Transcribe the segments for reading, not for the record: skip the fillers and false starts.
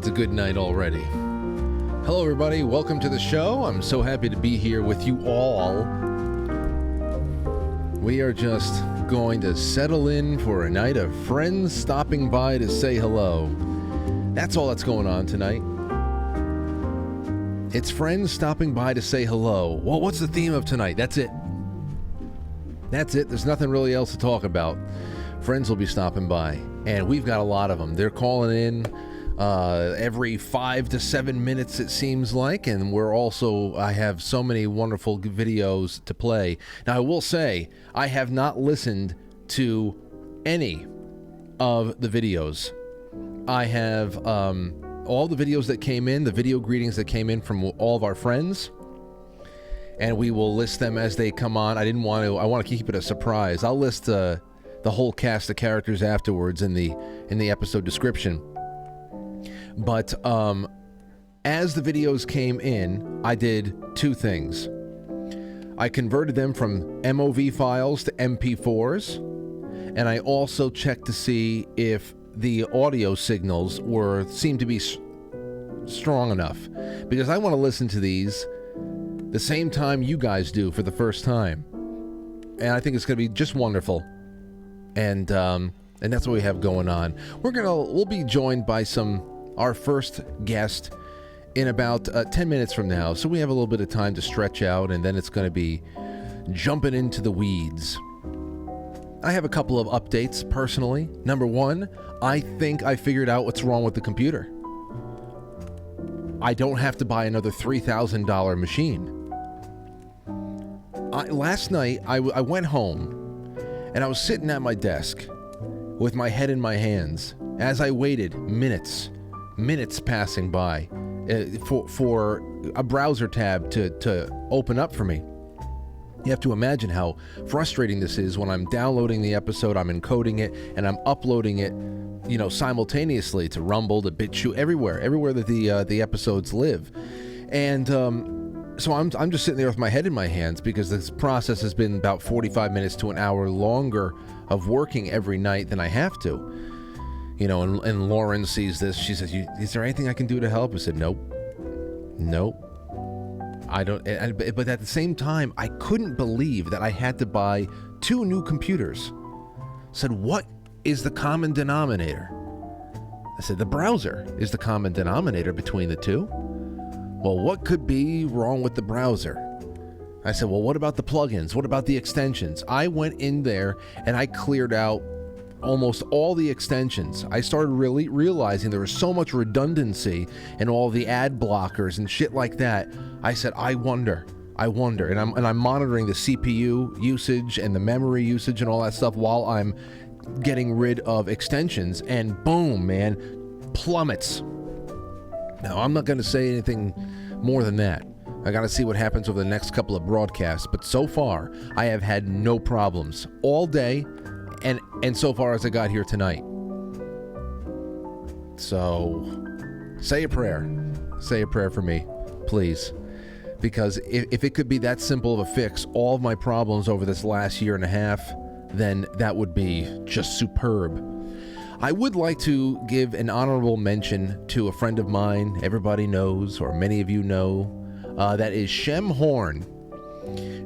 a good night already. Hello, everybody. Welcome to the show. I'm so happy to be here with you all. We are just going to settle in for a night of friends stopping by to say hello. That's all that's going on tonight. It's friends stopping by to say hello. Well, what's the theme of tonight? That's it. That's it. There's nothing really else to talk about. Friends will be stopping by, and we've got a lot of them. They're calling in every 5 to 7 minutes, it seems like, and I have so many wonderful videos to play. Now, I will say, I have not listened to any of the videos. I have all the videos that came in, the video greetings that came in from all of our friends, and we will list them as they come on. I want to keep it a surprise. I'll list the whole cast of characters afterwards in the episode description. But as the videos came in, I did two things. I converted them from MOV files to MP4s, and I also checked to see if the audio signals seemed to be strong enough, because I want to listen to these the same time you guys do for the first time, and I think it's going to be just wonderful. And that's what we have going on. We'll be joined by our first guest in about 10 minutes from now. So we have a little bit of time to stretch out, and then it's going to be jumping into the weeds. I have a couple of updates personally. Number one, I think I figured out what's wrong with the computer. I don't have to buy another $3,000 machine. Last night, I went home, and I was sitting at my desk with my head in my hands as I waited minutes passing by for a browser tab to open up for me. You have to imagine how frustrating this is when I'm downloading the episode, I'm encoding it, and I'm uploading it, simultaneously to Rumble, to BitChute, everywhere that the episodes live. And so I'm just sitting there with my head in my hands, because this process has been about 45 minutes to an hour longer of working every night than I have to. And Lauren sees this. She says, is there anything I can do to help? I said, nope. I don't. But at the same time, I couldn't believe that I had to buy 2 new computers. I said, what is the common denominator? I said, the browser is the common denominator between the two. Well, what could be wrong with the browser? I said, well, what about the plugins? What about the extensions? I went in there and I cleared out almost all the extensions. I started really realizing there was so much redundancy in all the ad blockers and shit like that. I said, I wonder, and I'm monitoring the CPU usage and the memory usage and all that stuff while I'm getting rid of extensions, and boom, man, plummets. Now, I'm not going to say anything more than that. I got to see what happens over the next couple of broadcasts, but so far, I have had no problems all day, and so far as I got here tonight. So, say a prayer. Say a prayer for me, please. Because if it could be that simple of a fix, all of my problems over this last year and a half, then that would be just superb. I would like to give an honorable mention to a friend of mine, everybody knows, or many of you know, that is Shem Horn.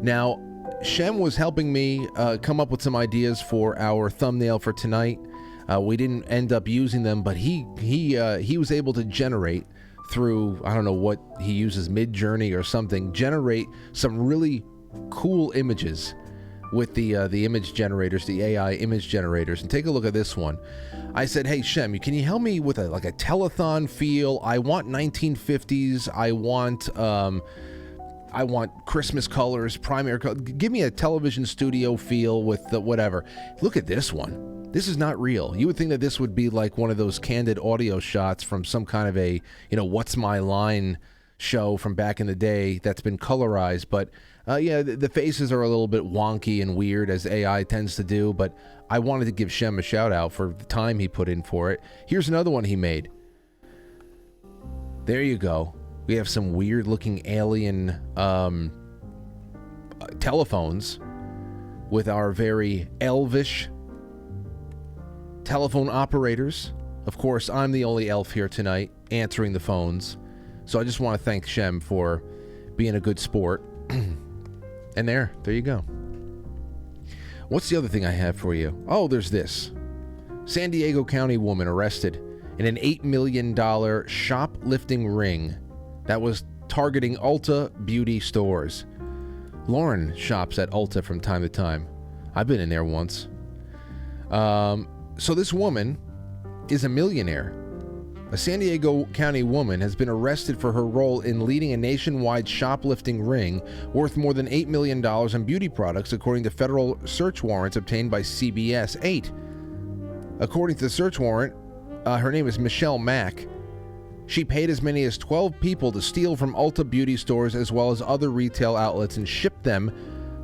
Now, Shem was helping me come up with some ideas for our thumbnail for tonight. We didn't end up using them, but he was able to generate through, I don't know what he uses, Midjourney or something, generate some really cool images with the image generators, the AI image generators. And take a look at this one. I said, hey, Shem, can you help me with a telethon feel? I want 1950s. I want Christmas colors, primary color. Give me a television studio feel with the whatever. Look at this one. This is not real. You would think that this would be like one of those candid audio shots from some kind of a, What's My Line show from back in the day that's been colorized. But the faces are a little bit wonky and weird, as AI tends to do. But I wanted to give Shem a shout out for the time he put in for it. Here's another one he made. There you go. We have some weird looking alien telephones with our very elvish telephone operators Of course, I'm the only elf here tonight answering the phones. So I just want to thank Shem for being a good sport. And there you go. What's the other thing I have for you? Oh, there's this. San Diego County woman arrested in an $8 million shoplifting ring that was targeting Ulta beauty stores. Lauren shops at Ulta from time to time. I've been in there once. So this woman is a millionaire. A San Diego County woman has been arrested for her role in leading a nationwide shoplifting ring worth more than $8 million in beauty products, according to federal search warrants obtained by CBS 8. According to the search warrant, her name is Michelle Mack. She paid as many as 12 people to steal from Ulta beauty stores as well as other retail outlets and shipped them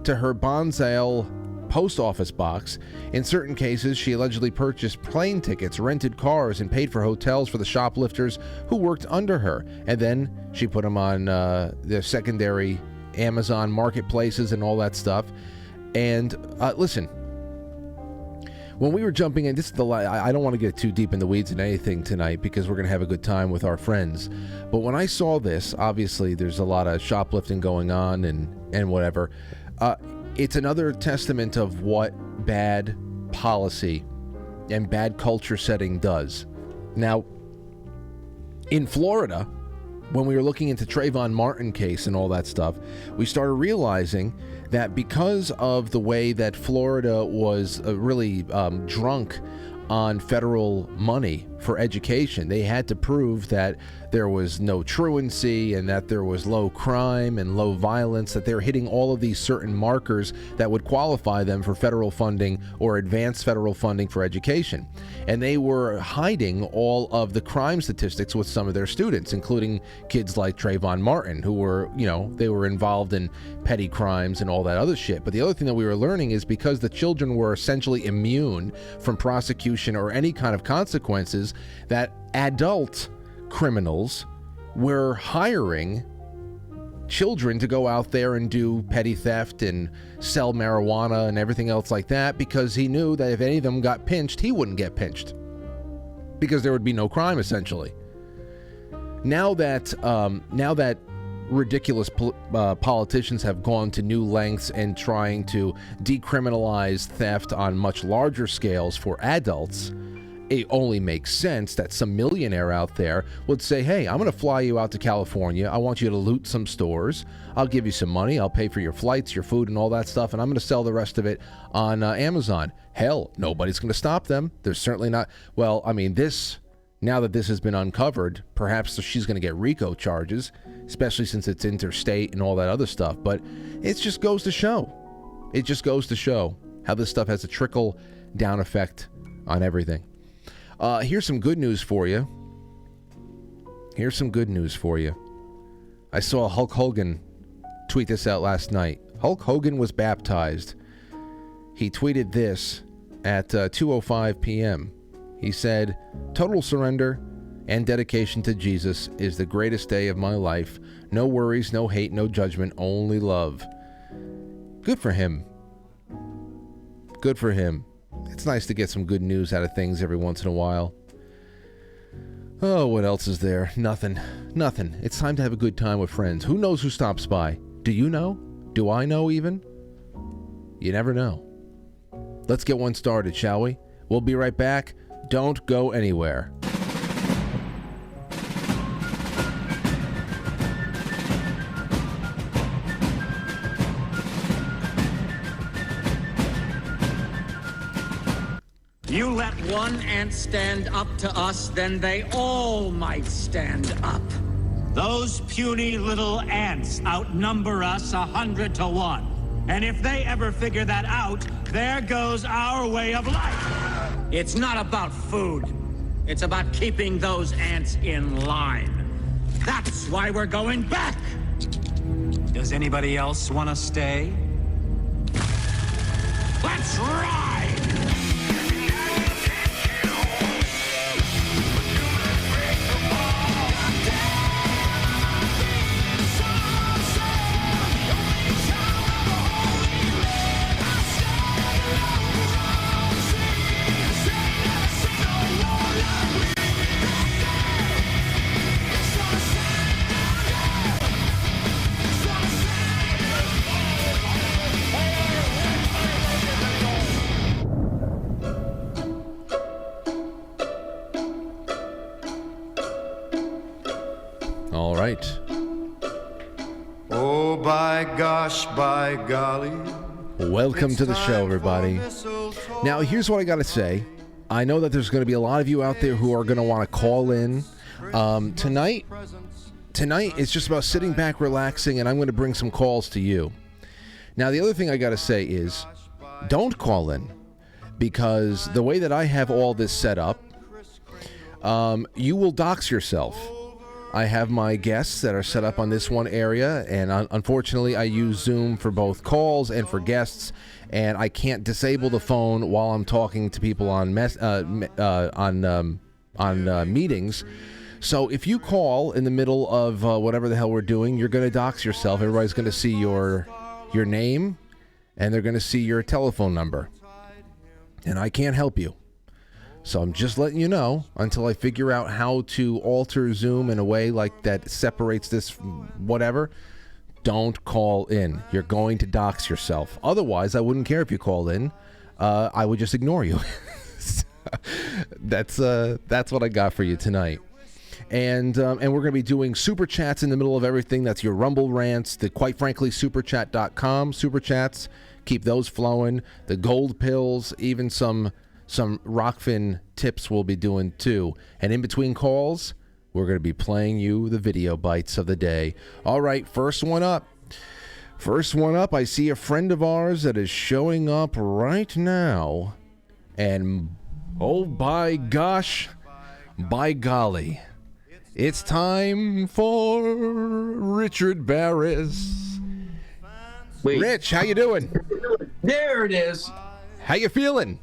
to her Bonsall post office box. In certain cases, she allegedly purchased plane tickets, rented cars, and paid for hotels for the shoplifters who worked under her. And then she put them on the secondary Amazon marketplaces and all that stuff. And listen, when we were jumping in, this is I don't want to get too deep in the weeds in anything tonight because we're going to have a good time with our friends. But when I saw this, obviously there's a lot of shoplifting going on and whatever. It's another testament of what bad policy and bad culture setting does. Now, in Florida, when we were looking into Trayvon Martin case and all that stuff, we started realizing that because of the way that Florida was really drunk on federal money for education, they had to prove that there was no truancy and that there was low crime and low violence, that they're hitting all of these certain markers that would qualify them for federal funding or advanced federal funding for education. And they were hiding all of the crime statistics with some of their students, including kids like Trayvon Martin, who were, they were involved in petty crimes and all that other shit. But the other thing that we were learning is because the children were essentially immune from prosecution or any kind of consequences, that adult criminals were hiring children to go out there and do petty theft and sell marijuana and everything else like that, because he knew that if any of them got pinched, he wouldn't get pinched because there would be no crime, essentially. Now that ridiculous politicians have gone to new lengths and trying to decriminalize theft on much larger scales for adults, it only makes sense that some millionaire out there would say, hey, I'm going to fly you out to California. I want you to loot some stores. I'll give you some money. I'll pay for your flights, your food, and all that stuff, and I'm going to sell the rest of it on Amazon. Hell, nobody's going to stop them. There's certainly not. Well, I mean, now that this has been uncovered, perhaps she's going to get RICO charges, especially since it's interstate and all that other stuff. But it just goes to show. It just goes to show how this stuff has a trickle-down effect on everything. Here's some good news for you. I saw Hulk Hogan tweet this out last night. Hulk Hogan was baptized. He tweeted this at 2:05 p.m. He said, "Total surrender and dedication to Jesus is the greatest day of my life. No worries, no hate, no judgment, only love." Good for him. Good for him. It's nice to get some good news out of things every once in a while. Oh, what else is there? Nothing. It's time to have a good time with friends. Who knows who stops by? Do you know? Do I know even? You never know. Let's get one started, shall we? We'll be right back. Don't go anywhere. You let one ant stand up to us, then they all might stand up. Those puny little ants outnumber us 100 to 1. And if they ever figure that out, there goes our way of life. It's not about food. It's about keeping those ants in line. That's why we're going back. Does anybody else want to stay? Let's ride! right. Oh, by gosh, by golly. Welcome to the show, everybody. Now, here's what I got to say. I know that there's going to be a lot of you out there who are going to want to call in. Tonight it's just about sitting back, relaxing, and I'm going to bring some calls to you. Now, the other thing I got to say is don't call in, because the way that I have all this set up, you will dox yourself. I have my guests that are set up on this one area, and unfortunately I use Zoom for both calls and for guests, and I can't disable the phone while I'm talking to people on meetings. So if you call in the middle of whatever the hell we're doing, you're going to dox yourself. Everybody's going to see your name, and they're going to see your telephone number, and I can't help you. So I'm just letting you know until I figure out how to alter Zoom in a way like that separates this whatever. Don't call in. You're going to dox yourself. Otherwise, I wouldn't care if you called in. I would just ignore you. That's what I got for you tonight. And we're going to be doing super chats in the middle of everything. That's your Rumble rants, the quite frankly superchat.com super chats. Keep those flowing. The gold pills, even some Rockfin tips we'll be doing too. And in between calls, we're going to be playing you the video bites of the day. All right, first one up. I see a friend of ours that is showing up right now. And oh, by gosh, by golly, it's time for Richard Baris. Wait. Rich, how you doing? There it is. How you feeling?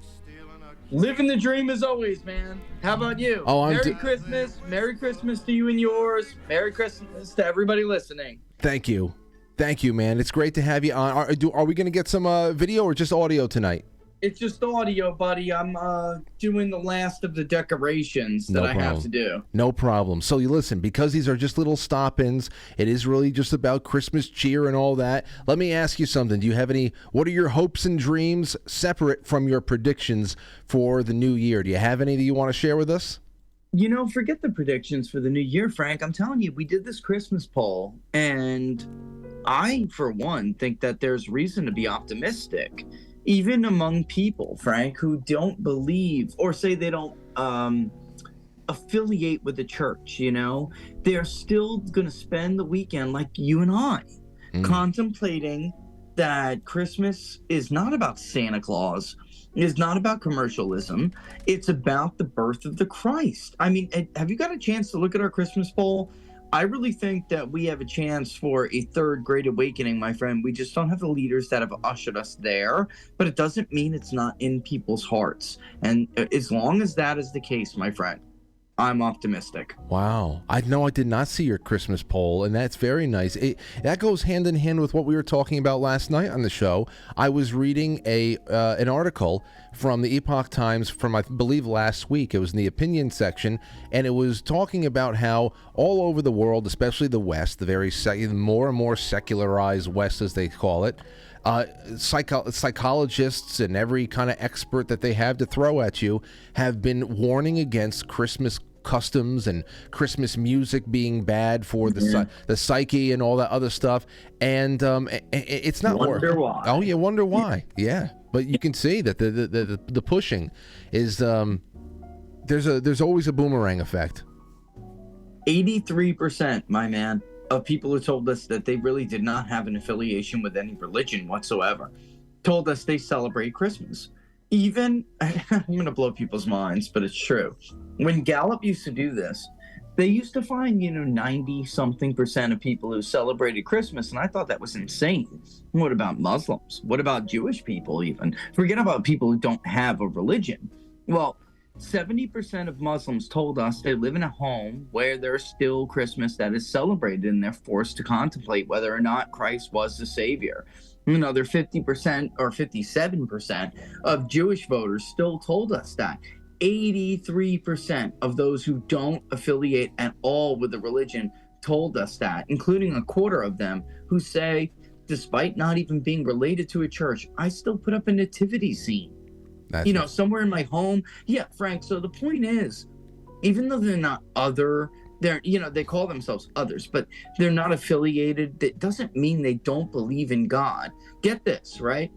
Living the dream as always, man. How about you? Oh, Merry Christmas. Merry Christmas to you and yours. Merry Christmas to everybody listening. Thank you, man. It's great to have you on. Are we going to get some video or just audio tonight? It's just audio, buddy. I'm doing the last of the decorations that I have to do. No problem. So you listen, because these are just little stop-ins, it is really just about Christmas cheer and all that. Let me ask you something. Do you have what are your hopes and dreams separate from your predictions for the new year? Do you have any that you want to share with us? You know, forget the predictions for the new year, Frank. I'm telling you, we did this Christmas poll, and I, for one, think that there's reason to be optimistic. Even among people, Frank, who don't believe or say they don't affiliate with the church, you know, they're still going to spend the weekend like you and I, contemplating that Christmas is not about Santa Claus, is not about commercialism. It's about the birth of the Christ. I mean, have you got a chance to look at our Christmas poll? I really think that we have a chance for a third great awakening, my friend. We just don't have the leaders that have ushered us there, but it doesn't mean it's not in people's hearts. And as long as that is the case, my friend, I'm optimistic. Wow. I did not see your Christmas poll, and that's very nice. That goes hand in hand with what we were talking about last night on the show. I was reading an article from the Epoch Times from, I believe, last week. It was in the opinion section, and it was talking about how all over the world, especially the West, the very more and more secularized West, as they call it, psychologists and every kind of expert that they have to throw at you have been warning against Christmas customs and Christmas music being bad for the psyche and all that other stuff. And it's not wonder why. Oh, you wonder why. Yeah. But you can see that the pushing is there's always a boomerang effect. 83%, my man, of people who told us that they really did not have an affiliation with any religion whatsoever told us they celebrate Christmas. Even, I'm going to blow people's minds, but it's true. When Gallup used to do this, they used to find, 90-something% of people who celebrated Christmas, and I thought that was insane. What about Muslims? What about Jewish people even? Forget about people who don't have a religion. Well, 70% of Muslims told us they live in a home where there's still Christmas that is celebrated, and they're forced to contemplate whether or not Christ was the Savior. Another 50% or 57% of Jewish voters still told us that. 83% of those who don't affiliate at all with the religion told us that, including a quarter of them who say, despite not even being related to a church, I still put up a nativity scene. Somewhere in my home. Yeah, Frank, so the point is, even though they're not other They're, they call themselves others, but they're not affiliated. That doesn't mean they don't believe in God. Get this, right?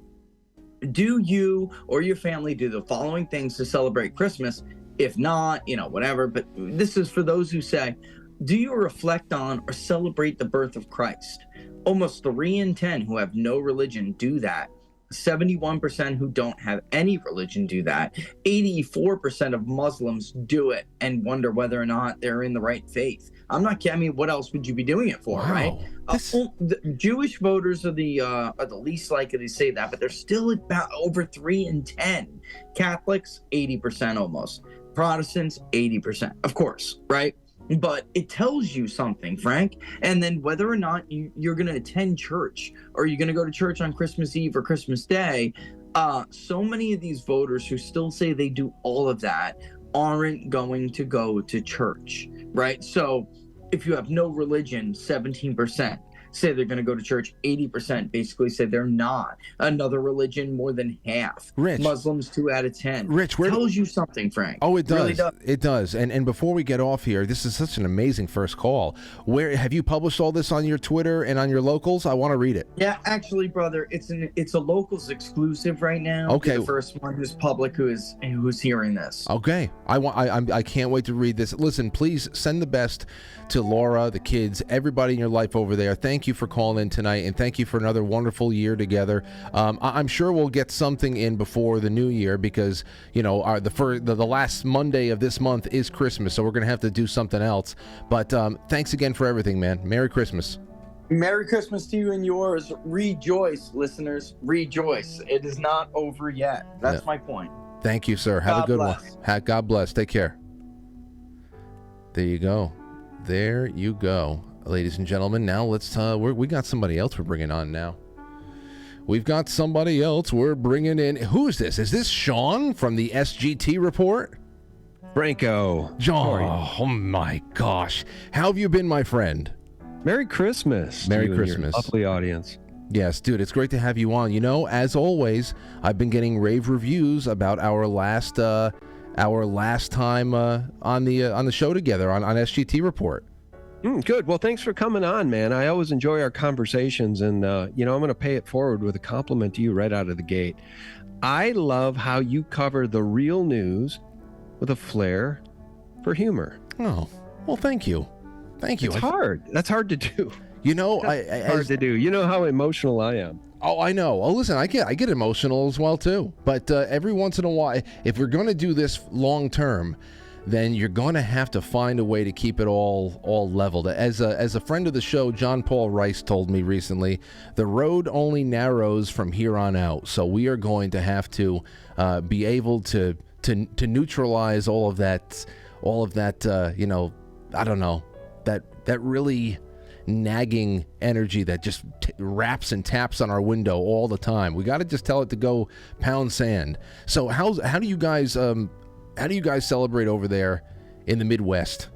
Do you or your family do the following things to celebrate Christmas? If not, whatever. But this is for those who say, do you reflect on or celebrate the birth of Christ? Almost 3 in 10 who have no religion do that. 71% who don't have any religion do that. 84% of Muslims do it and wonder whether or not they're in the right faith. I'm not kidding. I mean, what else would you be doing it for, right? The Jewish voters are the least likely to say that, but they're still about over 3 in 10. Catholics, 80% almost. Protestants, 80%, of course, right? But it tells you something, Frank. And then whether or not you're going to attend church, or you're going to go to church on Christmas Eve or Christmas Day, so many of these voters who still say they do all of that aren't going to go to church, right? So if you have no religion, 17% say they're going to go to church. 80% basically say they're not. Another religion, more than half. Rich. Muslims, 2 out of 10. Rich, tells you something, Frank. Oh, it does. Really does. It does. And before we get off here, this is such an amazing first call. Where have you published all this on your Twitter and on your locals? I want to read it. Yeah, actually, brother, it's a locals exclusive right now. Okay. You're the first one who's public who's hearing this. Okay. I can't wait to read this. Listen, please send the best to Laura, the kids, everybody in your life over there. Thank you for calling in tonight, and thank you for another wonderful year together. I'm sure we'll get something in before the new year, because the last Monday of this month is Christmas, so we're gonna have to do something else. But thanks again for everything, man. Merry Christmas. Merry Christmas to you and yours. Rejoice, listeners. Rejoice. It is not over yet. That's my point. Thank you, sir. Have a good one. God bless. Take care. There you go. There you go, ladies and gentlemen. Now let's we got somebody else we're bringing on now. We've got somebody else we're bringing in. Who is this? Is this Sean from the SGT report? Franco. John. Oh my gosh. How have you been, my friend? Merry Christmas. Merry Christmas. Lovely audience. Yes, dude, it's great to have you on. As always, I've been getting rave reviews about our last time on the show together on SGT Report. Good. Well, thanks for coming on, man. I always enjoy our conversations, and I'm going to pay it forward with a compliment to you right out of the gate. I love how you cover the real news with a flair for humor. Oh, well, thank you. Thank you. It's hard. That's hard to do. Hard to do. You know how emotional I am. Oh, I know. Oh, listen, I get emotional as well too. But every once in a while, if we're going to do this long term, then you're going to have to find a way to keep it all leveled. As a friend of the show, John Paul Rice, told me recently, the road only narrows from here on out. So we are going to have to be able to neutralize all of that. I don't know, that really nagging energy that just raps and taps on our window all the time. We got to just tell it to go pound sand. So how do you guys celebrate over there in the Midwest?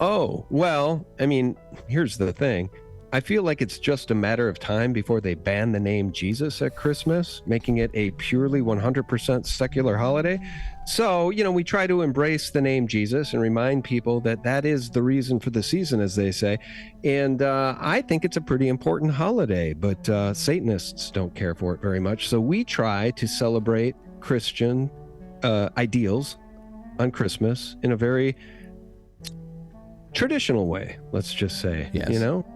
Oh, well, I mean, here's the thing. I feel like it's just a matter of time before they ban the name Jesus at Christmas, making it a purely 100% secular holiday. So, we try to embrace the name Jesus and remind people that is the reason for the season, as they say. And I think it's a pretty important holiday, but Satanists don't care for it very much. So we try to celebrate Christian ideals on Christmas in a very traditional way, let's just say. Yes.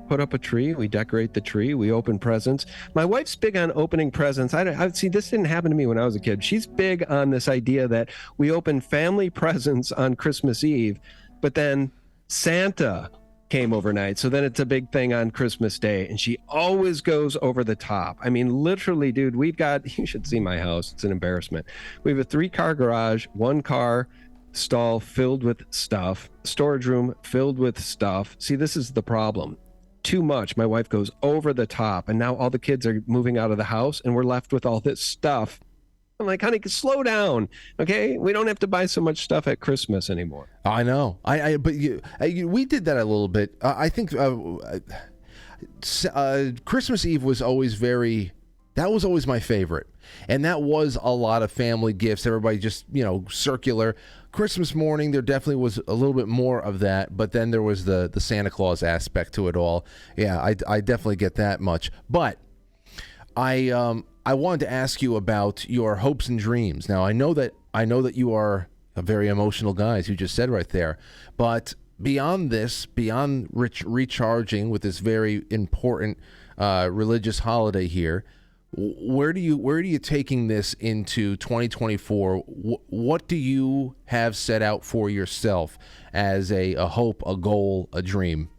Put up a tree, we decorate the tree, we open presents. My wife's big on opening presents. I see, this didn't happen to me when I was a kid. She's big on this idea that we open family presents on Christmas Eve, but then Santa came overnight, so then it's a big thing on Christmas Day, and she always goes over the top. I mean, literally, dude, you should see my house. It's an embarrassment. We have a 3-car garage, 1-car stall filled with stuff, storage room filled with stuff. See, this is the problem. Too much. My wife goes over the top, and now all the kids are moving out of the house, and we're left with all this stuff. I'm like, honey, slow down, okay? We don't have to buy so much stuff at Christmas anymore. I know. But we did that a little bit. I think Christmas Eve was always that was always my favorite. And that was a lot of family gifts. Everybody just, circular. Christmas morning, there definitely was a little bit more of that, but then there was the Santa Claus aspect to it all. Yeah, I definitely get that much. But I wanted to ask you about your hopes and dreams. Now, I know that you are a very emotional guy, as you just said right there. But beyond this, beyond recharging with this very important religious holiday here, where are you taking this into 2024? What do you have set out for yourself as a hope, a goal, a dream?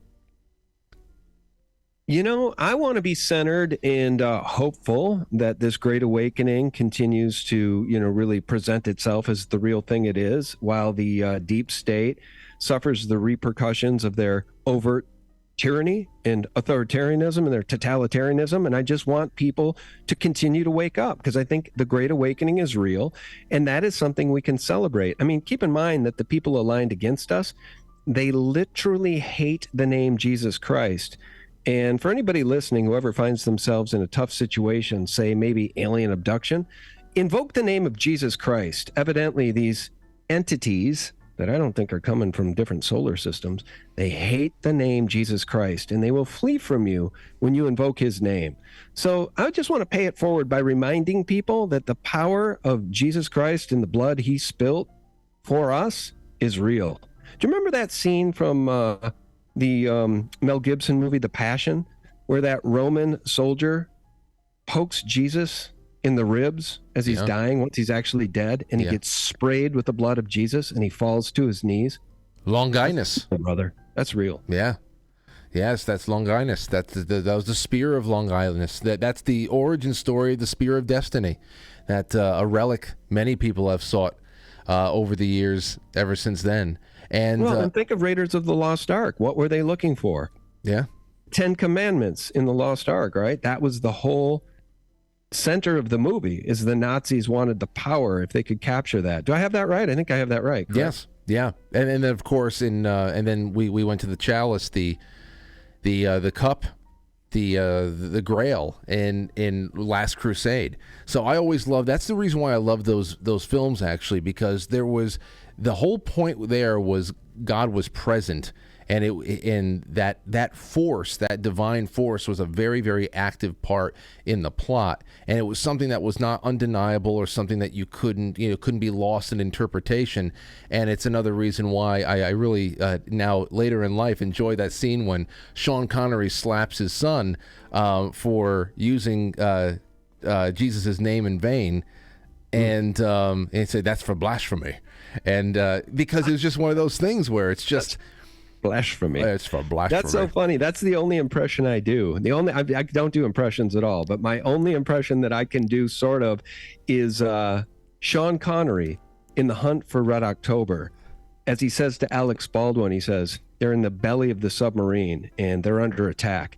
I want to be centered and hopeful that this great awakening continues to, really present itself as the real thing it is, while the deep state suffers the repercussions of their overt tyranny and authoritarianism and their totalitarianism. And I just want people to continue to wake up, because I think the great awakening is real, and that is something we can celebrate. I mean, keep in mind that the people aligned against us, they literally hate the name Jesus Christ. And for anybody listening, whoever finds themselves in a tough situation, say maybe alien abduction, invoke the name of Jesus Christ. Evidently, these entities that I don't think are coming from different solar systems, they hate the name Jesus Christ, and they will flee from you when you invoke his name. So I just want to pay it forward by reminding people that the power of Jesus Christ and the blood he spilt for us is real. Do you remember that scene from the Mel Gibson movie, The Passion, where that Roman soldier pokes Jesus in the ribs as he's dying, once he's actually dead, and he gets sprayed with the blood of Jesus, and he falls to his knees? Longinus. Brother, that's real. Yeah. Yes, that's Longinus. That was the spear of Longinus. That's the origin story of the spear of destiny. That a relic many people have sought over the years, ever since then. And think of Raiders of the Lost Ark. What were they looking for? Yeah. 10 Commandments in the Lost Ark, right? That was the whole center of the movie, is the Nazis wanted the power if they could capture that. Do I have that right? I think I have that right. Correct? Yes. Yeah. And then of course and then we went to the chalice, the cup, the Grail in Last Crusade. So I always love, that's the reason why I love those films, actually, because there was, the whole point there was God was present, and that force, that divine force, was a very, very active part in the plot, and it was something that was not undeniable, or something that you couldn't be lost in interpretation. And it's another reason why I really now later in life enjoy that scene when Sean Connery slaps his son for using Jesus' name in vain, and say that's for blasphemy, and because it was just one of those things where it's just blasphemy. It's for blasphemy. That's so funny. That's the only impression I do. I don't do impressions at all, but my only impression that I can do sort of is Sean Connery in The Hunt for Red October. As he says to Alex Baldwin, he says, they're in the belly of the submarine and they're under attack.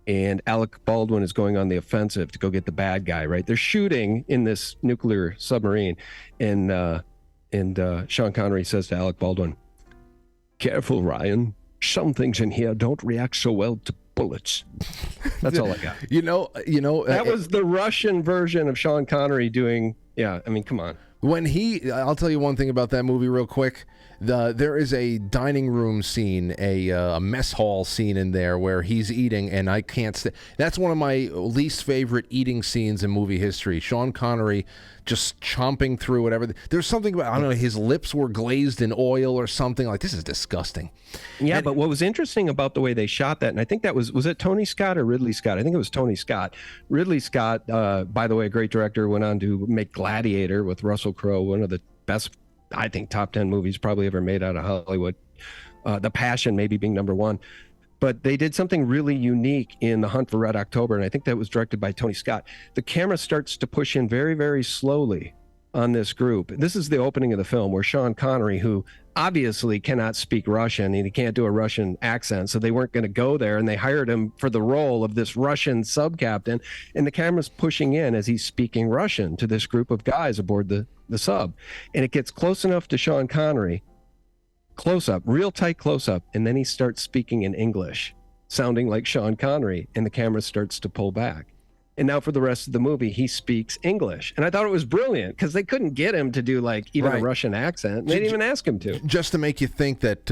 And Alec Baldwin is going on the offensive to go get the bad guy, right? They're shooting in this nuclear submarine. And Sean Connery says to Alec Baldwin, "Careful, Ryan. Some things in here don't react so well to bullets." That's all I got. That was the Russian version of Sean Connery doing. Yeah, I mean, come on. I'll tell you one thing about that movie real quick. There is a dining room scene, a mess hall scene in there where he's eating, and I can't that's one of my least favorite eating scenes in movie history. Sean Connery just chomping through whatever. There's something about, I don't know, his lips were glazed in oil or something. Like, this is disgusting. Yeah, but what was interesting about the way they shot that, and I think that was it Tony Scott or Ridley Scott? I think it was Tony Scott. Ridley Scott, by the way, a great director, went on to make Gladiator with Russell Crowe, one of the best, I think, top 10 movies probably ever made out of Hollywood. The Passion maybe being number one. But they did something really unique in The Hunt for Red October, and I think that was directed by Tony Scott. The camera starts to push in very, very slowly on this group. This is the opening of the film where Sean Connery, who obviously cannot speak Russian, and he can't do a Russian accent, so they weren't going to go there, and they hired him for the role of this Russian sub-captain, and the camera's pushing in as he's speaking Russian to this group of guys aboard the sub. And it gets close enough to Sean Connery, close up, real tight close up, and then he starts speaking in English, sounding like Sean Connery, and the camera starts to pull back. And now for the rest of the movie, he speaks English. And I thought it was brilliant because they couldn't get him to do like even a Russian accent. They didn't even ask him to. Just to make you think that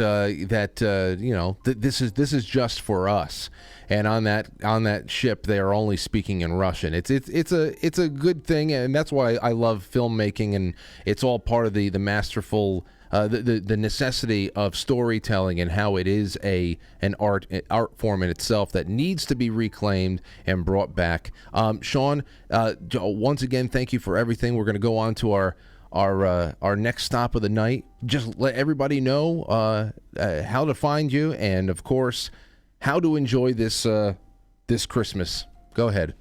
this is just for us. And on that ship, they are only speaking in Russian. It's a good thing, and that's why I love filmmaking, and it's all part of the masterful. The necessity of storytelling and how it is an art form in itself that needs to be reclaimed and brought back. Sean, once again, thank you for everything. We're going to go on to our next stop of the night. Just let everybody know how to find you, and of course, how to enjoy this Christmas. Go ahead.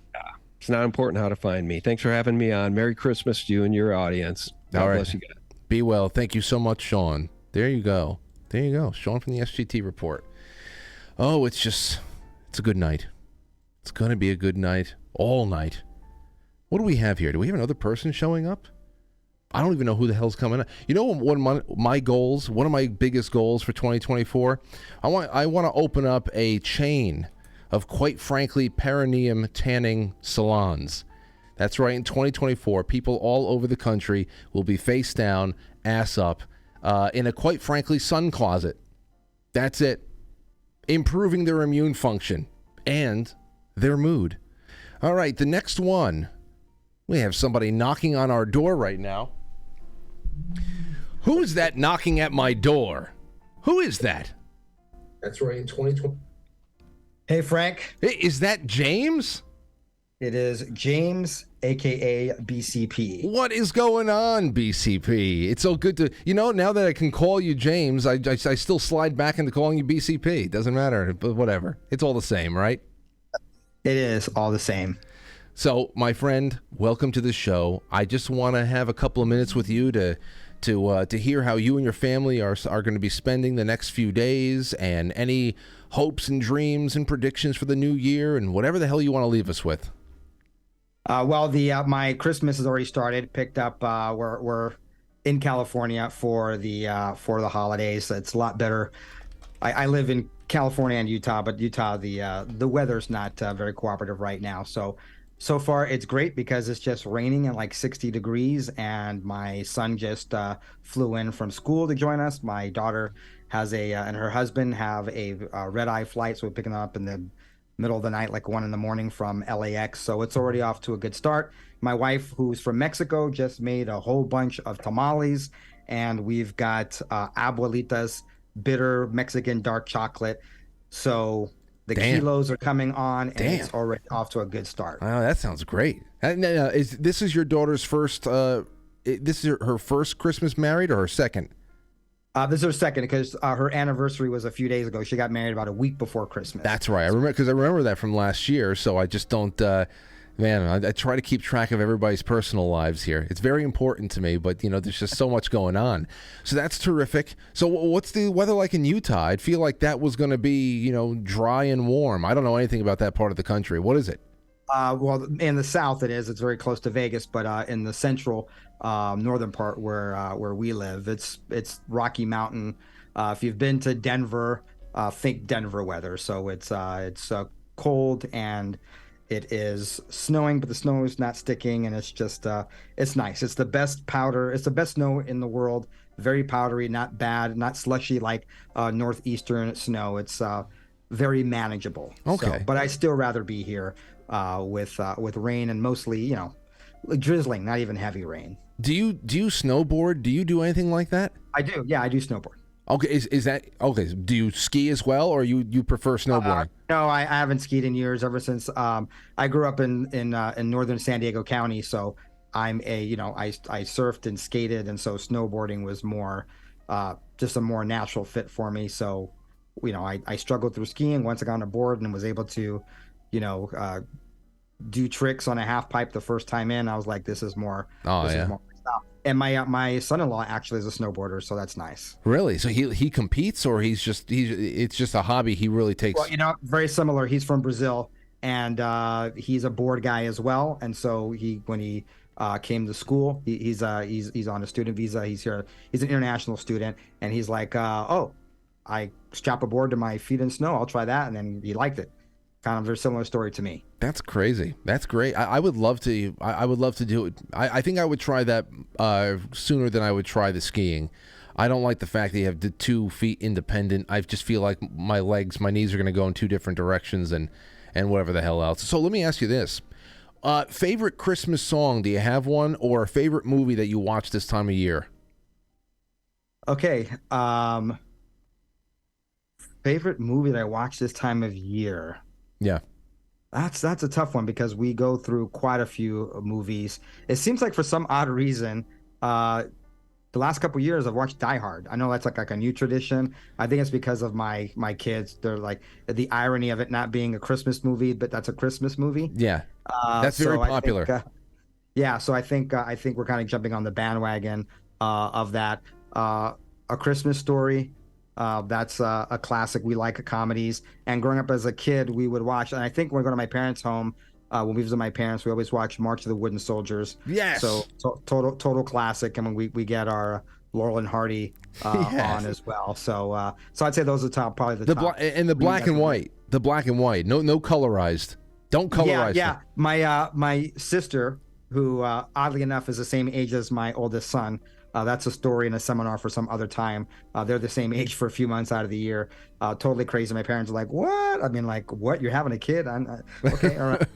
It's not important how to find me. Thanks for having me on. Merry Christmas to you and your audience. God bless you guys. Be well. Thank you so much, Sean. There you go. Sean from the SGT Report. Oh, it's a good night. It's going to be a good night. All night. What do we have here? Do we have another person showing up? I don't even know who the hell's coming up. You know, one of my biggest goals for 2024, I want to open up a chain of, quite frankly, perineum tanning salons. That's right, in 2024, people all over the country will be face down, ass up, in a, quite frankly, sun closet. That's it. Improving their immune function and their mood. All right, the next one. We have somebody knocking on our door right now. Who is that knocking at my door? Who is that? That's right, in 2020. Hey, Frank. Is that James? It is James, a.k.a. BCP. What is going on, BCP? It's so good to... now that I can call you James, I still slide back into calling you BCP. Doesn't matter, but whatever. It's all the same, right? It is all the same. So, my friend, welcome to the show. I just want to have a couple of minutes with you to hear how you and your family are going to be spending the next few days, and any hopes and dreams and predictions for the new year, and whatever the hell you want to leave us with. Well, my Christmas has already started. Picked up. We're in California for the holidays. It's a lot better. I live in California and Utah, but Utah the weather's not very cooperative right now. So far it's great because it's just raining and like 60 degrees, and my son just flew in from school to join us. My daughter has and her husband have a red-eye flight, so we're picking them up in the middle of the night, like 1 a.m. from LAX. So it's already off to a good start. My wife, who's from Mexico, just made a whole bunch of tamales, and we've got Abuelita's bitter Mexican dark chocolate. So the kilos are coming on, and it's already off to a good start. Oh, that sounds great. This is your daughter's first, this is her first Christmas married, or her second? This is her second, because her anniversary was a few days ago. She got married about a week before Christmas. That's right. I remember that from last year. So I just don't, I try to keep track of everybody's personal lives here. It's very important to me, but there's just so much going on. So that's terrific. So what's the weather like in Utah? I'd feel like that was going to be, dry and warm. I don't know anything about that part of the country. What is it? Well, in the south it is. It's very close to Vegas, but in the central northern part where we live, it's Rocky Mountain. If you've been to Denver, think Denver weather. So it's cold, and it is snowing, but the snow is not sticking, and it's just it's nice. It's the best powder. It's the best snow in the world. Very powdery, not bad, not slushy like northeastern snow. It's very manageable. Okay. But I'd still rather be here with rain, and mostly drizzling, not even heavy rain. Do you snowboard? Do you do anything like that? I do. Yeah, I do snowboard. Okay, is that okay? Do you ski as well, or you prefer snowboarding? No, I haven't skied in years. Ever since I grew up in northern San Diego County, so I surfed and skated, and so snowboarding was more just a more natural fit for me. So I struggled through skiing. Once I got on a board and was able to do tricks on a half pipe the first time in, I was like, this is more. Is more style. And my son-in-law actually is a snowboarder, so that's nice. Really? So he competes, or it's just a hobby he really takes? Well, very similar. He's from Brazil, and he's a board guy as well. And so when he came to school, he's on a student visa. He's here. He's an international student, and he's like, I strap a board to my feet in snow. I'll try that, and then he liked it. kind of a similar story to me. That's crazy. That's great. I would love to. I would love to do it. I think I would try that sooner than I would try the skiing. I don't like the fact that you have the 2 feet independent. I just feel like my knees are going to go in 2 different directions and whatever the hell else. So let me ask you this. Favorite Christmas song, do you have one? Or a favorite movie that you watch this time of year? Okay. Favorite movie that I watch this time of year? Yeah. That's a tough one because we go through quite a few movies. It seems like for some odd reason, the last couple of years I've watched Die Hard. I know that's like a new tradition. I think it's because of my kids. They're like the irony of it not being a Christmas movie, but that's a Christmas movie. Yeah, that's very popular. So I think we're kind of jumping on the bandwagon of that. A Christmas Story. That's a classic. We like comedies. And growing up as a kid, we would watch. And I think when we go to my parents' home, when we visit my parents, we always watch March of the Wooden Soldiers. Yes. So total classic. And when we get our Laurel and Hardy on as well. So I'd say those are probably the top. And the black and white. The black and white. No colorized. Don't colorize. Yeah. My sister, who oddly enough is the same age as my oldest son. That's a story in a seminar for some other time. They're the same age for a few months out of the year. Totally crazy. My parents are like, "What?" I mean, like, "What? You're having a kid?" Okay, all right.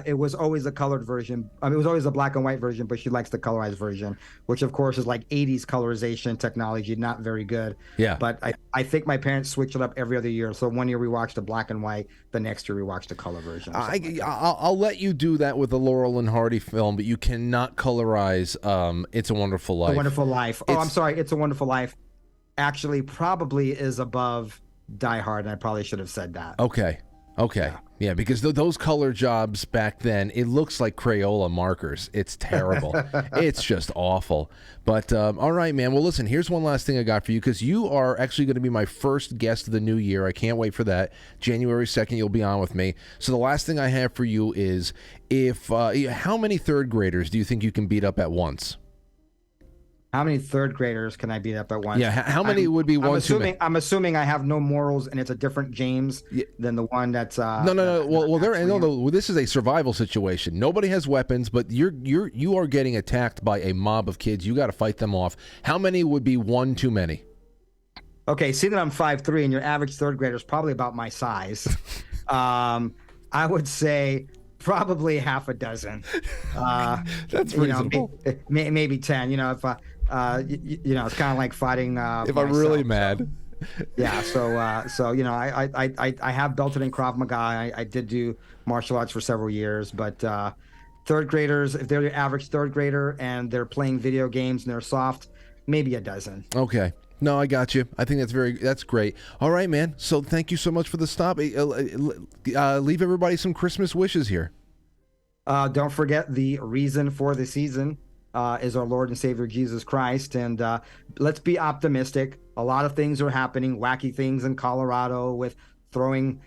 It was always a colored version. I mean, it was always a black and white version, but she likes the colorized version, which of course is like 80s colorization technology, not very good. Yeah. But I think my parents switch it up every other year. So one year we watched the black and white, the next year we watched the color version. I'll let you do that with the Laurel and Hardy film, but you cannot colorize It's a Wonderful Life. A Wonderful Life. I'm sorry. It's a Wonderful Life actually probably is above Die Hard, and I probably should have said that. Okay. Yeah, because those color jobs back then, it looks like Crayola markers. It's terrible. It's just awful. But all right, man. Well, listen, here's one last thing I got for you, because you are actually going to be my first guest of the new year. I can't wait for that. January 2nd, you'll be on with me. So the last thing I have for you is, how many third graders do you think you can beat up at once? How many third graders can I beat up at once? Yeah, how many would be one too many? I'm assuming I have no morals, and it's a different James than the one that's. No. Well, this is a survival situation. Nobody has weapons, but you are getting attacked by a mob of kids. You got to fight them off. How many would be one too many? Okay, seeing that I'm 5'3", and your average third grader is probably about my size, I would say probably half a dozen. That's reasonable. Maybe 10. If it's kind of like fighting. If I'm really mad. Yeah. So I have belted in Krav Maga. I did do martial arts for several years, but third graders, if they're the average third grader and they're playing video games and they're soft, maybe a dozen. Okay. No, I got you. I think that's great. All right, man. So thank you so much for the stop. Leave everybody some Christmas wishes here. Don't forget the reason for the season is our Lord and Savior Jesus Christ. And let's be optimistic. A lot of things are happening, wacky things in Colorado with throwing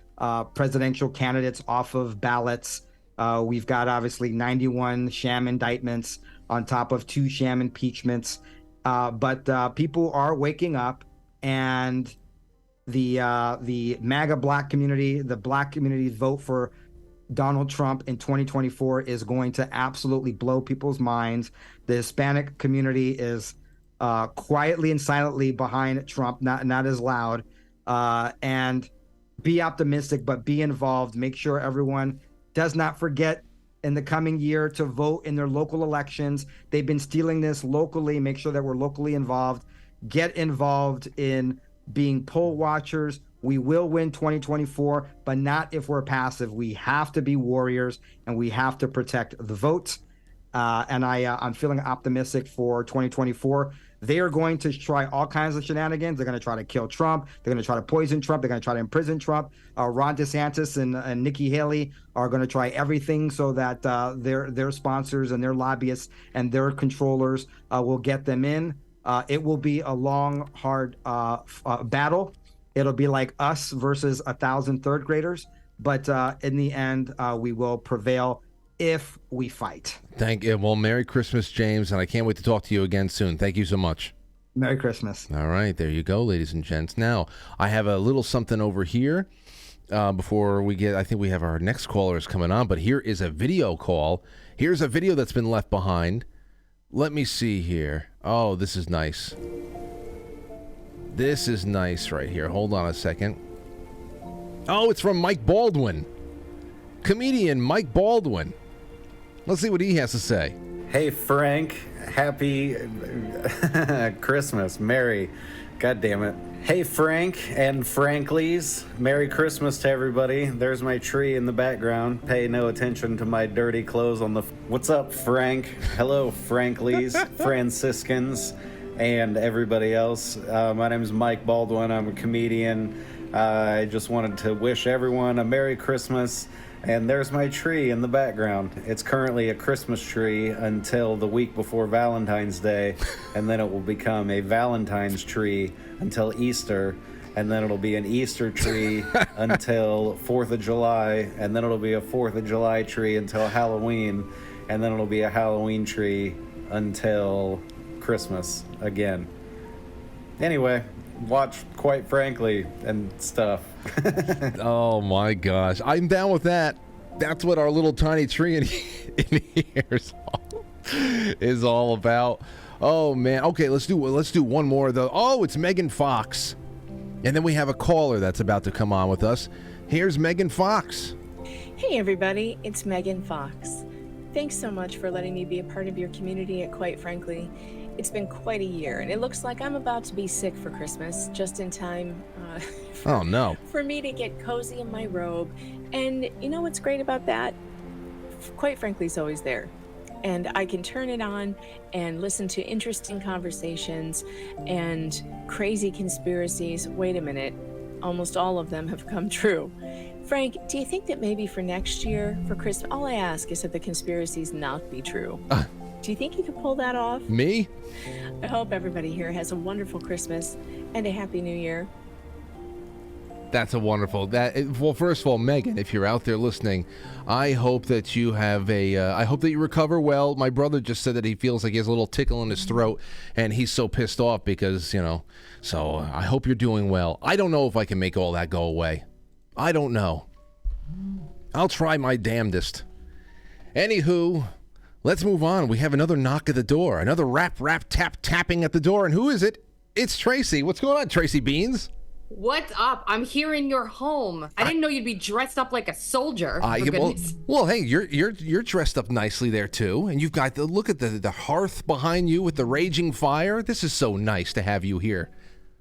presidential candidates off of ballots. We've got obviously 91 sham indictments on top of 2 sham impeachments. But people are waking up, and the MAGA black community, the black community vote for Donald Trump in 2024 is going to absolutely blow people's minds. The Hispanic community is quietly and silently behind Trump, not as loud. And be optimistic, but be involved. Make sure everyone does not forget in the coming year to vote in their local elections. They've been stealing this locally. Make sure that we're locally involved. Get involved in being poll watchers. We will win 2024, but not if we're passive. We have to be warriors, and we have to protect the votes. And I'm feeling optimistic for 2024. They are going to try all kinds of shenanigans. They're going to try to kill Trump. They're going to try to poison Trump. They're going to try to imprison Trump. Ron DeSantis and Nikki Haley are going to try everything so that their sponsors and their lobbyists and their controllers will get them in. It will be a long, hard battle. It'll be like us versus 1,000 third graders. But in the end, we will prevail if we fight. Thank you. Well, Merry Christmas, James, and I can't wait to talk to you again soon. Thank you so much. Merry Christmas. All right, there you go, ladies and gents. Now, I have a little something over here. before we get, I think we have our next callers coming on, but here is a video call. Here's a video that's been left behind. Let me see here. Oh, this is nice. This is nice right here. Hold on a second. Oh, it's from Mike Baldwin. Comedian Mike Baldwin. Let's see what he has to say. Hey, Frank. Happy Christmas. Merry. God damn it. Hey, Frank and Franklies. Merry Christmas to everybody. There's my tree in the background. Pay no attention to my dirty clothes on the... What's up, Frank? Hello, Franklies, Franciscans, and everybody else. My name is Mike Baldwin. I'm a comedian. I just wanted to wish everyone a Merry Christmas. And there's my tree in the background. It's currently a Christmas tree until the week before Valentine's Day, and then it will become a Valentine's tree until Easter, and then it'll be an Easter tree until 4th of July, and then it'll be a 4th of July tree until Halloween, and then it'll be a Halloween tree until Christmas again. Anyway, watch Quite Frankly and stuff. Oh my gosh, I'm down with that. That's what our little tiny tree in here is all about. Oh man. Okay, let's do one more though. Oh, it's Megan Fox, and then we have a caller that's about to come on with us. Here's Megan Fox. Hey everybody, it's Megan Fox. Thanks so much for letting me be a part of your community at Quite Frankly. It's been quite a year, and it looks like I'm about to be sick for Christmas, just in time Oh no. for me to get cozy in my robe. And you know what's great about that? Quite Frankly, it's always there. And I can turn it on and listen to interesting conversations and crazy conspiracies. Wait a minute, almost all of them have come true. Frank, do you think that maybe for next year, for Christmas, all I ask is that the conspiracies not be true? Do you think you could pull that off? Me? I hope everybody here has a wonderful Christmas and a Happy New Year. That's a wonderful. Well, first of all, Megan, if you're out there listening, I hope that you have I hope that you recover well. My brother just said that he feels like he has a little tickle in his throat, and he's so pissed off because, so I hope you're doing well. I don't know if I can make all that go away. I don't know. I'll try my damnedest. Anywho, let's move on. We have another knock at the door. Another rap, tapping at the door. And who is it? It's Tracy. What's going on, Tracy Beans? What's up? I'm here in your home. I didn't know you'd be dressed up like a soldier. Well, hey, you're dressed up nicely there too, and you've got look at the hearth behind you with the raging fire. This is so nice to have you here.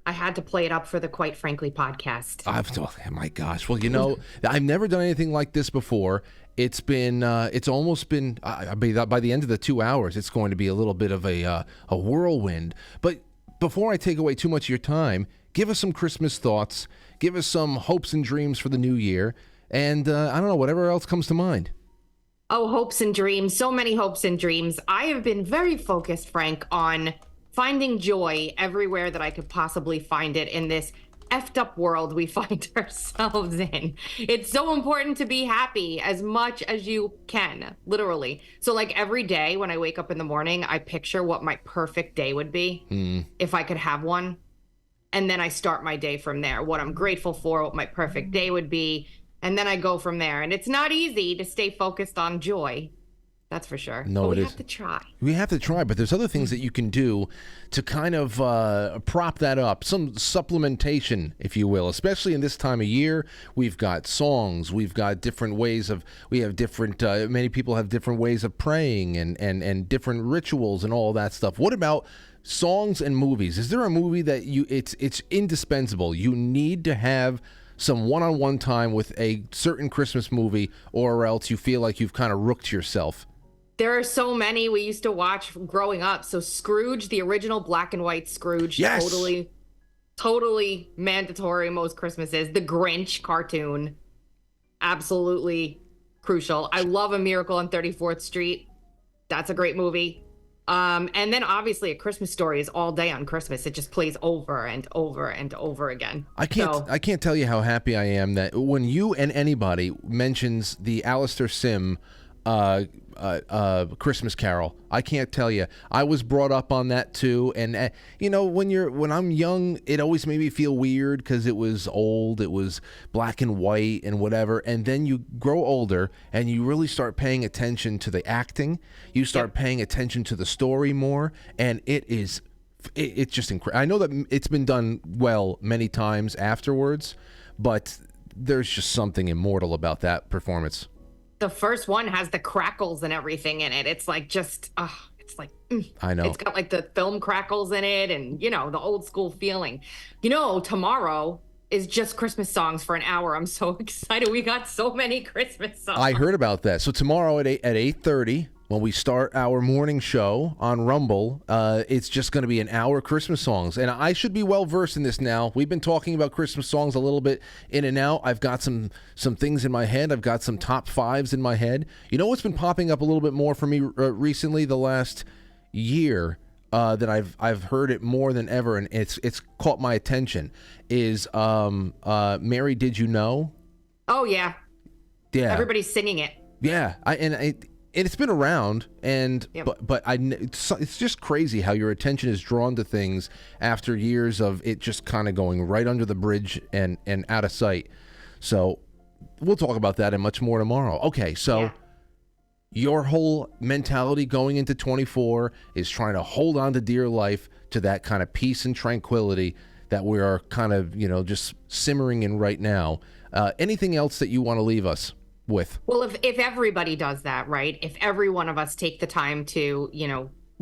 I had to play it up for the Quite Frankly podcast. Oh my gosh. Well, I've never done anything like this before. It's been, it's almost been, by the end of the 2 hours, it's going to be a little bit of a whirlwind. But before I take away too much of your time, give us some Christmas thoughts, give us some hopes and dreams for the new year, and I don't know, whatever else comes to mind. Oh, hopes and dreams. So many hopes and dreams. I have been very focused, Frank, on finding joy everywhere that I could possibly find it in this effed up world we find ourselves in. It's so important to be happy as much as you can, literally. So like every day when I wake up in the morning, I picture what my perfect day would be if I could have one. And then I start my day from there, what I'm grateful for, what my perfect day would be. And then I go from there. And it's not easy to stay focused on joy. That's for sure. No, but we have to try. We have to try, but there's other things that you can do to kind of prop that up, some supplementation, if you will, especially in this time of year. We've got songs, we've got different ways of, many people have different ways of praying and different rituals and all that stuff. What about songs and movies? Is there a movie that it's indispensable? You need to have some one-on-one time with a certain Christmas movie, or else you feel like you've kind of rooked yourself. There are so many we used to watch growing up. So Scrooge, the original black and white Scrooge, yes! totally mandatory most Christmases. The Grinch cartoon, absolutely crucial. I love A Miracle on 34th Street. That's a great movie. And then obviously A Christmas Story is all day on Christmas. It just plays over and over and over again. I can't tell you how happy I am that when you and anybody mentions the Alistair Sim Christmas Carol. I can't tell you. I was brought up on that too, and when I'm young, it always made me feel weird because it was old, it was black and white and whatever. And then you grow older and you really start paying attention to the acting. You start paying attention to the story more, and it's just incredible. I know that it's been done well many times afterwards, but there's just something immortal about that performance. The first one has the crackles and everything in it. It's like I know. It's got like the film crackles in it and, the old school feeling. Tomorrow is just Christmas songs for an hour. I'm so excited. We got so many Christmas songs. I heard about that. So tomorrow at 8:30, when we start our morning show on Rumble, it's just going to be an hour Christmas songs. And I should be well versed in this now. We've been talking about Christmas songs a little bit in and out. I've got some things in my head. I've got some top fives in my head. You know what's been popping up a little bit more for me recently, the last year, that I've heard it more than ever, and it's caught my attention, is Mary, Did You Know? Oh, yeah. Yeah. Everybody's singing it. Yeah. It's been around, and but it's just crazy how your attention is drawn to things after years of it just kind of going right under the bridge and out of sight. So we'll talk about that and much more tomorrow. Okay, so your whole mentality going into 24 is trying to hold on to dear life, to that kind of peace and tranquility that we are kind of, just simmering in right now. Anything else that you want to leave us with? Well, if everybody does that, right? If every one of us take the time to,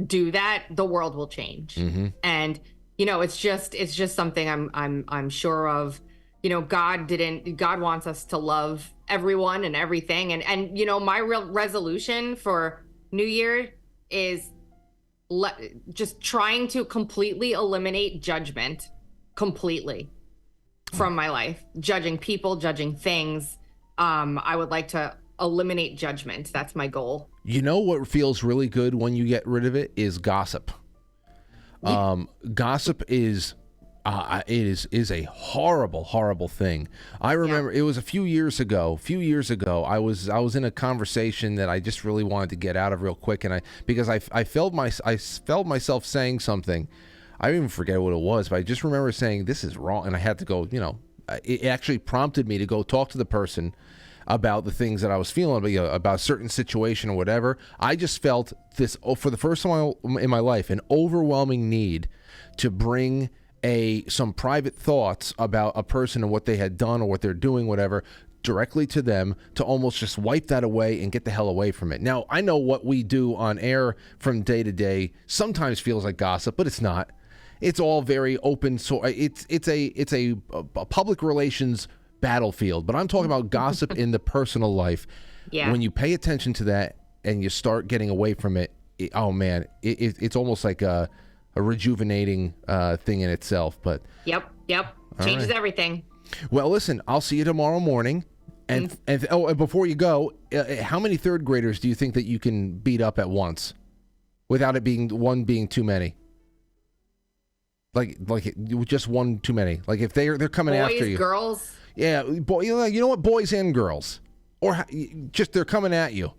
do that, the world will change. Mm-hmm. And, it's just something I'm sure of. God wants us to love everyone and everything. And my real resolution for New Year is just trying to completely eliminate judgment completely from my life. Judging people, judging things. I would like to eliminate judgment. That's my goal. You know what feels really good when you get rid of it is gossip. Gossip is a horrible, horrible thing. I remember it was a few years ago, I was in a conversation that I just really wanted to get out of real quick, and because I felt myself saying something. I even forget what it was, but I just remember saying this is wrong, and I had to go, it actually prompted me to go talk to the person about the things that I was feeling about a certain situation or whatever. I just felt this, for the first time in my life, an overwhelming need to bring some private thoughts about a person and what they had done or what they're doing, whatever, directly to them, to almost just wipe that away and get the hell away from it. Now, I know what we do on air from day to day sometimes feels like gossip, but it's not. It's all very open. So it's a public relations battlefield. But I'm talking about gossip in the personal life. Yeah. When you pay attention to that and you start getting away from it, oh man, it's almost like a rejuvenating thing in itself. But Yep. Changes everything. Well, listen, I'll see you tomorrow morning. And before you go, how many third graders do you think that you can beat up at once without it being too many? Like just one too many. Like if they're coming after you. Boys, girls. Yeah, you know what? Boys and girls, or just they're coming at you.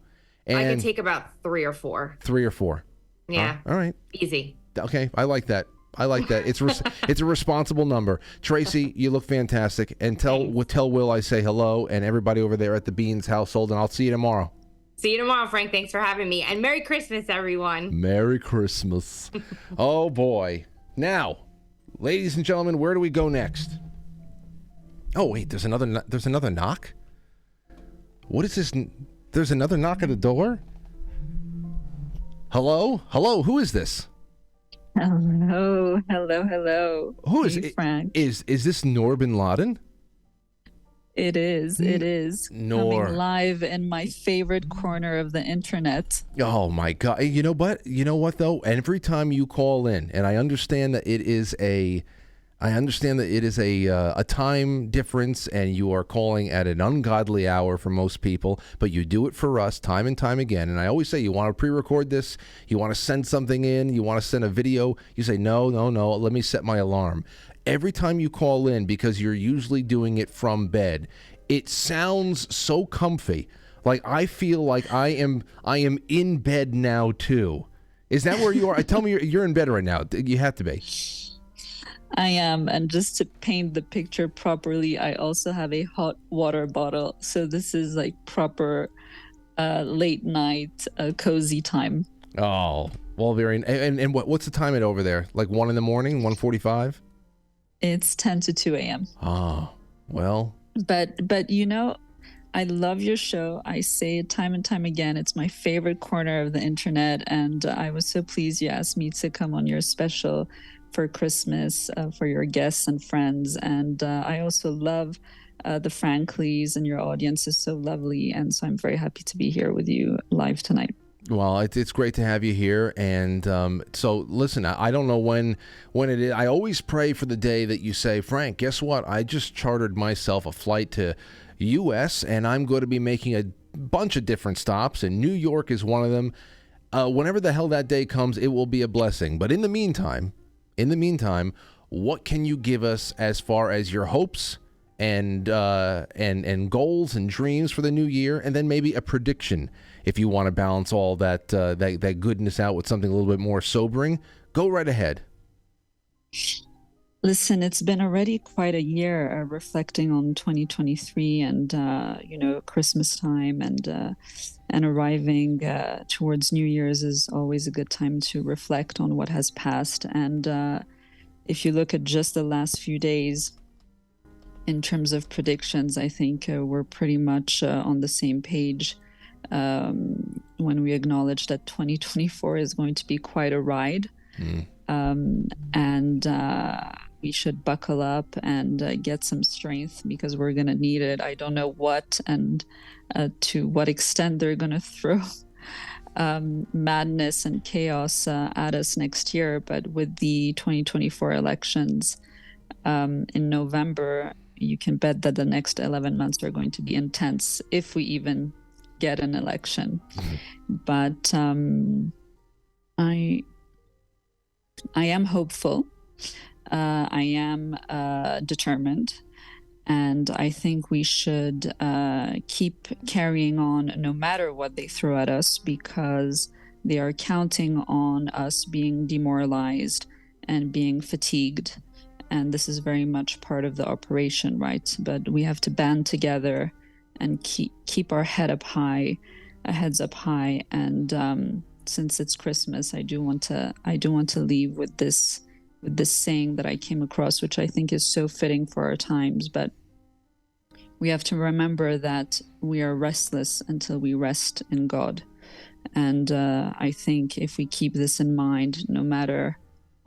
And I can take about 3 or 4. 3 or 4. Yeah. All right. Easy. Okay, I like that. It's a responsible number. Tracy, you look fantastic. And tell Will I say hello, and everybody over there at the Beans household, and I'll see you tomorrow. See you tomorrow, Frank. Thanks for having me. And Merry Christmas, everyone. Merry Christmas. Oh, boy. Now, ladies and gentlemen, where do we go next? Oh, wait, there's another knock? What is this? There's another knock at the door? Hello? Hello, who is this? Hello. Who is it? Frank. Is this Noor bin Laden? It is. Noor. Coming live in my favorite corner of the internet. Oh my God! You know what though? Every time you call in, and I understand that it is a time difference, and you are calling at an ungodly hour for most people, but you do it for us time and time again. And I always say, you want to pre-record this, you want to send something in, you want to send a video, you say, no, let me set my alarm. Every time you call in, because you're usually doing it from bed, it sounds so comfy. Like, I feel like I am in bed now too. Is that where you are? Tell me you're in bed right now. You have to be. I am, and just to paint the picture properly, I also have a hot water bottle. So this is like proper late night cozy time. Oh, well, very. And what's the time over there? Like 1 a.m, 1:45? It's 10 to 2 a.m. Oh, well. But you know, I love your show. I say it time and time again. It's my favorite corner of the internet, and I was so pleased you asked me to come on your special for Christmas for your guests and friends. And I also love the Franklies, and your audience is so lovely. And so I'm very happy to be here with you live tonight. Well, it's great to have you here. And so listen, I don't know when it is. I always pray for the day that you say, Frank, guess what? I just chartered myself a flight to U.S. and I'm going to be making a bunch of different stops, and New York is one of them. Whenever the hell that day comes, it will be a blessing. But in the meantime, what can you give us as far as your hopes and goals and dreams for the new year, and then maybe a prediction if you want to balance all that goodness out with something a little bit more sobering? Go right ahead. Listen, it's been already quite a year reflecting on 2023 and, Christmas time and arriving towards New Year's is always a good time to reflect on what has passed. And if you look at just the last few days, in terms of predictions, I think we're pretty much on the same page when we acknowledge that 2024 is going to be quite a ride. And we should buckle up and get some strength, because we're going to need it. I don't know what and to what extent they're going to throw madness and chaos at us next year. But with the 2024 elections in November, you can bet that the next 11 months are going to be intense, if we even get an election. But I am hopeful. I am determined, and I think we should keep carrying on no matter what they throw at us, because they are counting on us being demoralized and being fatigued. And this is very much part of the operation, right? But we have to band together and keep our heads up high. And since it's Christmas, I do want to leave with this saying that I came across, which I think is so fitting for our times. But we have to remember that we are restless until we rest in God. And I think if we keep this in mind, no matter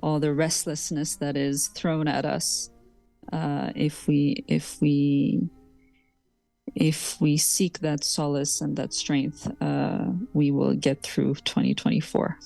all the restlessness that is thrown at us, if we seek that solace and that strength, we will get through 2024.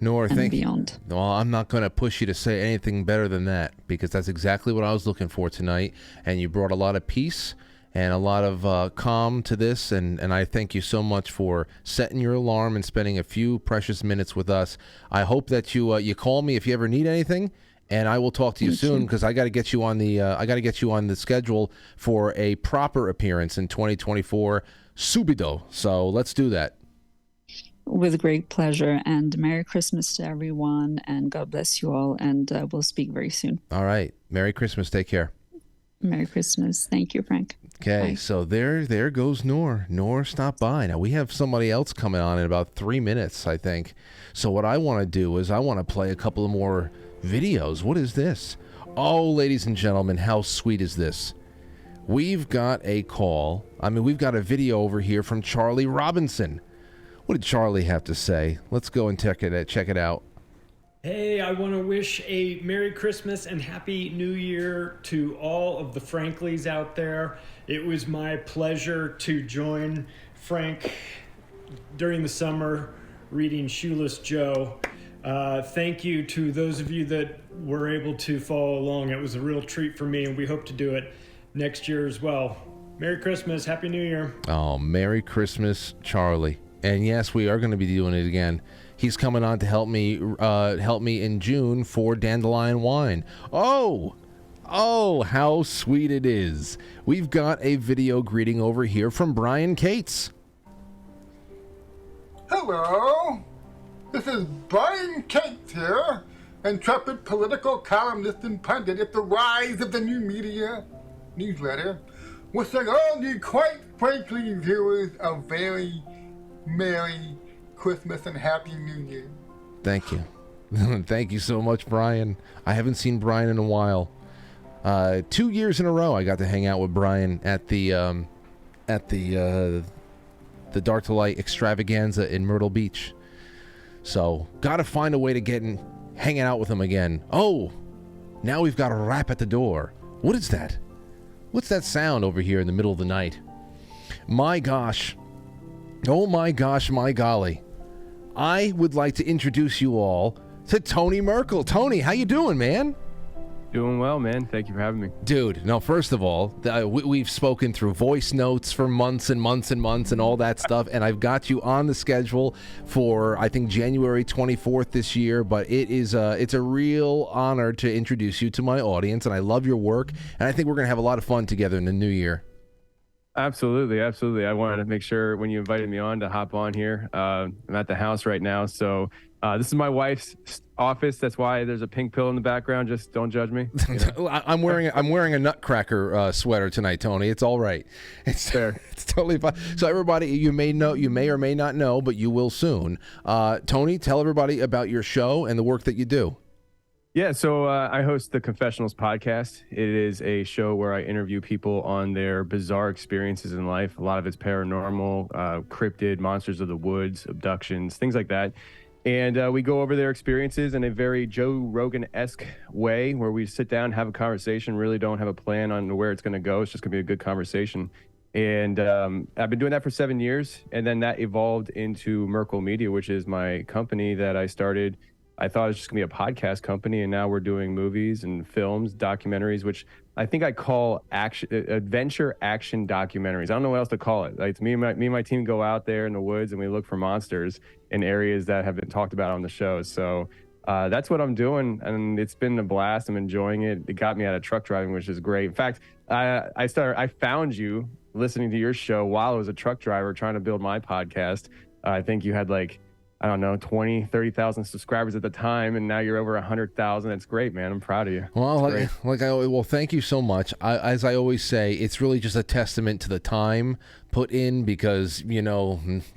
Nor and beyond. Well, I'm not going to push you to say anything better than that, because that's exactly what I was looking for tonight. And you brought a lot of peace and a lot of calm to this. And I thank you so much for setting your alarm and spending a few precious minutes with us. I hope that you call me if you ever need anything, and I will talk to you soon, because I got to get you on the schedule for a proper appearance in 2024 subido. So let's do that. With great pleasure, and Merry Christmas to everyone, and God bless you all, and we'll speak very soon. All right. Merry Christmas. Take care. Merry Christmas. Thank you, Frank. Okay, Bye. so there goes Noor. Noor stopped by. Now, we have somebody else coming on in about 3 minutes, I think. So what I want to do is I want to play a couple of more videos. What is this? Oh, ladies and gentlemen, how sweet is this? We've got a call. We've got a video over here from Charlie Robinson. What did Charlie have to say? Let's go and check it out. Hey, I want to wish a Merry Christmas and Happy New Year to all of the Franklies out there. It was my pleasure to join Frank during the summer reading Shoeless Joe. Thank you to those of you that were able to follow along. It was a real treat for me, and we hope to do it next year as well. Merry Christmas. Happy New Year. Oh, Merry Christmas, Charlie. And yes, we are going to be doing it again. He's coming on to help me in June for Dandelion Wine. Oh, how sweet it is. We've got a video greeting over here from Brian Cates. Hello, this is Brian Cates here, intrepid political columnist and pundit at the Rise of the New Media newsletter, wishing all you quite frankly viewers a very Merry Christmas and Happy New Year. Thank you. Thank you so much, Brian. I haven't seen Brian in a while. 2 years in a row, I got to hang out with Brian at the Dark to Light extravaganza in Myrtle Beach. So, gotta find a way to get in, hanging out with him again. Oh, now we've got a rap at the door. What is that? What's that sound over here in the middle of the night? My gosh. Oh my gosh, my golly. I would like to introduce you all to Tony Merkel. Tony, how you doing, man? Doing well, man. Thank you for having me. Dude, no, first of all, we've spoken through voice notes for months and months and months and all that stuff, and I've got you on the schedule for, I think, January 24th this year, but it's a real honor to introduce you to my audience, and I love your work, and I think we're going to have a lot of fun together in the new year. Absolutely, absolutely. I wanted to make sure when you invited me on to hop on here. I'm at the house right now, so this is my wife's office. That's why there's a pink pill in the background. Just don't judge me. You know? I'm wearing a Nutcracker sweater tonight, Tony. It's all right. It's fair. It's totally fine. So everybody, you may or may not know, but you will soon. Tony, tell everybody about your show and the work that you do. Yeah, so I host the Confessionals podcast. It is a show where I interview people on their bizarre experiences in life. A lot of it's paranormal, cryptid, monsters of the woods, abductions, things like that. And we go over their experiences in a very Joe Rogan-esque way where we sit down, have a conversation, really don't have a plan on where it's going to go. It's just going to be a good conversation. And I've been doing that for 7 years. And then that evolved into Merkel Media, which is my company that I started. I thought it was just going to be a podcast company, and now we're doing movies and films, documentaries, which I think I call adventure action documentaries. I don't know what else to call it. Like me and my team go out there in the woods and we look for monsters in areas that have been talked about on the show. So that's what I'm doing, and it's been a blast. I'm enjoying it. It got me out of truck driving, which is great. In fact, I found you listening to your show while I was a truck driver trying to build my podcast. I think you had 20, 30,000 subscribers at the time, and now you're over 100,000. That's great, man. I'm proud of you. Well, thank you so much. As I always say, it's really just a testament to the time put in, because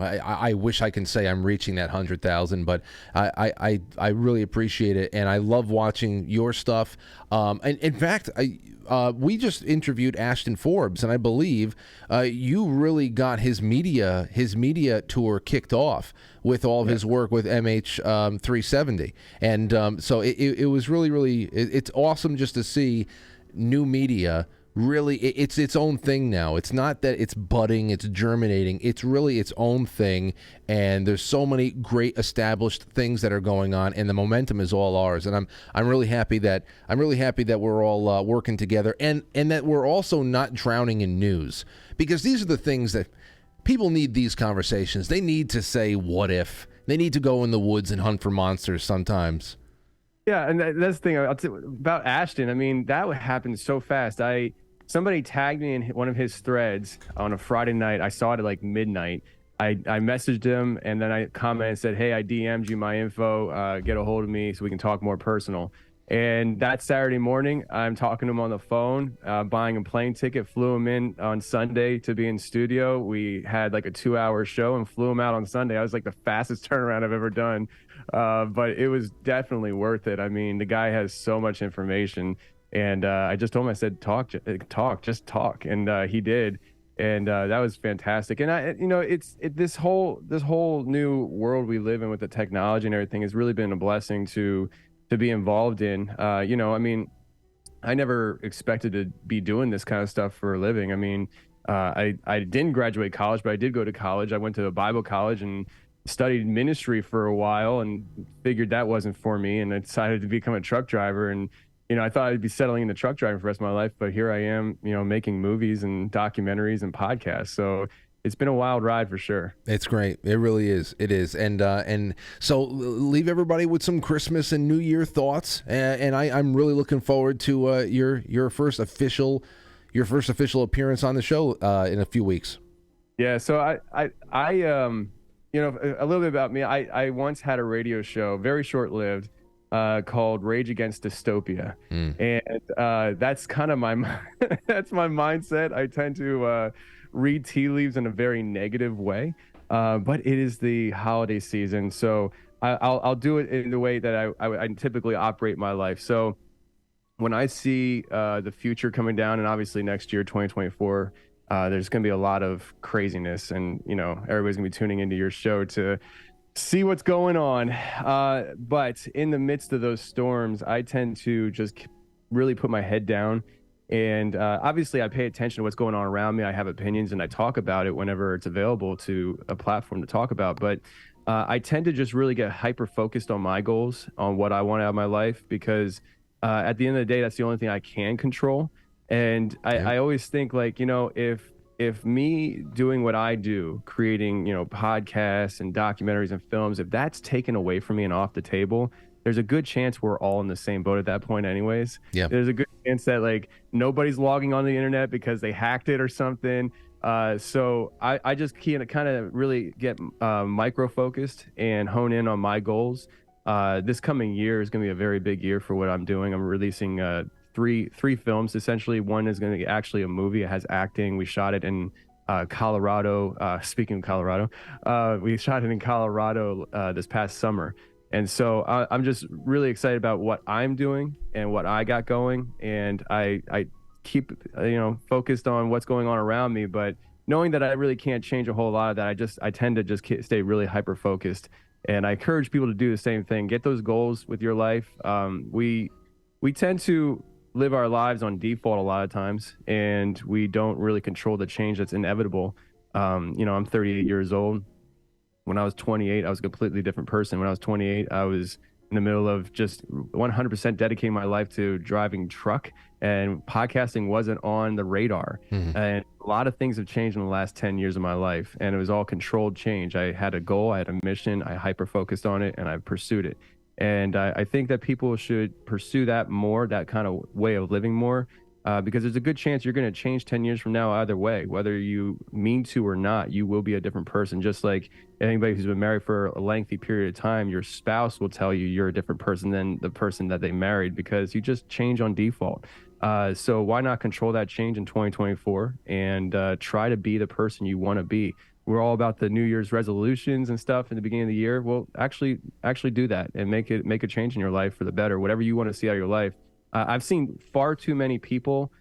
I wish I can say I'm reaching that 100,000, but I really appreciate it, and I love watching your stuff. And in fact, we just interviewed Ashton Forbes, and I believe you really got his media tour kicked off with all of his work with MH370, and so it was really it's awesome just to see new media. Really, it's its own thing now. It's not that it's budding, it's germinating. It's really its own thing, and there's so many great established things that are going on, and the momentum is all ours. And I'm really happy that we're all working together, and that we're also not drowning in news, because these are the things that people need. These conversations, they need to say, "What if?" They need to go in the woods and hunt for monsters sometimes. Yeah, and that's the thing about Ashton. I mean, that happened so fast. Somebody tagged me in one of his threads on a Friday night. I saw it at midnight. I messaged him, and then I commented and said, "Hey, I DM'd you my info. Get a hold of me so we can talk more personal." And that Saturday morning, I'm talking to him on the phone, buying a plane ticket, flew him in on Sunday to be in studio. We had a 2-hour show and flew him out on Sunday. I was the fastest turnaround I've ever done. But it was definitely worth it. I mean, the guy has so much information. And I just told him, I said, just talk. And he did. And that was fantastic. And this whole new world we live in with the technology and everything has really been a blessing to be involved in. I mean, I never expected to be doing this kind of stuff for a living. I mean, I didn't graduate college, but I did go to college. I went to a Bible college and studied ministry for a while and figured that wasn't for me. And I decided to become a truck driver. And I thought I'd be settling in the truck driving for the rest of my life, but here I am, making movies and documentaries and podcasts. So it's been a wild ride for sure. It's great. It really is. It is. And so leave everybody with some Christmas and New Year thoughts. And I'm really looking forward to your first official appearance on the show in a few weeks. Yeah. So I you know, a little bit about me. I once had a radio show, very short-lived, called Rage Against Dystopia, and that's kind of my that's my mindset. I tend to read tea leaves in a very negative way, but it is the holiday season, so I'll do it in the way that I typically operate my life. So when I see the future coming down, and obviously next year, 2024, there's going to be a lot of craziness, and you know, everybody's going to be tuning into your show to see what's going on. But in the midst of those storms, I tend to just really put my head down. And obviously, I pay attention to what's going on around me. I have opinions, and I talk about it whenever it's available to a platform to talk about. But I tend to just really get hyper focused on my goals, on what I want out of my life, because at the end of the day, that's the only thing I can control. And I always think, like, you know, if me doing what I do, creating, you know, podcasts and documentaries and films, if that's taken away from me and off the table, there's a good chance we're all in the same boat at that point anyways. Yeah. There's a good chance that, like, nobody's logging on the internet because they hacked it or something. So I just kind of really get micro focused and hone in on my goals. This coming year is going to be a very big year for what I'm doing. I'm releasing three films. Essentially, one is going to be actually a movie. It has acting. We shot it in Colorado. Speaking of Colorado, we shot it in Colorado this past summer. And so I'm just really excited about what I'm doing and what I got going. And I keep, you know, focused on what's going on around me, but knowing that I really can't change a whole lot of that, I tend to just stay really hyper focused. And I encourage people to do the same thing. Get those goals with your life. We tend to live our lives on default a lot of times, and we don't really control the change that's inevitable. You know, I'm 38 years old. When I was 28, I was a completely different person. When I was 28, I was in the middle of just 100% dedicating my life to driving truck, and podcasting wasn't on the radar. And a lot of things have changed in the last 10 years of my life, and it was all controlled change. I had a goal, I had a mission, I hyper-focused on it, and I pursued it. And I think that people should pursue that more, that kind of way of living more, because there's a good chance you're going to change 10 years from now either way. Whether you mean to or not, you will be a different person. Just like anybody who's been married for a lengthy period of time, your spouse will tell you you're a different person than the person that they married, because you just change on default. So why not control that change in 2024 and try to be the person you want to be? We're all about the New Year's resolutions and stuff in the beginning of the year. Well, actually do that and make a change in your life for the better, whatever you want to see out of your life. I've seen far too many people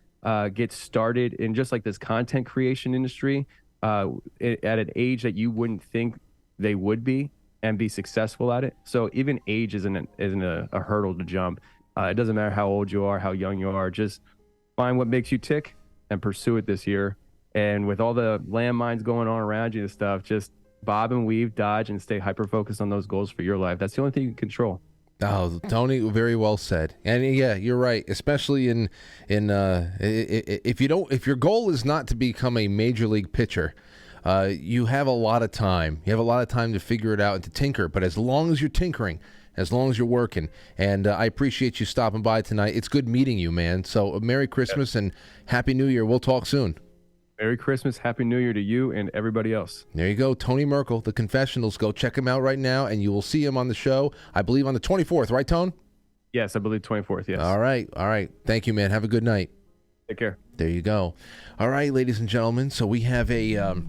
get started in just like this content creation industry at an age that you wouldn't think they would be, and be successful at it. So even age isn't a hurdle to jump. It doesn't matter how old you are, how young you are. Just find what makes you tick and pursue it this year. And with all the landmines going on around you and stuff, just bob and weave, dodge, and stay hyper-focused on those goals for your life. That's the only thing you can control. Oh, Tony, very well said. And yeah, you're right. Especially if your goal is not to become a major league pitcher, you have a lot of time. You have a lot of time to figure it out and to tinker. But as long as you're tinkering, as long as you're working, and I appreciate you stopping by tonight. It's good meeting you, man. So Merry Christmas and Happy New Year. We'll talk soon. Merry Christmas, Happy New Year to you and everybody else. There you go, Tony Merkel, The Confessionals. Go check him out right now, and you will see him on the show, I believe, on the 24th, right, Tone? Yes, I believe 24th, yes. All right. Thank you, man. Have a good night. Take care. There you go. All right, ladies and gentlemen, so we have a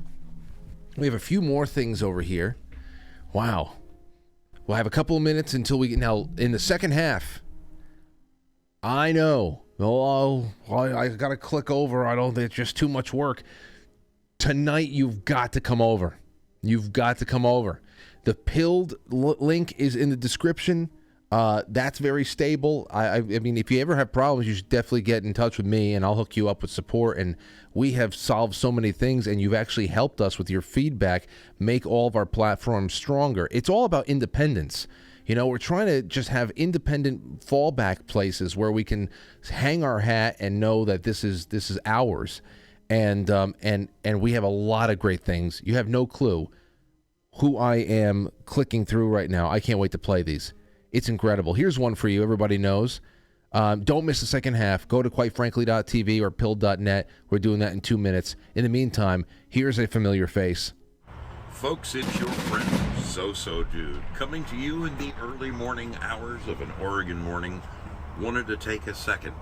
few more things over here. Wow. We'll have a couple of minutes until we get, now, in the second half, I know. Oh, I got to click over. I don't think it's just too much work. Tonight, you've got to come over. You've got to come over. The Pilled link is in the description. That's very stable. I mean, if you ever have problems, you should definitely get in touch with me, and I'll hook you up with support. And we have solved so many things, and you've actually helped us with your feedback make all of our platforms stronger. It's all about independence. You know, we're trying to just have independent fallback places where we can hang our hat and know that this is ours. And we have a lot of great things. You have no clue who I am clicking through right now. I can't wait to play these. It's incredible. Here's one for you. Everybody knows. Don't miss the second half. Go to quitefrankly.tv or pilled.net. We're doing that in 2 minutes. In the meantime, here's a familiar face. Folks, it's your friend, So Dude, coming to you in the early morning hours of an Oregon morning. Wanted to take a second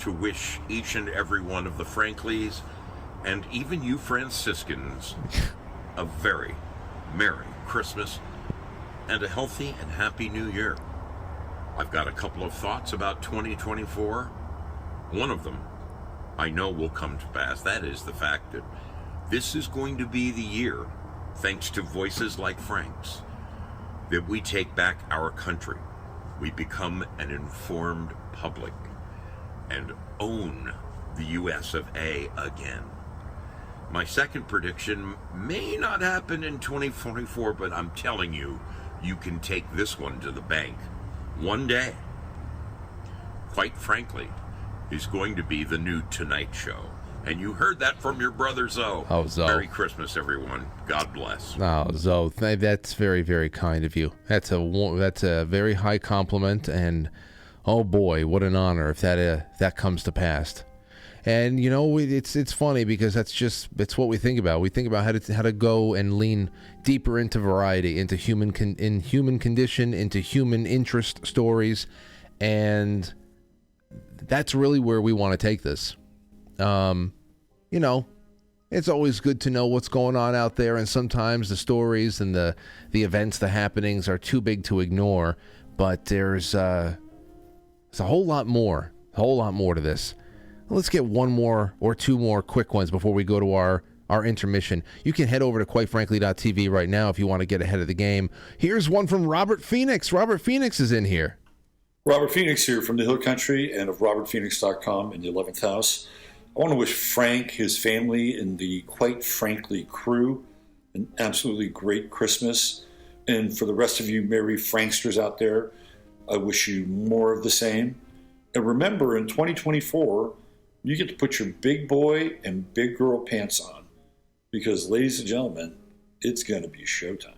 to wish each and every one of the Franklies, and even you Franciscans, a very Merry Christmas and a healthy and happy New Year. I've got a couple of thoughts about 2024. One of them I know will come to pass. That is the fact that this is going to be the year, thanks to voices like Frank's, that we take back our country. We become an informed public and own the US of A again. My second prediction may not happen in 2044, but I'm telling you, you can take this one to the bank. One day, quite frankly, is going to be the new Tonight Show. And you heard that from your brother Zoe. Oh, Zoe. Merry Christmas, everyone. God bless. Oh, Zoe, that's very, very kind of you. That's a very high compliment, and oh boy, what an honor if that comes to pass. And you know, it's funny because it's what we think about. We think about how to go and lean deeper into variety, into human condition, into human interest stories, and that's really where we want to take this. You know, it's always good to know what's going on out there, and sometimes the stories and the events, the happenings are too big to ignore. But there's a whole lot more to this. Let's get one more or two more quick ones before we go to our intermission. You can head over to quitefrankly.tv right now if you want to get ahead of the game. Here's one from Robert Phoenix. Robert Phoenix is in here. Robert Phoenix here from the Hill Country and of robertphoenix.com in the 11th house. I want to wish Frank, his family, and the Quite Frankly crew an absolutely great Christmas. And for the rest of you merry Franksters out there, I wish you more of the same. And remember, in 2024, you get to put your big boy and big girl pants on. Because, ladies and gentlemen, it's going to be showtime.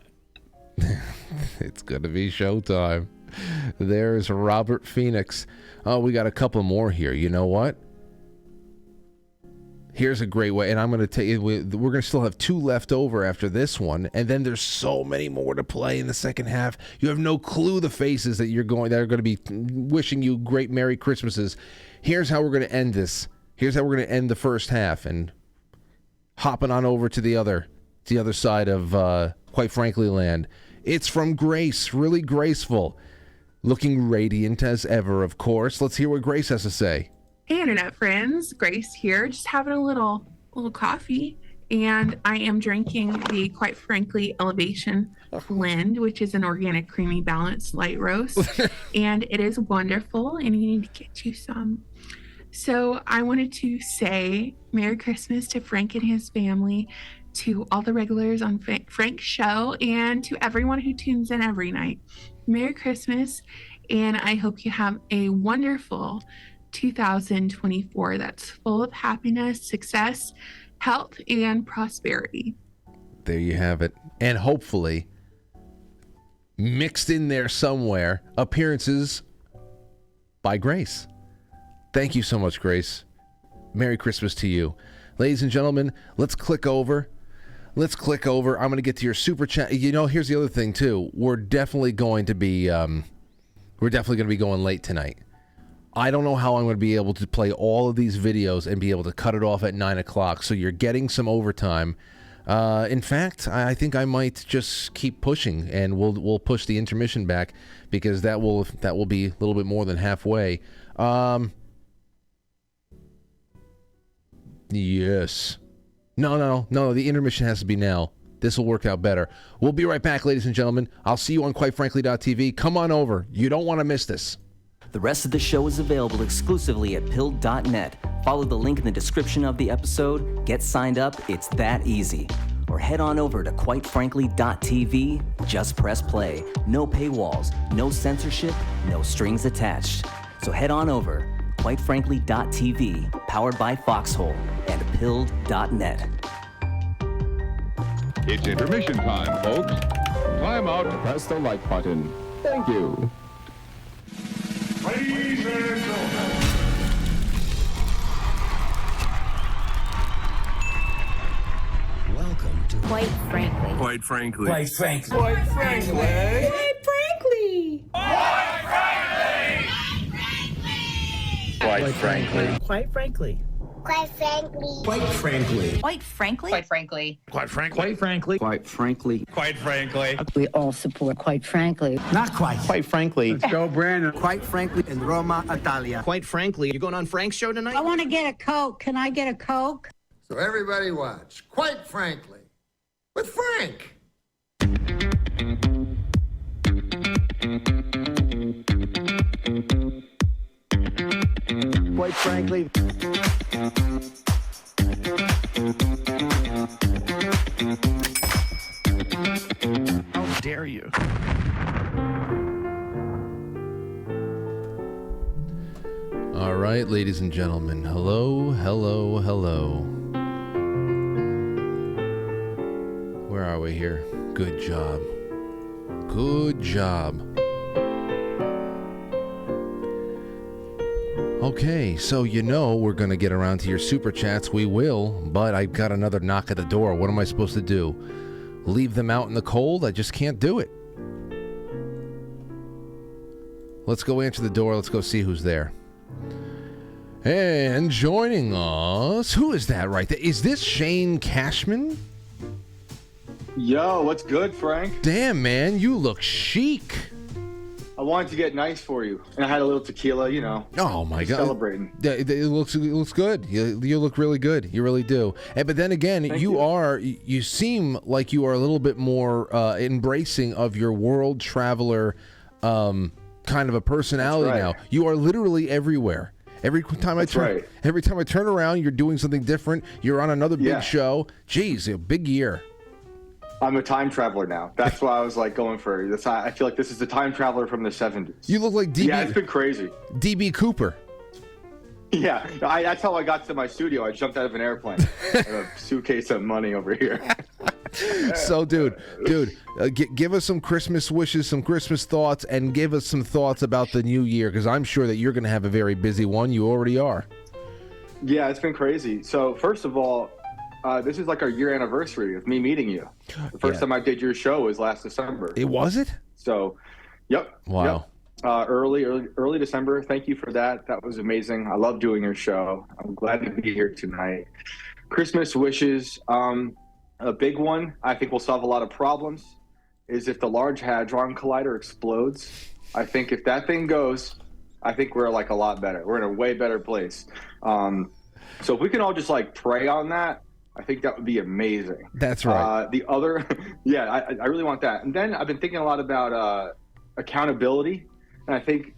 It's going to be showtime. There's Robert Phoenix. Oh, we got a couple more here. You know what? Here's a great way, and I'm going to tell you, we're going to still have two left over after this one, and then there's so many more to play in the second half. You have no clue the faces that are going to be wishing you great Merry Christmases. Here's how we're going to end this. Here's how we're going to end the first half, and hopping on over to the other side of Quite Frankly land. It's from Grace, really graceful, looking radiant as ever, of course. Let's hear what Grace has to say. Hey, internet friends, Grace here, just having a little coffee, and I am drinking the Quite Frankly Elevation Blend, which is an organic, creamy, balanced light roast, and it is wonderful, and you need to get you some. So I wanted to say Merry Christmas to Frank and his family, to all the regulars on Frank's show, and to everyone who tunes in every night. Merry Christmas, and I hope you have a wonderful 2024 that's full of happiness, success, health, and prosperity. There you have it. And hopefully, mixed in there somewhere, appearances by Grace. Thank you so much, Grace. Merry Christmas to you. Ladies and gentlemen, let's click over. I'm going to get to your super chat. You know, here's the other thing, too. We're definitely going to be going late tonight. I don't know how I'm going to be able to play all of these videos and be able to cut it off at 9 o'clock. So you're getting some overtime. In fact, I think I might just keep pushing, and we'll push the intermission back because that will be a little bit more than halfway. Yes. No. The intermission has to be now. This will work out better. We'll be right back, ladies and gentlemen. I'll see you on quitefrankly.tv. Come on over. You don't want to miss this. The rest of the show is available exclusively at pilled.net. Follow the link in the description of the episode. Get signed up. It's that easy. Or head on over to quitefrankly.tv. Just press play. No paywalls, no censorship, no strings attached. So head on over. quitefrankly.tv, powered by Foxhole and pilled.net. It's intermission time, folks. Time out to press the like button. Thank you. Ladies and gentlemen. Welcome to Quite Frankly. Quite frankly. Quite frankly. Quite frankly. Quite frankly. Quite frankly. Quite frankly. Quite frankly. Quite frankly. Quite frankly. Quite frankly. Quite frankly. Quite frankly. Quite frankly. Quite frankly. We all support quite frankly. Not quite. Quite frankly. Let's go, Brandon. Quite frankly, in Roma, Italia. Quite frankly. You going on Frank's show tonight? I want to get a Coke. Can I get a Coke? So everybody watch, Quite Frankly, with Frank. Quite frankly. How dare you? All right, ladies and gentlemen. Hello, hello, hello. Where are we here? Good job. Good job. Okay, so we're going to get around to your super chats. We will, but I've got another knock at the door. What am I supposed to do? Leave them out in the cold? I just can't do it. Let's go answer the door. Let's go see who's there. And joining us, who is that right there? Is this Shane Cashman? Yo, what's good, Frank? Damn, man, you look chic. I wanted to get nice for you, and I had a little tequila, Oh my God! Celebrating. It looks good. You look really good. You really do. But then again, you seem like you are a little bit more embracing of your world traveler kind of a personality now. You are literally everywhere. Every time I turn around, you're doing something different. You're on another big show. Jeez, a big year. I'm a time traveler now. That's why I was going for this. I feel like this is the time traveler from the 70s. You look like DB. Yeah, it's been crazy. DB Cooper. Yeah, that's how I got to my studio. I jumped out of an airplane. I have a suitcase of money over here. So, dude, give us some Christmas wishes, some Christmas thoughts, and give us some thoughts about the new year, because I'm sure that you're going to have a very busy one. You already are. Yeah, it's been crazy. So, first of all, this is our year anniversary of me meeting you. The first time I did your show was last December. It was it? So, yep. Wow. Yep. Early December. Thank you for that. That was amazing. I love doing your show. I'm glad to be here tonight. Christmas wishes. A big one, I think will solve a lot of problems, is if the Large Hadron Collider explodes. I think if that thing goes, I think we're a lot better. We're in a way better place. So if we can all just pray on that, I think that would be amazing. That's right. The other, I really want that. And then I've been thinking a lot about accountability, and I think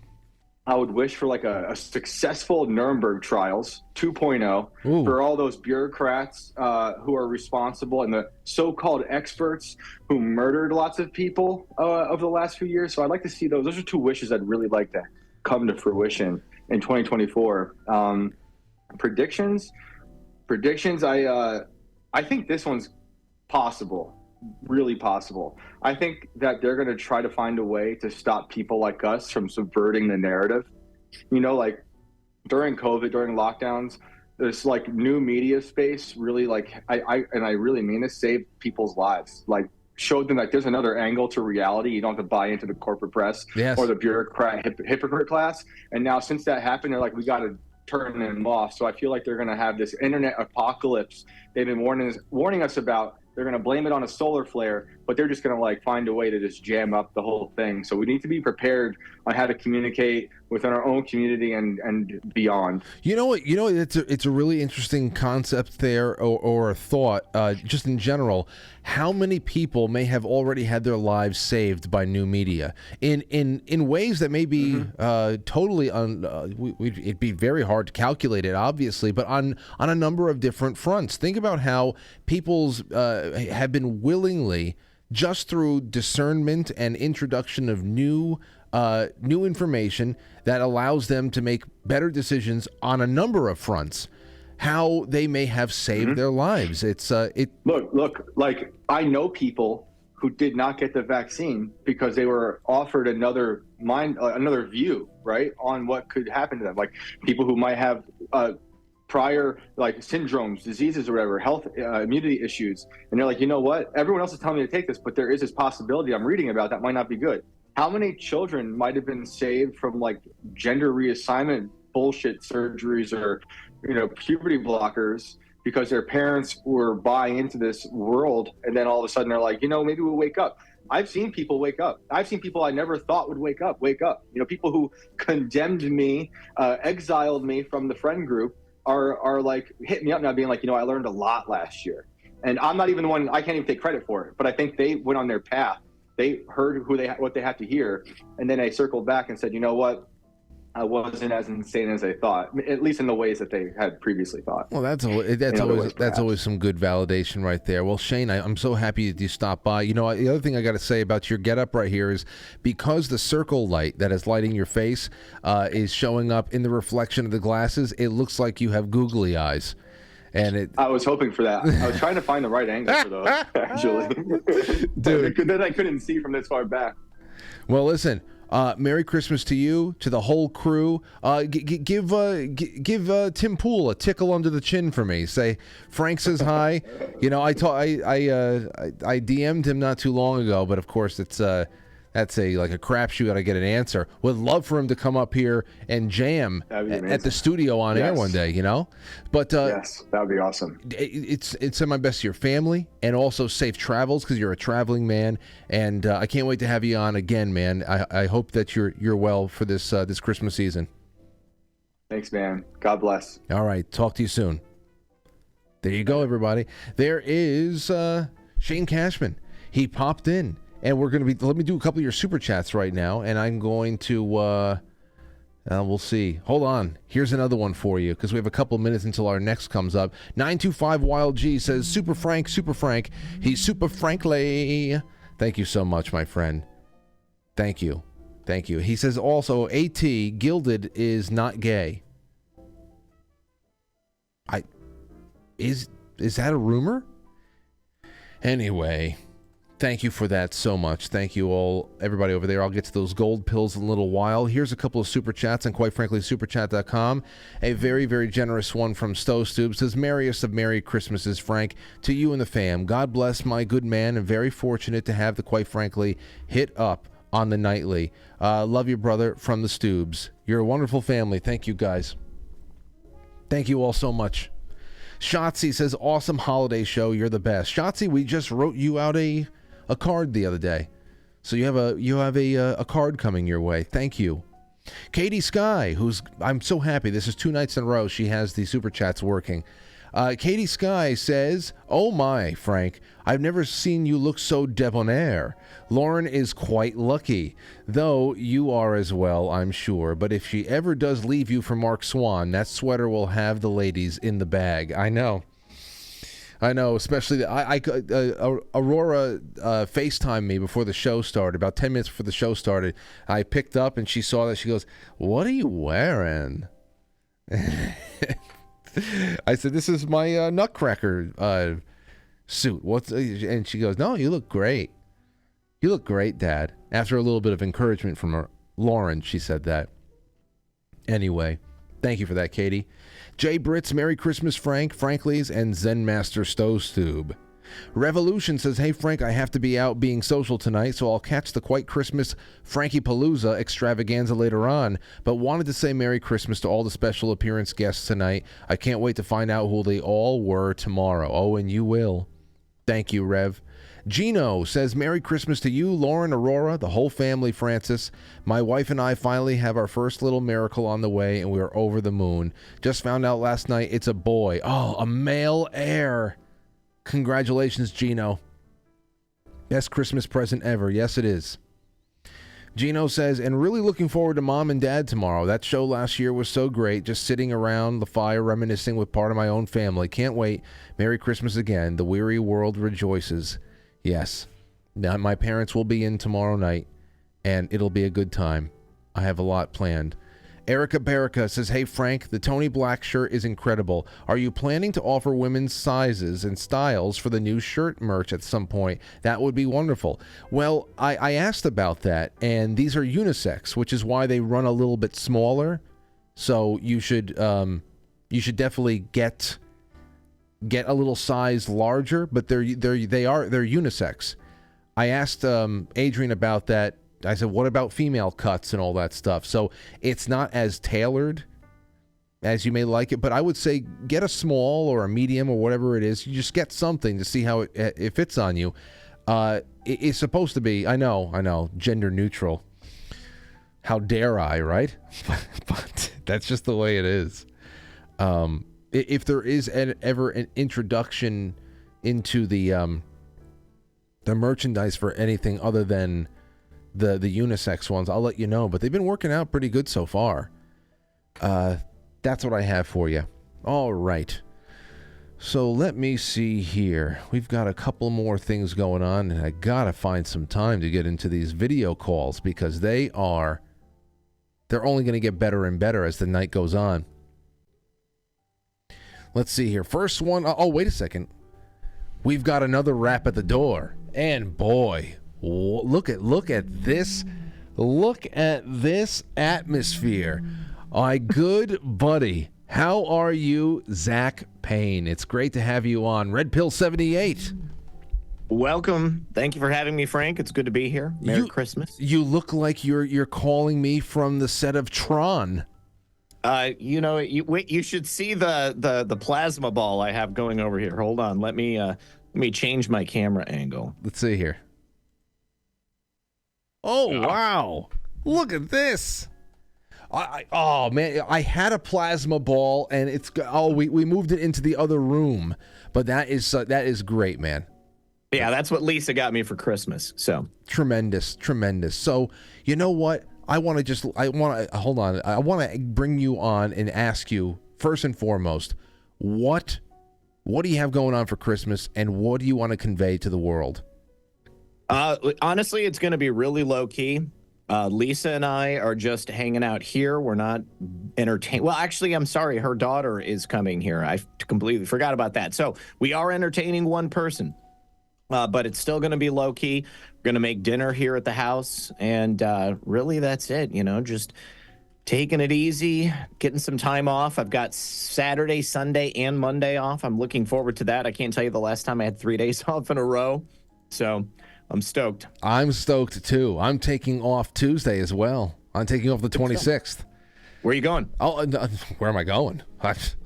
I would wish for a successful Nuremberg trials 2.0 for all those bureaucrats who are responsible and the so-called experts who murdered lots of people over the last few years. So I'd like to see those. Those are two wishes I'd really like to come to fruition in 2024. Predictions. I think this one's possible. Really possible. I think that they're going to try to find a way to stop people like us from subverting the narrative. During COVID, during lockdowns, this new media space really I really mean this, saved people's lives. Showed them there's another angle to reality. You don't have to buy into the corporate press or the bureaucrat hypocrite class. And now since that happened, they're we got to turn them off. So I feel like they're going to have this internet apocalypse they've been warning us about. They're going to blame it on a solar flare, but they're just going to find a way to just jam up the whole thing. So we need to be prepared on how to communicate within our own community and beyond. You know what? It's a really interesting concept there, or a thought, just in general. How many people may have already had their lives saved by new media in ways that may be totally it'd be very hard to calculate it, obviously, but on a number of different fronts. Think about how people's have been willingly, just through discernment and introduction of new information that allows them to make better decisions on a number of fronts, how they may have saved their lives. Look, I know people who did not get the vaccine because they were offered another view, right, on what could happen to them. People who might have prior like syndromes, diseases, or whatever, health, immunity issues, and they're like, you know what? Everyone else is telling me to take this, but there is this possibility I'm reading about that might not be good. How many children might have been saved from like gender reassignment bullshit surgeries or, puberty blockers because their parents were buying into this world, and then all of a sudden they're like, maybe we'll wake up. I've seen people wake up. I've seen people I never thought would wake up. People who condemned me, exiled me from the friend group are like hitting me up now being like, I learned a lot last year. And I'm not even the one, I can't even take credit for it, but I think they went on their path. They heard what they had to hear, and then they circled back and said, you know what? I wasn't as insane as I thought, at least in the ways that they had previously thought. Well, that's always some good validation right there. Well, Shane, I'm so happy that you stopped by. The other thing I got to say about your getup right here is because the circle light that is lighting your face is showing up in the reflection of the glasses, it looks like you have googly eyes. And I was hoping for that. I was trying to find the right angle for those, actually. Dude. That I couldn't see from this far back. Well, listen, Merry Christmas to you, to the whole crew. Give Tim Pool a tickle under the chin for me. Say, Frank says hi. I DM'd him not too long ago, but of course that's a crapshoot. I get an answer. Would love for him to come up here and jam at the studio on air one day. But yes, that would be awesome. It's send my best to your family and also safe travels because you're a traveling man. And I can't wait to have you on again, man. I hope that you're well for this Christmas season. Thanks, man. God bless. All right, talk to you soon. There you go, everybody. There is Shane Cashman. He popped in. And we're going to let me do a couple of your super chats right now, and I'm going to, we'll see. Hold on. Here's another one for you, because we have a couple minutes until our next comes up. 925 Wild G says, Super Frank. He's super frankly. Thank you so much, my friend. Thank you. He says also, AT, Gilded is not gay. Is that a rumor? Anyway... Thank you for that so much. Thank you all, everybody over there. I'll get to those gold pills in a little while. Here's a couple of super chats, and quite frankly, superchat.com. A very, very generous one from Stove says, Merriest of Merry Christmases, Frank, to you and the fam. God bless my good man, and very fortunate to have the quite frankly hit up on the nightly. Love you, brother, from the Stoobs. You're a wonderful family. Thank you, guys. Thank you all so much. Shotzi says, awesome holiday show. You're the best. Shotzi, we just wrote you out a card the other day, so you have a card coming your way. Thank you. Katie Sky, I'm so happy. This is 2 nights in a row she has the super chats working. Katie Sky says, oh my, Frank, I've never seen you look so debonair. Lauren is quite lucky, though you are as well, I'm sure. But if she ever does leave you for Mark Swan, that sweater will have the ladies in the bag. I know, especially Aurora FaceTimed me before the show started, about 10 minutes before the show started. I picked up and she saw that. She goes, what are you wearing? I said, this is my Nutcracker suit. And she goes, no, you look great. You look great, Dad. After a little bit of encouragement from her, Lauren, she said that. Anyway, thank you for that, Katie. Jay Brits, Merry Christmas, Frank, Franklies, and Zen Master Stove. Revolution says, hey, Frank, I have to be out being social tonight, so I'll catch the Quite Christmas Frankie Palooza extravaganza later on, but wanted to say Merry Christmas to all the special appearance guests tonight. I can't wait to find out who they all were tomorrow. Oh, and you will. Thank you, Rev. Gino says, Merry Christmas to you, Lauren, Aurora, the whole family, Francis. My wife and I finally have our first little miracle on the way, and we're over the moon. Just found out last night it's a boy. Oh, a male heir. Congratulations, Gino. Best Christmas present ever. Yes, it is. Gino says, and really looking forward to Mom and Dad tomorrow. That show last year was so great, just sitting around the fire reminiscing with part of my own family. Can't wait. Merry Christmas again. The weary world rejoices. Yes. Now, my parents will be in tomorrow night, and it'll be a good time. I have a lot planned. Erica Barica says, hey, Frank, the Tony Black shirt is incredible. Are you planning to offer women's sizes and styles for the new shirt merch at some point? That would be wonderful. Well, I asked about that, and these are unisex, which is why they run a little bit smaller. So you should You should definitely get a little size larger, but they're unisex. I asked Adrian about that. I said, what about female cuts and all that stuff? So it's not as tailored as you may like it, but I would say get a small or a medium or whatever it is. You just get something to see how it fits on you. It's supposed to be, I know, gender neutral. How dare I, right? But that's just the way it is. If there is ever an introduction into the merchandise for anything other than the unisex ones, I'll let you know. But they've been working out pretty good so far. That's what I have for you. All right. So let me see here. We've got a couple more things going on, and I gotta find some time to get into these video calls because they're only going to get better and better as the night goes on. Let's see here. First one. Oh, wait a second. We've got another rap at the door, and boy, look at this. Look at this atmosphere. My good buddy, how are you, Zach Payne? It's great to have you on. Red Pill 78. Welcome. Thank you for having me, Frank. It's good to be here. Merry Christmas. You look like you're calling me from the set of Tron. You should see the plasma ball I have going over here. Hold on. Let me change my camera angle. Let's see here. Oh, wow. Look at this. Oh man, I had a plasma ball, and we moved it into the other room, but that is great, man. Yeah, that's what Lisa got me for Christmas. So tremendous. So you know what? I want to bring you on and ask you first and foremost, what do you have going on for Christmas, and what do you want to convey to the world? Honestly, it's going to be really low key. Lisa and I are just hanging out here. We're not entertaining. Well, actually, I'm sorry. Her daughter is coming here. I completely forgot about that. So we are entertaining one person, but it's still going to be low key. We're going to make dinner here at the house. And really, that's it. Just taking it easy, getting some time off. I've got Saturday, Sunday, and Monday off. I'm looking forward to that. I can't tell you the last time I had 3 days off in a row. So I'm stoked. I'm stoked too. I'm taking off Tuesday as well. I'm taking off the 26th. Where are you going? Oh, where am I going?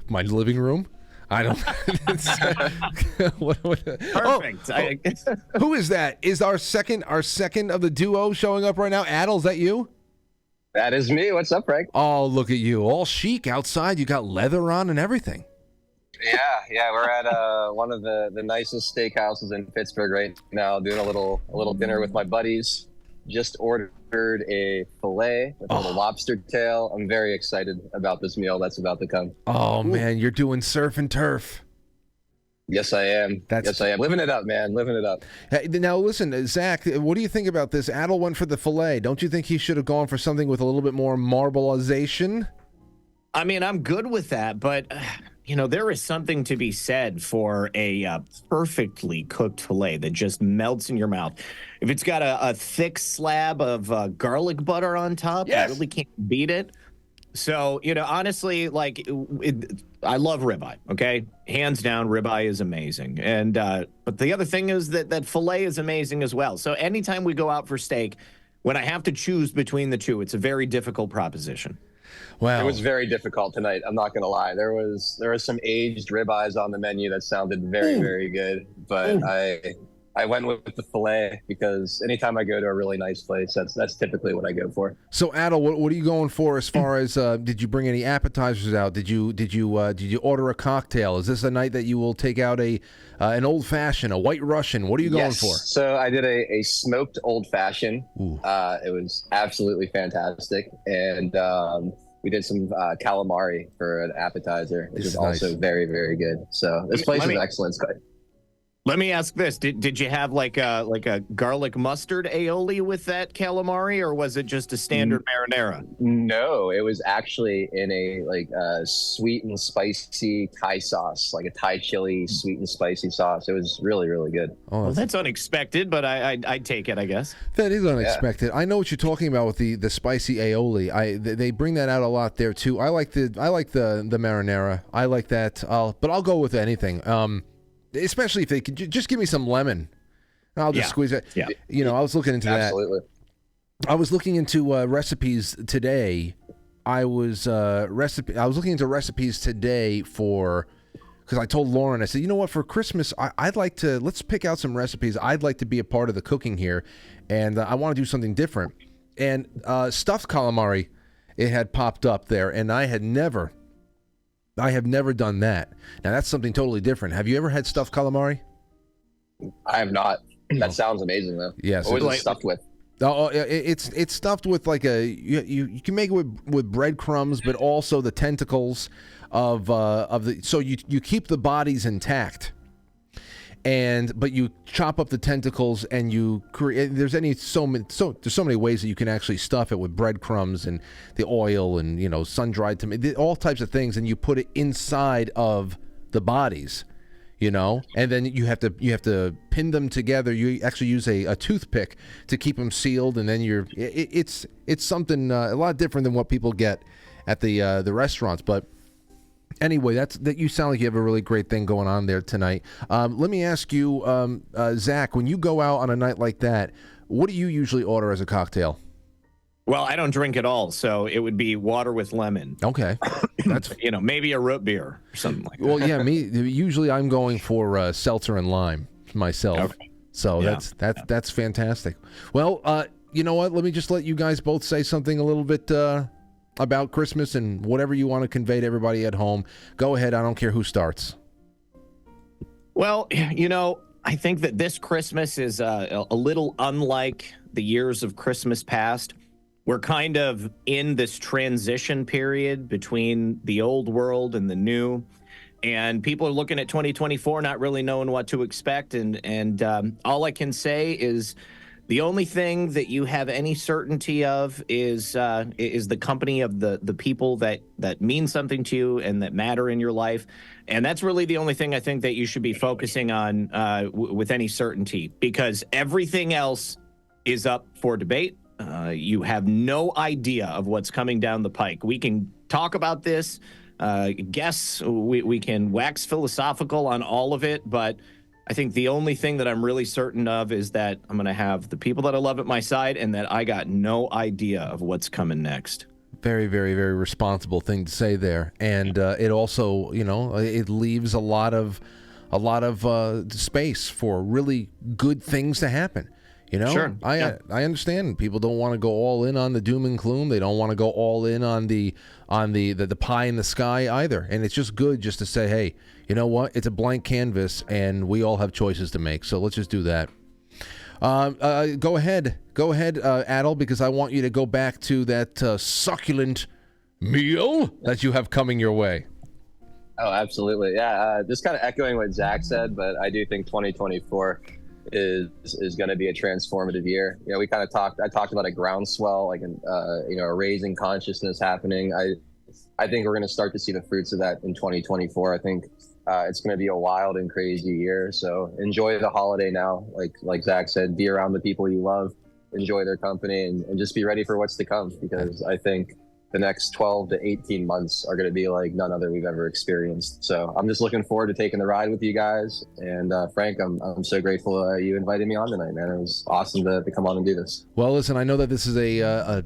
My living room? I don't. Perfect. Who is that? Is our second of the duo showing up right now? Adel, is that you? That is me. What's up, Frank? Oh, look at you, all chic outside. You got leather on and everything. Yeah. We're at one of the nicest steakhouses in Pittsburgh right now, doing a little dinner with my buddies. Just ordered a fillet with a little lobster tail. I'm very excited about this meal that's about to come. Oh man, you're doing surf and turf. Yes, I am. Yes, I am. Living it up, man. Living it up. Hey, now listen, Zach, what do you think about this? Adel went for the fillet. Don't you think he should have gone for something with a little bit more marbleization? I mean, I'm good with that, but there is something to be said for a perfectly cooked fillet that just melts in your mouth. If it's got a thick slab of garlic butter on top, I really can't beat it. So, honestly, I love ribeye, okay? Hands down, ribeye is amazing. And but the other thing is that fillet is amazing as well. So anytime we go out for steak, when I have to choose between the two, it's a very difficult proposition. Wow. It was very difficult tonight. I'm not going to lie. There was some aged ribeyes on the menu that sounded very, very good. But I went with the fillet because anytime I go to a really nice place, that's typically what I go for. So, Adel, what are you going for as far as did you bring any appetizers out? Did you order a cocktail? Is this a night that you will take out an old fashioned, a White Russian? What are you going for? So I did a smoked old fashioned. It was absolutely fantastic, and we did some calamari for an appetizer, which is also very, very good. So this place is excellent. Let me ask this: Did you have like a garlic mustard aioli with that calamari, or was it just a standard marinara? No, it was actually in a sweet and spicy Thai sauce, like a Thai chili sweet and spicy sauce. It was really, really good. Oh, Well, that's unexpected, but I'd take it, I guess. That is unexpected. I know what you're talking about with the spicy aioli. They bring that out a lot there too. I like the marinara. I like that. But I'll go with anything. Especially if they could just give me some lemon. I'll just squeeze it. Yeah. You know, I was looking into Absolutely. that. I was looking into recipes today. I was looking into recipes today because I told Lauren, I said, you know what, for Christmas, I'd like to, let's pick out some recipes. I'd like to be a part of the cooking here, and I want to do something different. And stuffed calamari, it had popped up there, and I have never done that. Now, that's something totally different. Have you ever had stuffed calamari? I have not. That sounds amazing, though. Yes. What was it stuffed with? Oh, it's stuffed with like you can make it with breadcrumbs, but also the tentacles of the, so you keep the bodies intact, but you chop up the tentacles and you create. There's so many ways that you can actually stuff it with breadcrumbs and the oil and sun-dried tomato, all types of things, and you put it inside of the bodies. And then you have to pin them together. You actually use a toothpick to keep them sealed, and then it's something a lot different than what people get at the restaurants. But anyway, that you sound like you have a really great thing going on there tonight. Let me ask you, Zach, when you go out on a night like that, what do you usually order as a cocktail? Well, I don't drink at all, so it would be water with lemon. Okay, that's maybe a root beer or something like that. Well, yeah, usually I'm going for seltzer and lime myself. Okay. So Yeah. that's fantastic. Well, you know what? Let me just let you guys both say something a little bit about Christmas and whatever you want to convey to everybody at home. Go ahead. I don't care who starts. Well, I think that this Christmas is a little unlike the years of Christmas past. We're kind of in this transition period between the old world and the new, and people are looking at 2024 not really knowing what to expect. And all I can say is the only thing that you have any certainty of is the company of the people that mean something to you and that matter in your life. And that's really the only thing I think that you should be focusing on with any certainty, because everything else is up for debate. You have no idea of what's coming down the pike. We can talk about this, guess, we can wax philosophical on all of it, but I think the only thing that I'm really certain of is that I'm going to have the people that I love at my side, and that I got no idea of what's coming next. Very, very, very responsible thing to say there, and it also, it leaves a lot of space for really good things to happen. Sure. I understand people don't want to go all in on the doom and gloom. They don't want to go all in on the pie in the sky either. And it's just good just to say, hey, you know what? It's a blank canvas, and we all have choices to make. So let's just do that. Go ahead, Adel, because I want you to go back to that succulent meal that you have coming your way. Oh, absolutely. Yeah. Just kind of echoing what Zach said, but I do think 2024 is going to be a transformative year. We kind of I talked about a groundswell, like a raising consciousness happening. I think we're going to start to see the fruits of that in 2024. I think it's going to be a wild and crazy year. So enjoy the holiday now. Like Zach said, be around the people you love, enjoy their company, and just be ready for what's to come, because I think the next 12 to 18 months are going to be like none other we've ever experienced. So I'm just looking forward to taking the ride with you guys. And Frank, I'm so grateful you invited me on tonight, man. It was awesome to come on and do this. Well, listen, I know that this is a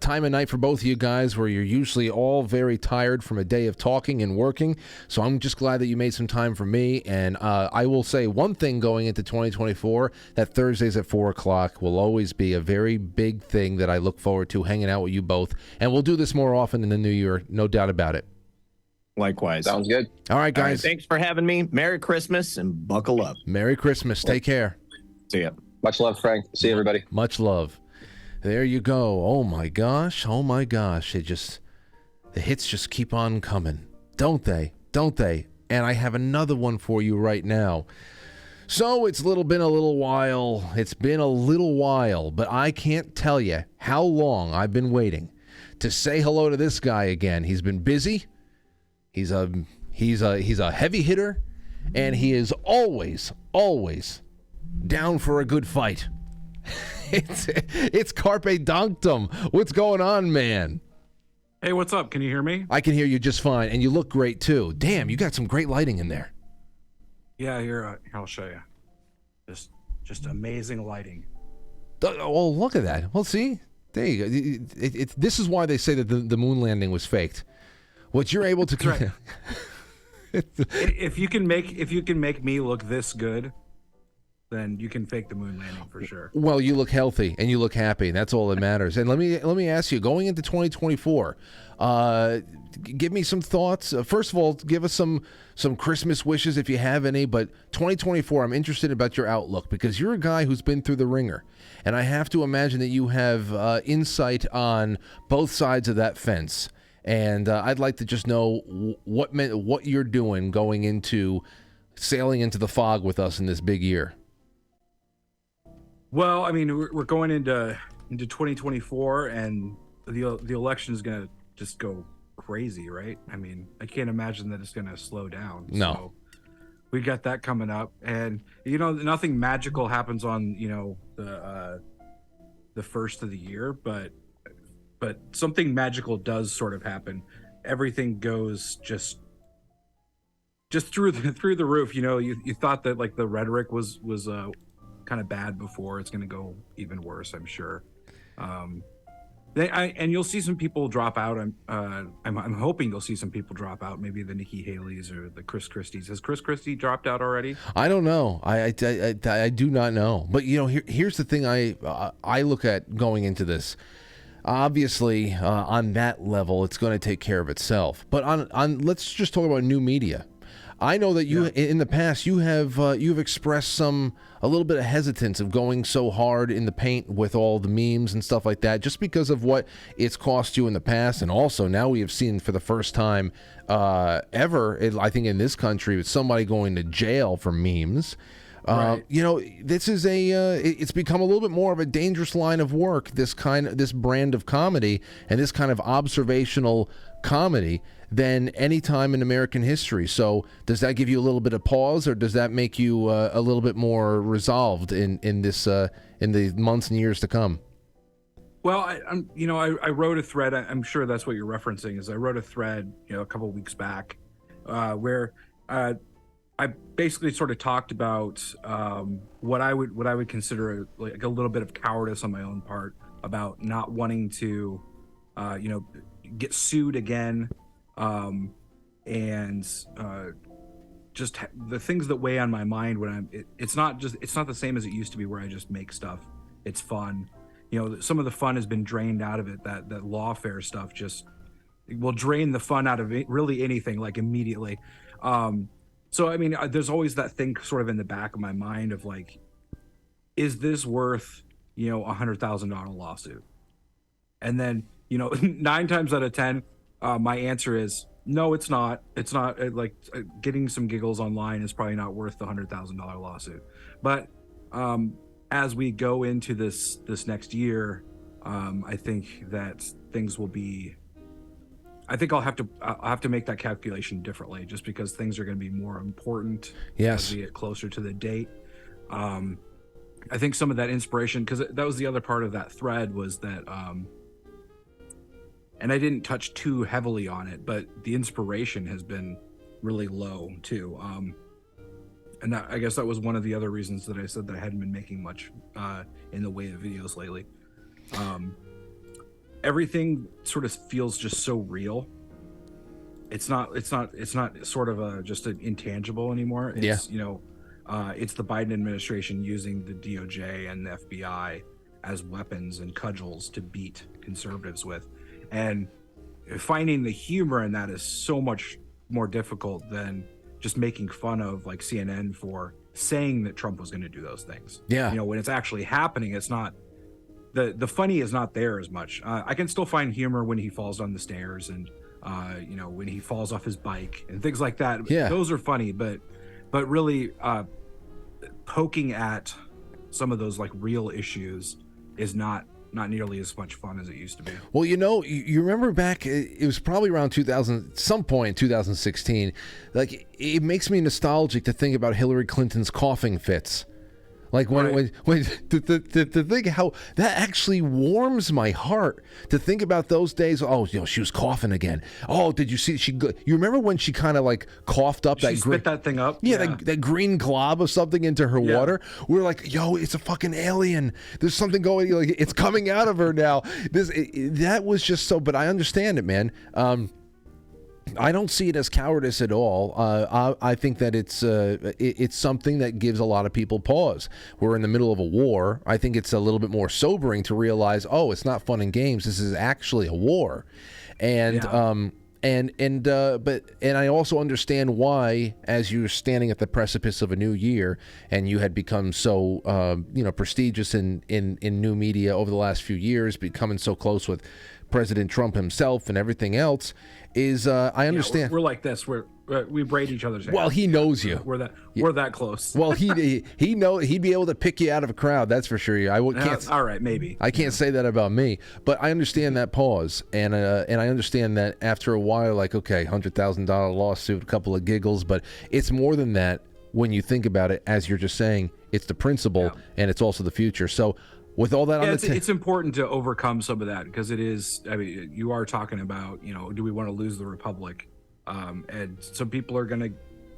time of night for both of you guys where you're usually all very tired from a day of talking and working. So I'm just glad that you made some time for me. And I will say one thing going into 2024, that Thursdays at 4 o'clock will always be a very big thing that I look forward to, hanging out with you both. And we'll do this more often in the new year, no doubt about it. Likewise. Sounds good. All right, guys. All right, thanks for having me. Merry Christmas and buckle up. Merry Christmas. Take care. See ya. Much love, Frank. See you, everybody. Much love. There you go. Oh my gosh. The hits just keep on coming. Don't they? and I have another one for you right now. So it's been a little while. It's been a little while, but I can't tell you how long I've been waiting to say hello to this guy again. He's been busy. He's a heavy hitter, and he is always down for a good fight. It's Carpe Donktum. What's going on, man? Hey, what's up? Can you hear me? I can hear you just fine, and you look great too. Damn, you got some great lighting in there. Yeah, here I'll show you. Just amazing lighting. Oh, look at that. Well, see, there you go. This is why they say that the moon landing was faked. What you're able to right. if you can make me look this good, then you can fake the moon landing for sure. Well, you look healthy and you look happy, and that's all that matters. And let me ask you, going into 2024, give me some thoughts. First of all, give us some Christmas wishes if you have any. But 2024, I'm interested about your outlook because you're a guy who's been through the ringer, and I have to imagine that you have insight on both sides of that fence. And I'd like to just know what you're doing going into sailing into the fog with us in this big year. Well, I mean, we're going into 2024, and the election is going to just go crazy, right? I mean, I can't imagine that it's going to slow down. No. So we got that coming up, and nothing magical happens on the first of the year, but something magical does sort of happen. Everything goes just through the roof. You thought that like the rhetoric was kind of bad before. It's going to go even worse, I'm sure. And you'll see some people drop out. I'm hoping you'll see some people drop out. Maybe the Nikki Haley's or the Chris Christie's. Has Chris Christie dropped out already? I don't know. I do not know. But here's the thing. I look at going into this. Obviously, on that level, it's going to take care of itself. But on let's just talk about new media. I know that you, in the past, you've expressed a little bit of hesitance of going so hard in the paint with all the memes and stuff like that, just because of what it's cost you in the past, and also now we have seen for the first time ever, I think in this country, with somebody going to jail for memes. Right. This is it's become a little bit more of a dangerous line of work. This brand of comedy and this kind of observational comedy than any time in American history. So does that give you a little bit of pause, or does that make you a little bit more resolved in the months and years to come? Well, I wrote a thread. I'm sure that's what you're referencing. Is I wrote a thread, a couple of weeks back, where I basically sort of talked about what I would consider like a little bit of cowardice on my own part about not wanting to, get sued again, and just the things that weigh on my mind when it's not the same as it used to be, where I just make stuff. It's fun. Some of the fun has been drained out of it. That lawfare stuff just will drain the fun out of it, really anything, like immediately. So, I mean, there's always that thing sort of in the back of my mind of like, is this worth, $100,000 lawsuit? And then, 9 times out of 10, my answer is no, it's not. It's not. Getting some giggles online is probably not worth the $100,000 lawsuit. But as we go into this next year, I think that things will be. I think I'll have to make that calculation differently, just because things are going to be more important as we get closer to the date. I think some of that inspiration, because that was the other part of that thread, was that, and I didn't touch too heavily on it, but the inspiration has been really low too. And I guess that was one of the other reasons that I said that I hadn't been making much in the way of videos lately. Everything sort of feels just so real. It's not sort of just an intangible anymore. It's, it's the Biden administration using the DOJ and the FBI as weapons and cudgels to beat conservatives with. And finding the humor in that is so much more difficult than just making fun of like CNN for saying that Trump was going to do those things. Yeah. When it's actually happening, it's not, the funny is not there as much. I can still find humor when he falls down the stairs and when he falls off his bike and things like that. Yeah. Those are funny, but really poking at some of those like real issues is not nearly as much fun as it used to be. Well, you remember back, it was probably around 2000, some point in 2016, like it makes me nostalgic to think about Hillary Clinton's coughing fits. Like when to think how that actually warms my heart to think about those days. Oh, she was coughing again. Oh, did you see? You remember when she kind of like coughed up that spit that thing up? Yeah, that green glob of something into her water. We're like, it's a fucking alien. There's something going. Like it's coming out of her now. That was just so. But I understand it, man. I don't see it as cowardice at all. I think that it's something that gives a lot of people pause. We're in the middle of a war. I think it's a little bit more sobering to realize, it's not fun and games. This is actually a war, and I also understand why, as you're standing at the precipice of a new year, and you had become so prestigious in new media over the last few years, becoming so close with President Trump himself and everything else. I understand. We're like this. We braid each other's hair. Well, he knows you. We're that close. Well, he'd be able to pick you out of a crowd. That's for sure. Can't. All right, maybe. I can't say that about me, but I understand that pause, and I understand that after a while, like, okay, $100,000 lawsuit, a couple of giggles, but it's more than that when you think about it. As you're just saying, it's the principle, and it's also the future. So. With all that on the table, it's important to overcome some of that, because it is. I mean, you are talking about, do we want to lose the republic? And some people are gonna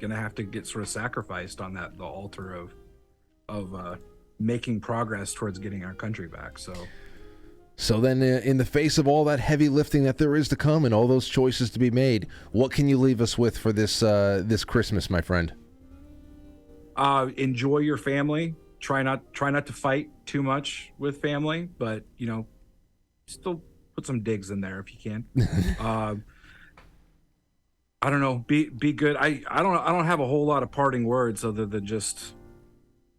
have to get sort of sacrificed on the altar of making progress towards getting our country back. So then, in the face of all that heavy lifting that there is to come and all those choices to be made, what can you leave us with for this Christmas, my friend? Enjoy your family. Try not to fight too much with family, but still put some digs in there if you can. I don't know. Be good. I don't have a whole lot of parting words other than just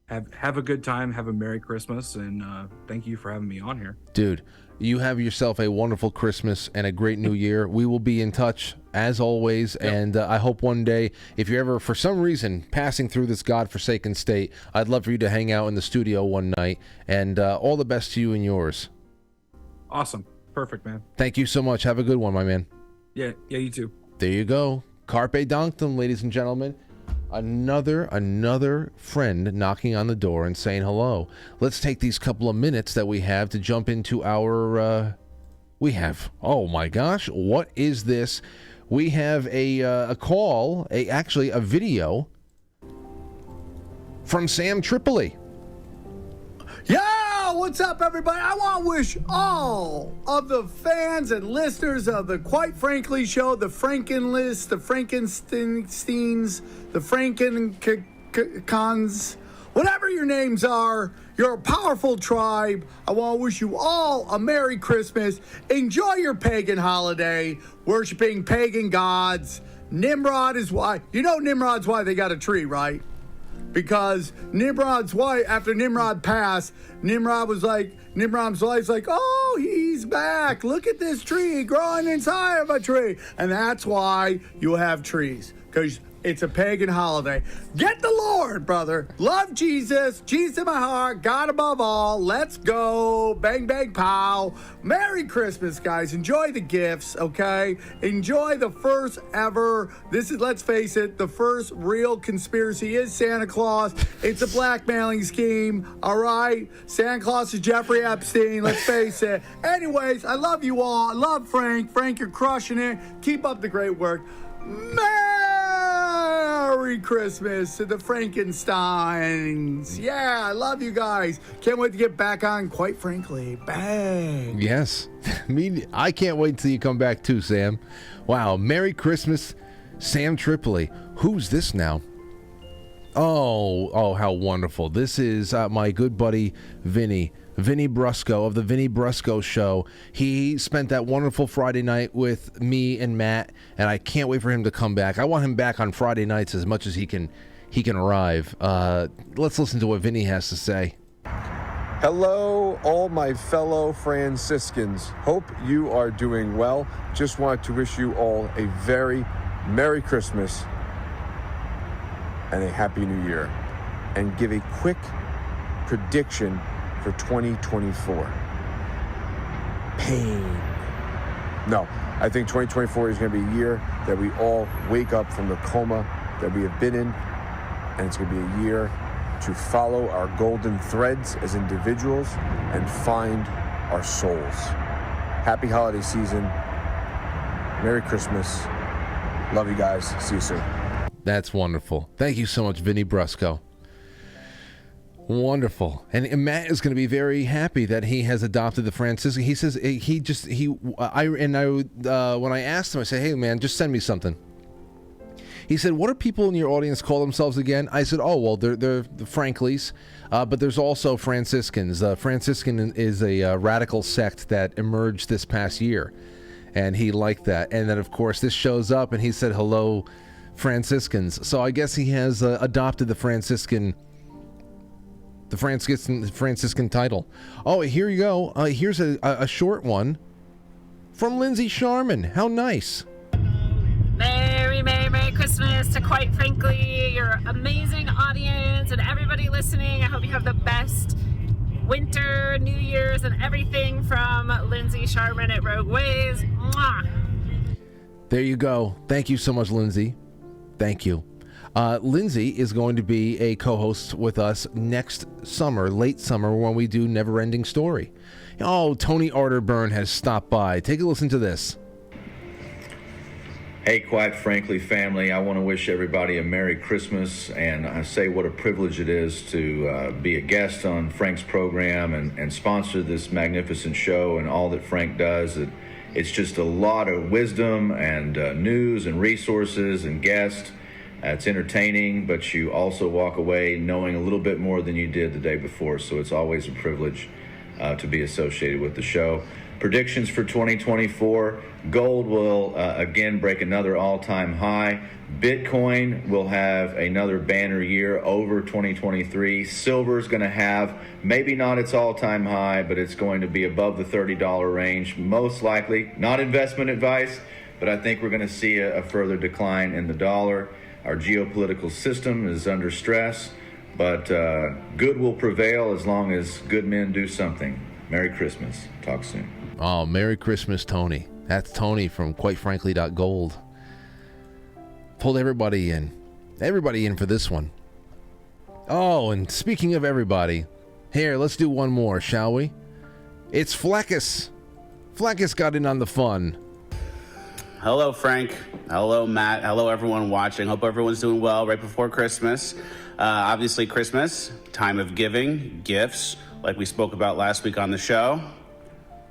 have a good time, have a Merry Christmas, and thank you for having me on here. Dude, you have yourself a wonderful Christmas and a great New Year. We will be in touch as always, and I hope one day, if you're ever for some reason passing through this godforsaken state, I'd love for you to hang out in the studio one night, and all the best to you and yours. Awesome. Perfect, man. Thank you so much. Have a good one, my man. Yeah, you too. There you go. Carpe Donktum, ladies and gentlemen. Another friend knocking on the door and saying hello. Let's take these couple of minutes that we have to jump into our oh my gosh, what is this? We have a call, actually a video from Sam Tripoli. Yeah, what's up, everybody? I want to wish all of the fans and listeners of the Quite Frankly show, the Frankenlist, the Frankensteins, the Frankencons, whatever your names are, you're a powerful tribe. I want to wish you all a Merry Christmas. Enjoy your pagan holiday, worshiping pagan gods. Nimrod is why. You know Nimrod's why they got a tree, right? Because Nimrod's wife, after Nimrod passed, Nimrod's wife's like, oh, he's back. Look at this tree growing inside of a tree. And that's why you have trees, because it's a pagan holiday. Get the Lord, brother. Love Jesus. Jesus in my heart. God above all. Let's go. Bang, bang, pow. Merry Christmas, guys. Enjoy the gifts, okay? Enjoy the first ever, let's face it, the first real conspiracy is Santa Claus. It's a blackmailing scheme, all right? Santa Claus is Jeffrey Epstein. Let's face it. Anyways, I love you all. I love Frank. Frank, you're crushing it. Keep up the great work. Merry Christmas to the Frankensteins. Yeah, I love you guys. Can't wait to get back on, Quite Frankly. Bang. Yes. I can't wait till you come back too, Sam. Wow. Merry Christmas, Sam Tripoli. Who's this now? Oh, how wonderful. This is my good buddy, Vinny Brusco of the Vinny Brusco Show. He spent that wonderful Friday night with me and Matt, and I can't wait for him to come back. I want him back on Friday nights as much as he can arrive. Let's listen to what Vinny has to say. Hello, all my fellow Franciscans. Hope you are doing well. Just want to wish you all a very Merry Christmas and a Happy New Year, and give a quick prediction for 2024. Pain. No, I think 2024 is going to be a year that we all wake up from the coma that we have been in, and it's going to be a year to follow our golden threads as individuals and find our souls. Happy holiday season. Merry Christmas. Love you guys. See you soon. That's wonderful. Thank you so much, Vinny Brusco. Wonderful. And Matt is going to be very happy that he has adopted the Franciscan. He says when I asked him, I said, hey man, just send me something. He said, what do people in your audience call themselves again? I said, oh, well, they're the Franklies, but there's also Franciscans. Franciscan is a radical sect that emerged this past year, and he liked that. And then, of course, this shows up, and he said, hello, Franciscans. So I guess he has adopted the Franciscan title. Oh, here you go. Here's a short one from Lindsay Sharman. How nice. Merry Christmas to Quite Frankly, your amazing audience and everybody listening. I hope you have the best winter, New Year's, and everything from Lindsay Sharman at Rogue Ways. Mwah! There you go. Thank you so much, Lindsay. Thank you. Lindsay is going to be a co-host with us next summer, late summer, when we do Never Ending Story. Oh, Tony Arterburn has stopped by. Take a listen to this. Hey, Quite Frankly family, I want to wish everybody a Merry Christmas, and I say what a privilege it is to be a guest on Frank's program and sponsor this magnificent show and all that Frank does. It's just a lot of wisdom and news and resources and guests. It's entertaining, but you also walk away knowing a little bit more than you did the day before, so it's always a privilege to be associated with the show. Predictions for 2024, gold will again break another all-time high. Bitcoin will have another banner year over 2023. Silver is going to have maybe not its all-time high, but it's going to be above the $30 range, most likely. Not investment advice, but I think we're going to see a further decline in the dollar. Our geopolitical system is under stress, but good will prevail as long as good men do something. Merry Christmas. Talk soon. Oh, Merry Christmas, Tony. That's Tony from QuiteFrankly.gold. Pulled everybody in for this one. Oh, and speaking of everybody, here, let's do one more, shall we? It's Fleccas. Fleccas got in on the fun. Hello, Frank. Hello, Matt. Hello, everyone watching. Hope everyone's doing well right before Christmas. Obviously, Christmas, time of giving, gifts, like we spoke about last week on the show.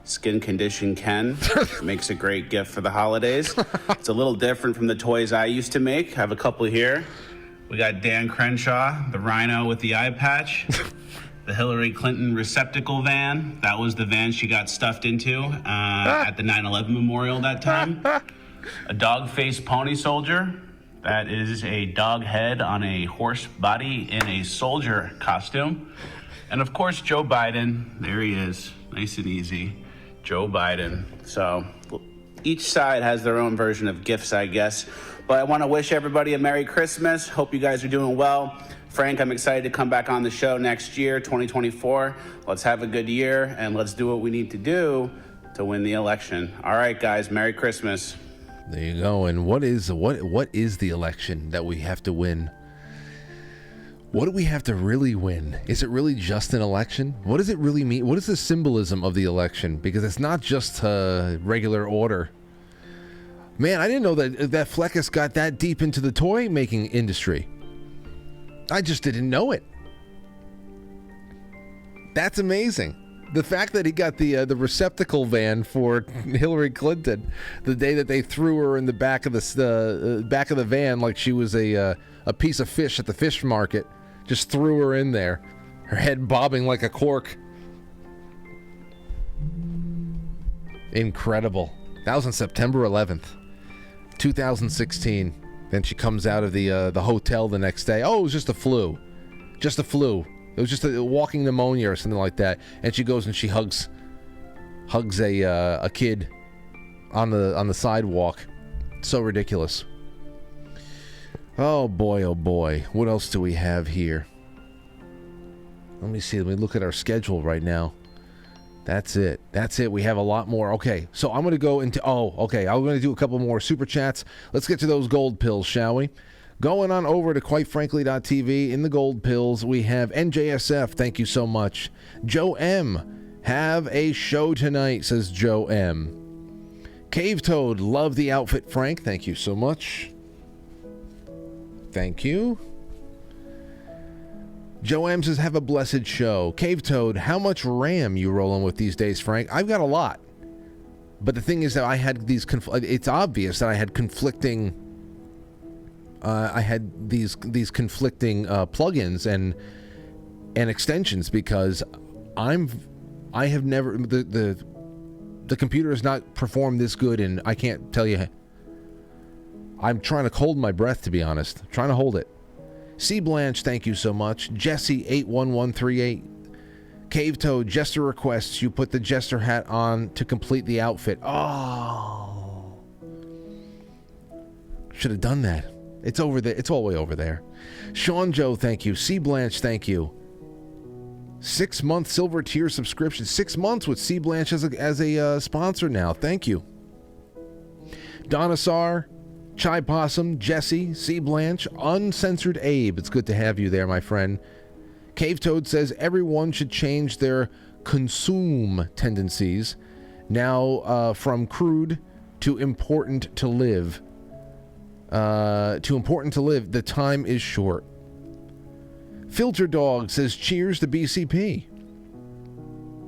Skin condition Ken makes a great gift for the holidays. It's a little different from the toys I used to make. I have a couple here. We got Dan Crenshaw, the rhino with the eye patch. The Hillary Clinton receptacle van. That was the van she got stuffed into at the 9/11 memorial that time. A dog-faced pony soldier. That is a dog head on a horse body in a soldier costume. And of course, Joe Biden. There he is, nice and easy. Joe Biden. So each side has their own version of gifts, I guess. But I want to wish everybody a Merry Christmas. Hope you guys are doing well. Frank, I'm excited to come back on the show next year, 2024. Let's have a good year, and let's do what we need to do to win the election. All right, guys, Merry Christmas. There you go. And what is the election that we have to win? What do we have to really win? Is it really just an election? What does it really mean? What is the symbolism of the election? Because it's not just a regular order. Man, I didn't know that Fleccas got that deep into the toy making industry. I just didn't know it. That's amazing. The fact that he got the receptacle van for Hillary Clinton the day that they threw her in the back of the back of the van like she was a piece of fish at the fish market. Just threw her in there, her head bobbing like a cork. Incredible. That was on September 11th, 2016. Then she comes out of the hotel the next day. Oh, it was just a flu. Just a flu. It was just a walking pneumonia or something like that. And she goes and she hugs a kid on the sidewalk. So ridiculous. Oh boy. What else do we have here? Let me see. Let me look at our schedule right now. That's it. We have a lot more. Okay, so I'm going to go into... I'm going to do a couple more super chats. Let's get to those gold pills, shall we? Going on over to quitefrankly.tv. In the gold pills, we have NJSF. Thank you so much. Joe M. Have a show tonight, says Joe M. Cave Toad. Love the outfit, Frank. Thank you so much. Thank you. Joe M says, have a blessed show. Cave Toad, how much RAM you rolling with these days, Frank? I've got a lot. But the thing is that I had these... it's obvious that I had conflicting... these conflicting plugins and extensions because I have never... The computer has not performed this good, and I can't tell you... I'm trying to hold my breath, to be honest. I'm trying to hold it. C. Blanche, thank you so much. Jesse81138. Cave Toad, Jester requests you put the Jester hat on to complete the outfit. Oh. Should have done that. It's over there. It's all the way over there. Sean Joe, thank you. C. Blanche, thank you. 6-month silver tier subscription. 6 months with C. Blanche as a sponsor now. Thank you. Donna Sar, Chai Possum, Jesse, C. Blanche, Uncensored Abe. It's good to have you there, my friend. Cave Toad says everyone should change their consume tendencies now from crude to important to live. The time is short. Filter Dog says cheers to BCP.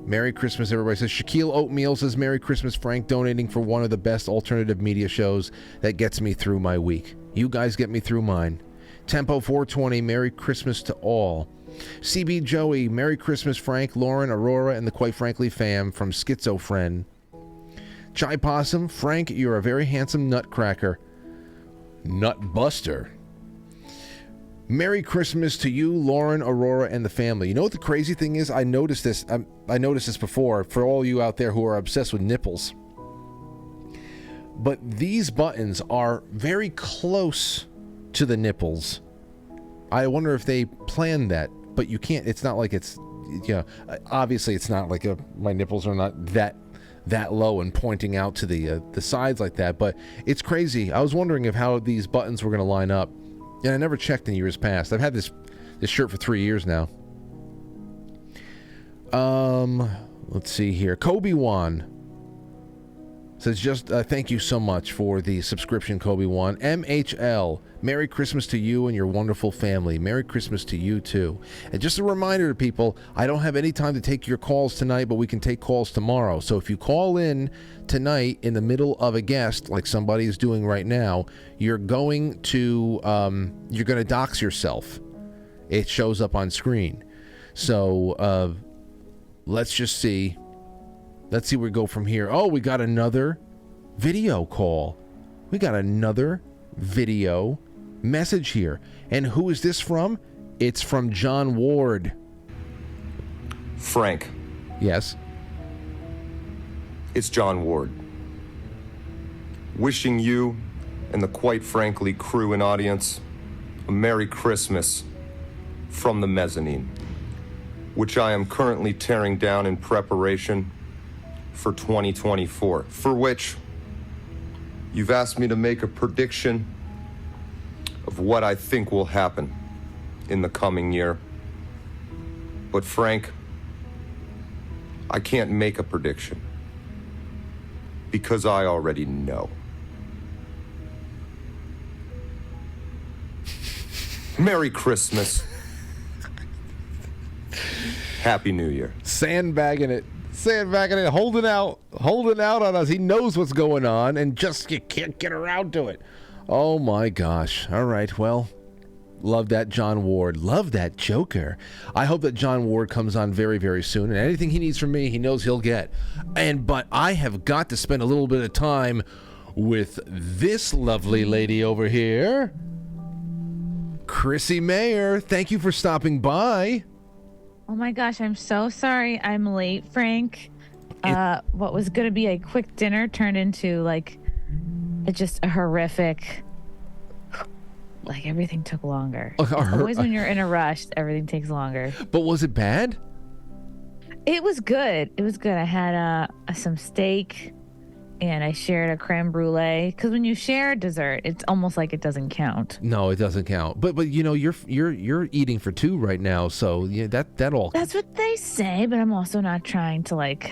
Merry Christmas, everybody. Says Shaquille Oatmeal says Merry Christmas, Frank, donating for one of the best alternative media shows that gets me through my week. You guys get me through mine. Tempo 420, Merry Christmas to all. CB Joey, Merry Christmas, Frank, Lauren, Aurora, and the Quite Frankly fam from Schizo Friend. Chai Possum, Frank, you're a very handsome nutcracker. Nutbuster. Merry Christmas to you, Lauren, Aurora, and the family. You know what the crazy thing is? I noticed this before, for all you out there who are obsessed with nipples. But these buttons are very close to the nipples. I wonder if they planned that, but you can't. It's not like it's, obviously it's not like my nipples are not that low and pointing out to the sides like that, but it's crazy. I was wondering if how these buttons were going to line up. And I never checked in years past. I've had this shirt for 3 years now. Let's see here. Kobe Wan says thank you so much for the subscription, Kobe Wan. MHL, Merry Christmas to you and your wonderful family. Merry Christmas to you too. And just a reminder to people, I don't have any time to take your calls tonight, but we can take calls tomorrow. So if you call in tonight in the middle of a guest, like somebody is doing right now, you're going to dox yourself. It shows up on screen. So let's just see. Let's see where we go from here. Oh, we got another video call. We got another video message here. And who is this from? It's from John Ward. Frank. Yes. It's John Ward. Wishing you and the Quite Frankly crew and audience a Merry Christmas from the mezzanine, which I am currently tearing down in preparation for 2024, for which you've asked me to make a prediction of what I think will happen in the coming year. But Frank, I can't make a prediction because I already know. Merry Christmas. Happy New Year. Sandbagging it, holding out on us. He knows what's going on, and just you can't get around to it. Oh my gosh. All right, well, love that John Ward. Love that Joker. I hope that John Ward comes on very, very soon, and anything he needs from me, he knows he'll get. But I have got to spend a little bit of time with this lovely lady over here, Chrissie Mayr. Thank you for stopping by. Oh my gosh, I'm so sorry I'm late, Frank. What was going to be a quick dinner turned into like just a horrific, like everything took longer. Always when you're in a rush, everything takes longer. But was it bad? It was good. It was good. I had some steak and I shared a creme brulee, because when you share a dessert, it's almost like it doesn't count. No, it doesn't count. But you know, you're eating for two right now, so yeah, that all. That's what they say, but I'm also not trying to like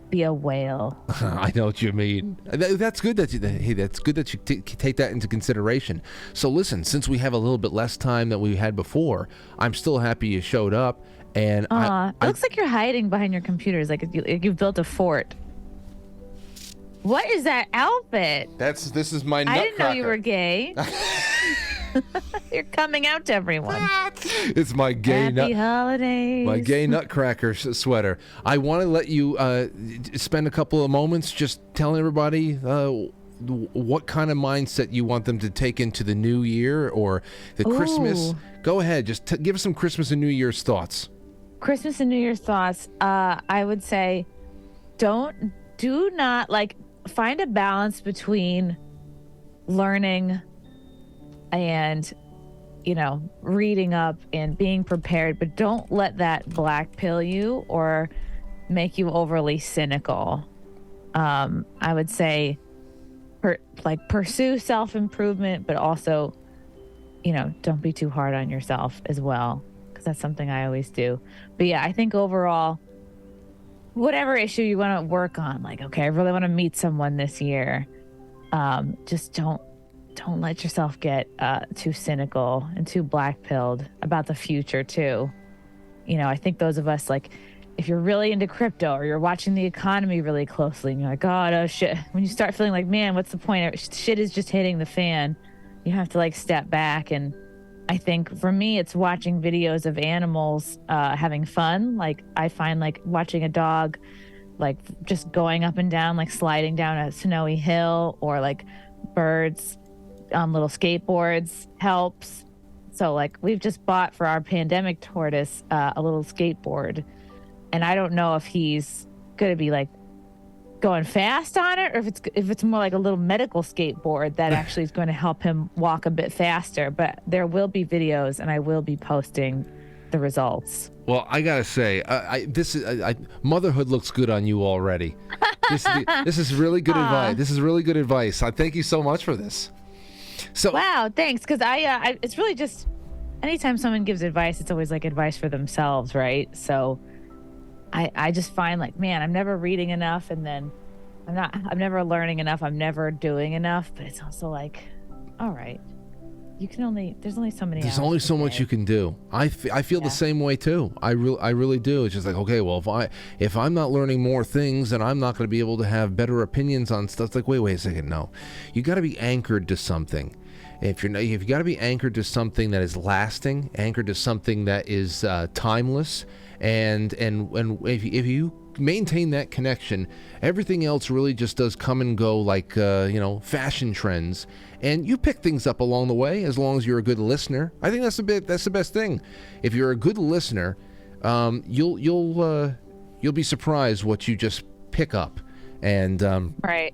be a whale. I know what you mean. That's good that you take that into consideration. So listen, since we have a little bit less time than we had before, I'm still happy you showed up. And it looks like you're hiding behind your computers, like you've built a fort. What is that outfit? This is my nutcracker. I didn't know you were gay. You're coming out to everyone. It's my gay Happy holidays. My gay nutcracker sweater. I want to let you spend a couple of moments just telling everybody what kind of mindset you want them to take into the new year or the Christmas. Go ahead, just give us some Christmas and New Year's thoughts. Christmas and New Year's thoughts. I would say, do not find a balance between learning and, reading up and being prepared, but don't let that black pill you or make you overly cynical. I would say, pursue self-improvement, but also, don't be too hard on yourself as well, because that's something I always do. But yeah, I think overall, whatever issue you want to work on, okay, I really want to meet someone this year. Just don't let yourself get too cynical and too black-pilled about the future too. I think those of us, if you're really into crypto or you're watching the economy really closely and you're like, oh shit, when you start feeling like, man, what's the point? Shit is just hitting the fan. You have to step back. And I think for me, it's watching videos of animals having fun. I find watching a dog just going up and down, sliding down a snowy hill, or birds on little skateboards helps. So we've just bought for our pandemic tortoise a little skateboard, and I don't know if he's gonna be going fast on it, or if it's more like a little medical skateboard that actually is going to help him walk a bit faster. But there will be videos, and I will be posting the results. Well, I gotta say, motherhood looks good on you already. This is really good advice. This is really good advice. I thank you so much for this. So wow, thanks. Because I it's really just anytime someone gives advice, it's always advice for themselves, right? So I just find man, I'm never reading enough, and then I'm never learning enough. I'm never doing enough. But it's also all right, there's only so many. There's only so much you can do. I feel the same way too. I really do. It's just okay, well, if I'm not learning more things, then I'm not going to be able to have better opinions on stuff. It's wait a second, no, you got to be anchored to something. If you got to be anchored to something that is lasting, anchored to something that is timeless, and if you maintain that connection, everything else really just does come and go fashion trends, and you pick things up along the way as long as you're a good listener. I think that's the best thing. If you're a good listener, you'll be surprised what you just pick up, and right.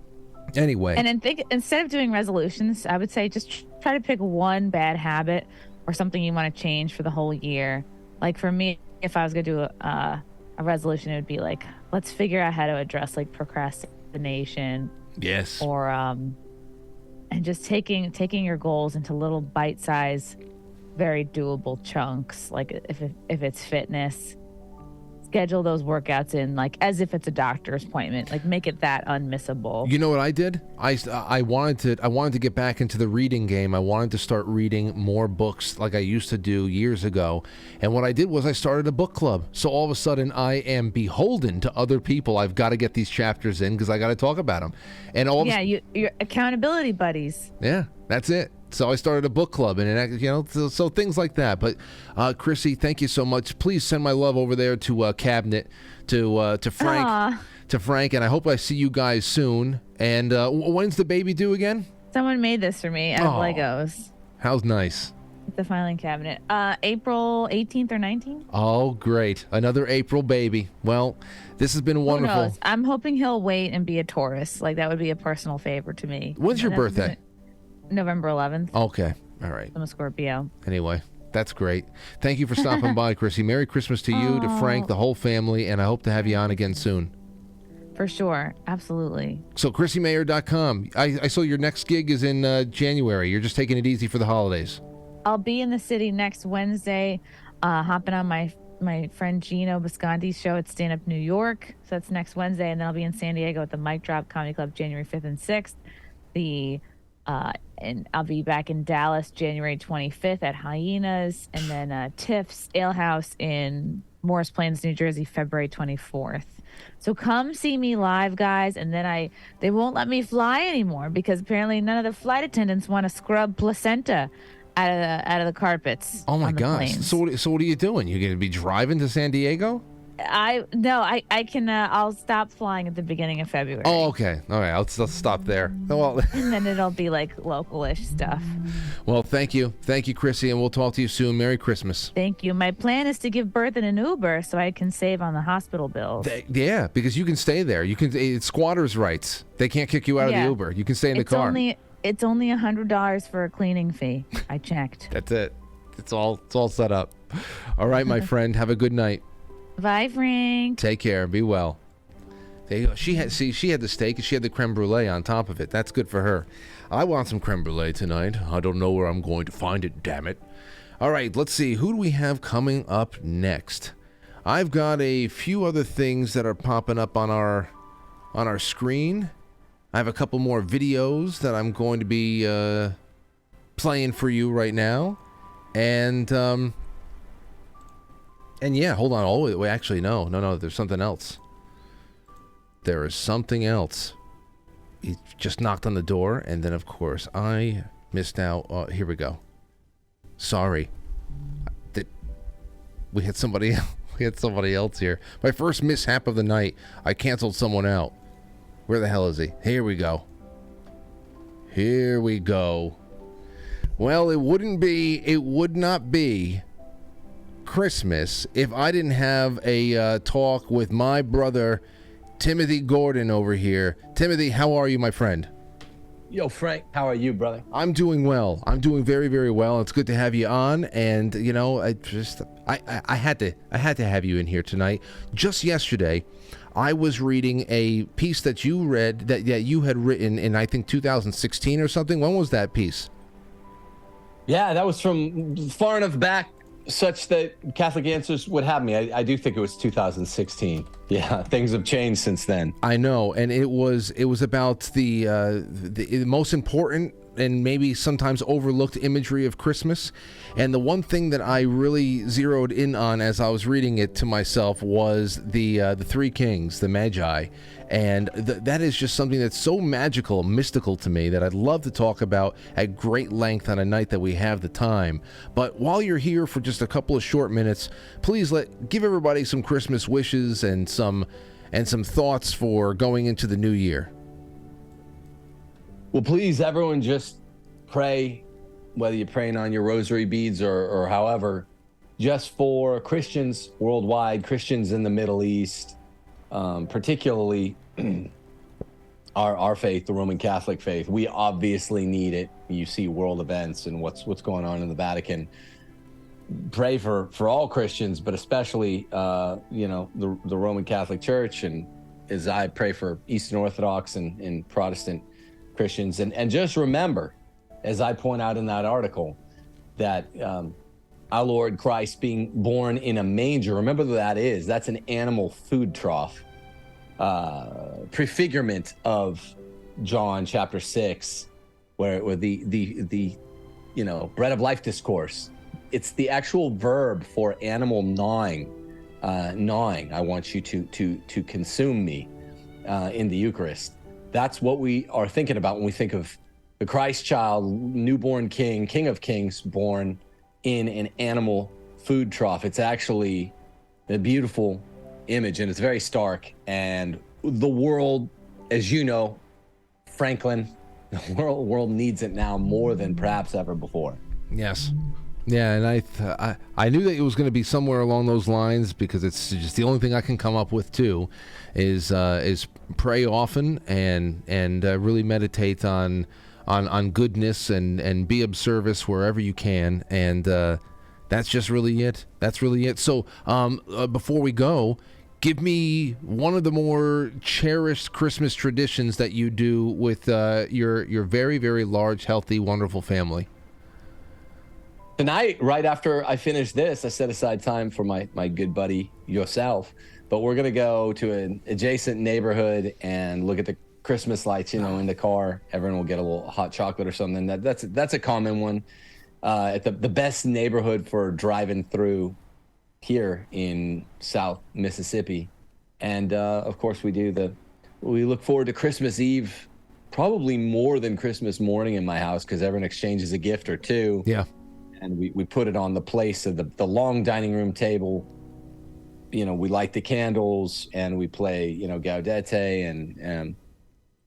Anyway, and instead of doing resolutions, I would say just try to pick one bad habit or something you want to change for the whole year. For me, if I was going to do a resolution, it would be let's figure out how to address procrastination. Yes. Or and just taking your goals into little bite-sized, very doable chunks. If it's fitness, schedule those workouts in as if it's a doctor's appointment. Make it that unmissable. You know what I did? I wanted to get back into the reading game. I wanted to start reading more books like I used to do years ago. And what I did was I started a book club. So all of a sudden I am beholden to other people. I've got to get these chapters in because I got to talk about them. And your accountability buddies. Yeah, that's it. So I started a book club, and so things like that. But Chrissie, thank you so much. Please send my love over there to Cabinet, to Frank, and I hope I see you guys soon. And when's the baby due again? Someone made this for me out of Legos. How's nice? The filing cabinet. April 18th or 19th? Oh, great. Another April baby. Well, this has been wonderful. Who knows? I'm hoping he'll wait and be a Taurus. Like, that would be a personal favor to me. When's your birthday? November 11th. Okay. All right. I'm a Scorpio. Anyway, that's great. Thank you for stopping by, Chrissy. Merry Christmas to you, to Frank, the whole family, and I hope to have you on again soon. For sure. Absolutely. So, KrissieMayr.com. I saw your next gig is in January. You're just taking it easy for the holidays. I'll be in the city next Wednesday, hopping on my friend Gino Bisconti's show at Stand Up New York. So that's next Wednesday. And then I'll be in San Diego at the Mic Drop Comedy Club January 5th and 6th. And I'll be back in Dallas January 25th at Hyenas. And then Tiff's Ale House in Morris Plains, New Jersey, February 24th. So come see me live, guys. And then they won't let me fly anymore because apparently none of the flight attendants want to scrub placenta out of the carpets. Oh my on the gosh! planes. So what are you doing? You're going to be driving to San Diego? I can. I'll stop flying at the beginning of February. Oh, okay. All right. I'll stop there. Well, and then it'll be like local-ish stuff. Well, thank you, Chrissy, and we'll talk to you soon. Merry Christmas. Thank you. My plan is to give birth in an Uber so I can save on the hospital bills. Yeah, because you can stay there. You can. It's squatters' rights. They can't kick you out of the Uber. You can stay in the car. It's only $100 for a cleaning fee. I checked. That's it. It's all set up. All right, my friend. Have a good night. Bye, Frank. Take care. Be well. There you go. She had the steak and she had the creme brulee on top of it. That's good for her. I want some creme brulee tonight. I don't know where I'm going to find it, damn it. All right, let's see. Who do we have coming up next? I've got a few other things that are popping up on our screen. I have a couple more videos that I'm going to be playing for you right now. And yeah, hold on. Oh, wait, actually, no, there's something else. There is something else. He just knocked on the door, and then, of course, I missed out. Here we go. Sorry. We had somebody else here. My first mishap of the night. I canceled someone out. Where the hell is he? Here we go. Well, it would not be Christmas if I didn't have a talk with my brother, Timothy Gordon over here. Timothy, how are you, my friend? Yo, Frank, how are you, brother? I'm doing well. I'm doing very, very well. It's good to have you on, and I had to have you in here tonight. Just yesterday, I was reading a piece that you read that you had written in, I think, 2016 or something. When was that piece? Yeah, that was from far enough back such that Catholic Answers would have me. I do think it was 2016. Yeah, things have changed since then. I know, and it was about the most important and maybe sometimes overlooked imagery of Christmas. And the one thing that I really zeroed in on as I was reading it to myself was the three kings, the Magi. And that is just something that's so magical, mystical to me that I'd love to talk about at great length on a night that we have the time. But while you're here for just a couple of short minutes, please give everybody some Christmas wishes and some thoughts for going into the new year. Well, please, everyone, just pray, whether you're praying on your rosary beads or however, just for Christians worldwide, Christians in the Middle East, particularly our faith, the Roman Catholic faith. We obviously need it. You see world events and what's going on in the Vatican. Pray for all Christians, but especially the Roman Catholic Church, and as I pray for Eastern Orthodox and Protestant Christians. And just remember, as I point out in that article, that our Lord Christ being born in a manger, remember what that is. That's an animal food trough, prefigurement of John chapter 6, where the bread of life discourse. It's the actual verb for animal gnawing. I want you to consume me in the Eucharist. That's what we are thinking about when we think of the Christ child, newborn king, King of Kings, born in an animal food trough. It's actually a beautiful image, and it's very stark. And the world, as you know, Franklin, the world needs it now more than perhaps ever before. Yes. Yeah, and I knew that it was going to be somewhere along those lines because it's just the only thing I can come up with too, is pray often and really meditate on goodness and be of service wherever you can, and that's just really it. That's really it. So before we go, give me one of the more cherished Christmas traditions that you do with your very, very large, healthy, wonderful family. Tonight, right after I finish this, I set aside time for my good buddy, yourself. But we're going to go to an adjacent neighborhood and look at the Christmas lights, in the car. Everyone will get a little hot chocolate or something. That's a common one. At the best neighborhood for driving through here in South Mississippi. And of course, we look forward to Christmas Eve, probably more than Christmas morning in my house, because everyone exchanges a gift or two. Yeah. And we put it on the place of the long dining room table. We light the candles and we play, Gaudete and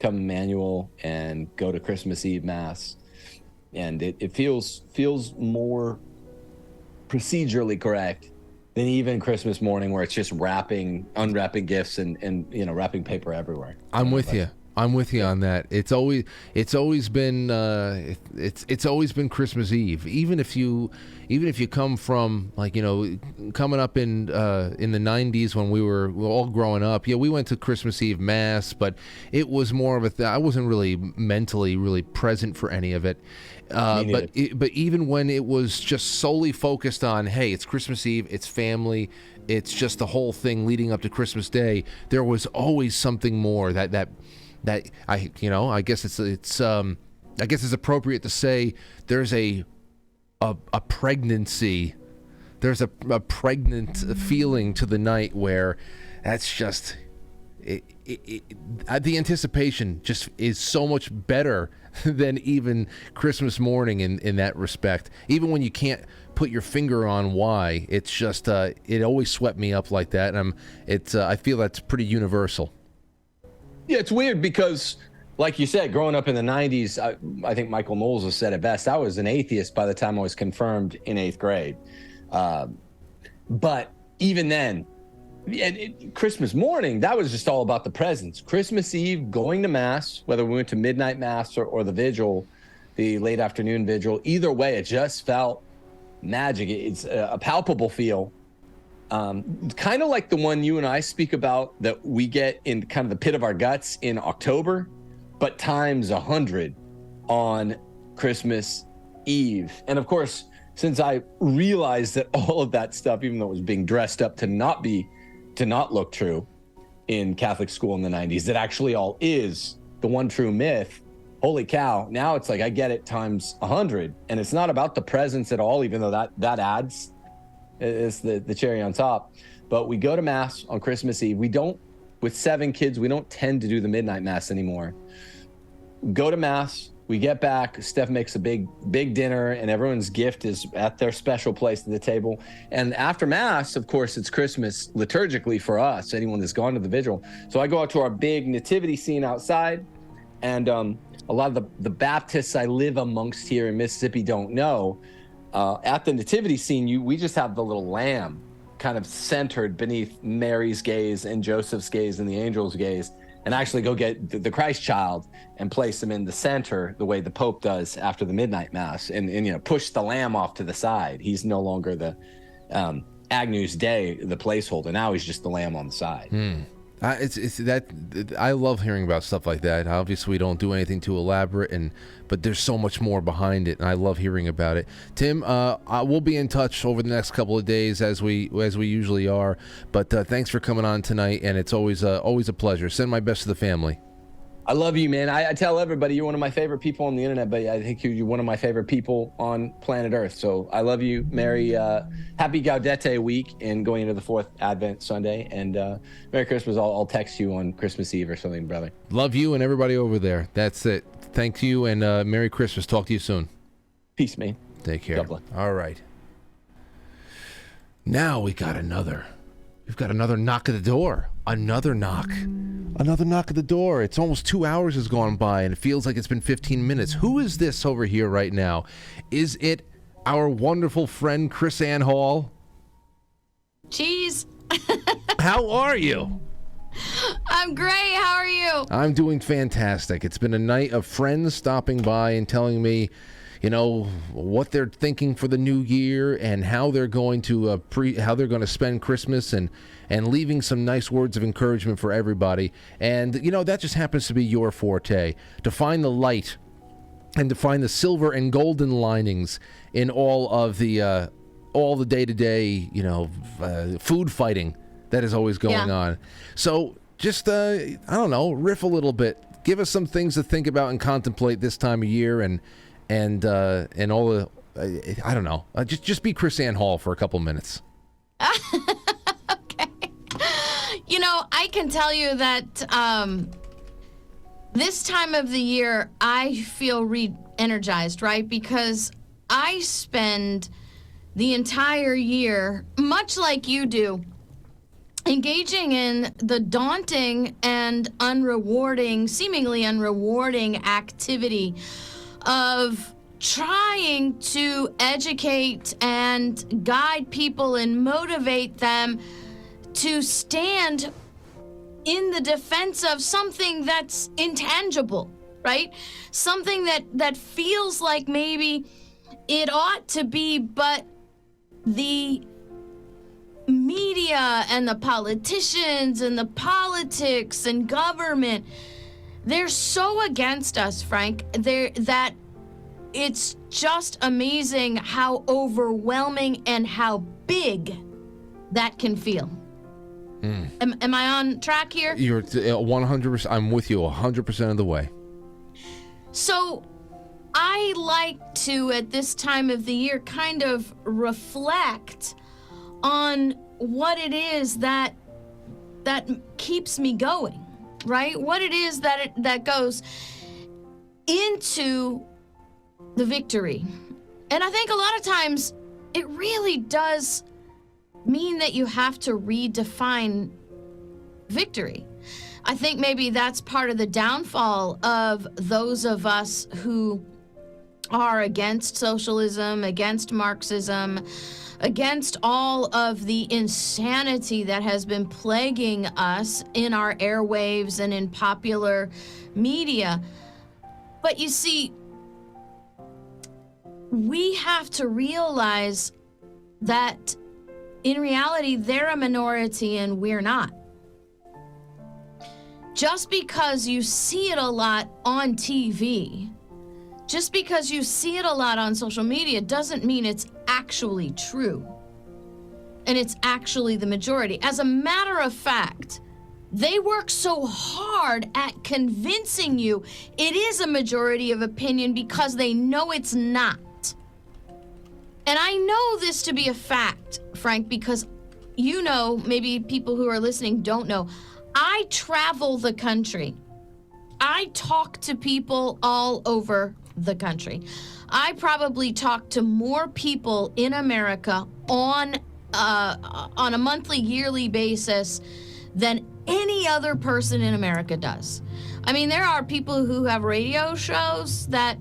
Come Emmanuel and go to Christmas Eve Mass. And it feels more procedurally correct than even Christmas morning, where it's just unwrapping gifts and wrapping paper everywhere. I'm with you on that. It's always been Christmas Eve. Even if you come from coming up in the 90s when we were all growing up. Yeah, we went to Christmas Eve Mass, but it was more of I wasn't really mentally really present for any of it. But even when it was just solely focused on, hey, it's Christmas Eve, it's family, it's just the whole thing leading up to Christmas Day, there was always something more that I guess it's appropriate to say there's a pregnancy, there's a pregnant feeling to the night where that's just the anticipation just is so much better than even Christmas morning in that respect. Even when you can't put your finger on why, it's just it always swept me up like that, and I feel that's pretty universal. Yeah, it's weird because, like you said, growing up in the 90s, I think Michael Knowles has said it best. I was an atheist by the time I was confirmed in 8th grade. But even then, Christmas morning, that was just all about the presents. Christmas Eve, going to Mass, whether we went to midnight Mass or the vigil, the late afternoon vigil, either way, it just felt magic. It's a palpable feel. Kind of like the one you and I speak about that we get in kind of the pit of our guts in October, but times 100 on Christmas Eve. And of course, since I realized that all of that stuff, even though it was being dressed up to not look true in Catholic school in the 90s, it actually all is the one true myth. Holy cow. Now it's like I get it times 100. And it's not about the presents at all, even though that adds is the cherry on top. But we go to Mass on Christmas Eve. We don't, with 7 kids, we don't tend to do the midnight Mass anymore. Go to Mass, we get back, Steph makes a big dinner, and everyone's gift is at their special place at the table. And after Mass, of course, it's Christmas liturgically for us, anyone that's gone to the vigil. So I go out to our big nativity scene outside, and a lot of the Baptists I live amongst here in Mississippi don't know. At the nativity scene, we just have the little lamb kind of centered beneath Mary's gaze and Joseph's gaze and the angel's gaze, and actually go get the Christ child and place him in the center the way the Pope does after the midnight Mass, and push the lamb off to the side. He's no longer the Agnus Dei, the placeholder. Now he's just the lamb on the side. I love hearing about stuff like that. Obviously, we don't do anything too elaborate, but there's so much more behind it, and I love hearing about it. Tim, we'll be in touch over the next couple of days as we usually are. But thanks for coming on tonight, and it's always a pleasure. Send my best to the family. I love you, man. I tell everybody you're one of my favorite people on the internet, but I think you're one of my favorite people on planet Earth. So I love you. Merry, happy Gaudete week and going into the 4th Advent Sunday. And Merry Christmas. I'll text you on Christmas Eve or something, brother. Love you and everybody over there. That's it. Thank you and Merry Christmas. Talk to you soon. Peace, man. Take care. God bless. All right. Now we've got another knock at the door. Another knock at the door. It's almost 2 hours has gone by, and it feels like it's been 15 minutes. Who is this over here right now? Is it our wonderful friend KrisAnne Hall. Cheese. How are you? I'm great. How are you? I'm doing fantastic. It's been a night of friends stopping by and telling me, what they're thinking for the new year and how they're going to spend Christmas and leaving some nice words of encouragement for everybody. And that just happens to be your forte, to find the light and to find the silver and golden linings in all the day-to-day, food fighting that is always going on. So just, I don't know, riff a little bit. Give us some things to think about and contemplate this time of year and all the, I don't know. Just be KrisAnne Hall for a couple minutes. Okay. I can tell you that this time of the year, I feel re-energized, right? Because I spend the entire year, much like you do, engaging in the daunting and seemingly unrewarding activity of trying to educate and guide people and motivate them to stand in the defense of something that's intangible, right? Something that feels like maybe it ought to be, but the media and the politicians and the politics and government, they're so against us, Frank, that it's just amazing how overwhelming and how big that can feel. Am I on track here? You're 100%. I'm with you 100% of the way. So I like to, at this time of the year, kind of reflect on what it is that keeps me going, right? What it is that goes into the victory. And I think a lot of times it really does mean that you have to redefine victory. I think maybe that's part of the downfall of those of us who are against socialism, against Marxism, against all of the insanity that has been plaguing us in our airwaves and in popular media. But you see, we have to realize that in reality, they're a minority and we're not. Just because you see it a lot on TV, just because you see it a lot on social media, doesn't mean it's actually true. And it's actually the majority. As a matter of fact, they work so hard at convincing you it is a majority of opinion because they know it's not. And I know this to be a fact, Frank, because maybe people who are listening don't know. I travel the country. I talk to people all over the country. I probably talk to more people in America on a monthly, yearly basis than any other person in America does. I mean, there are people who have radio shows that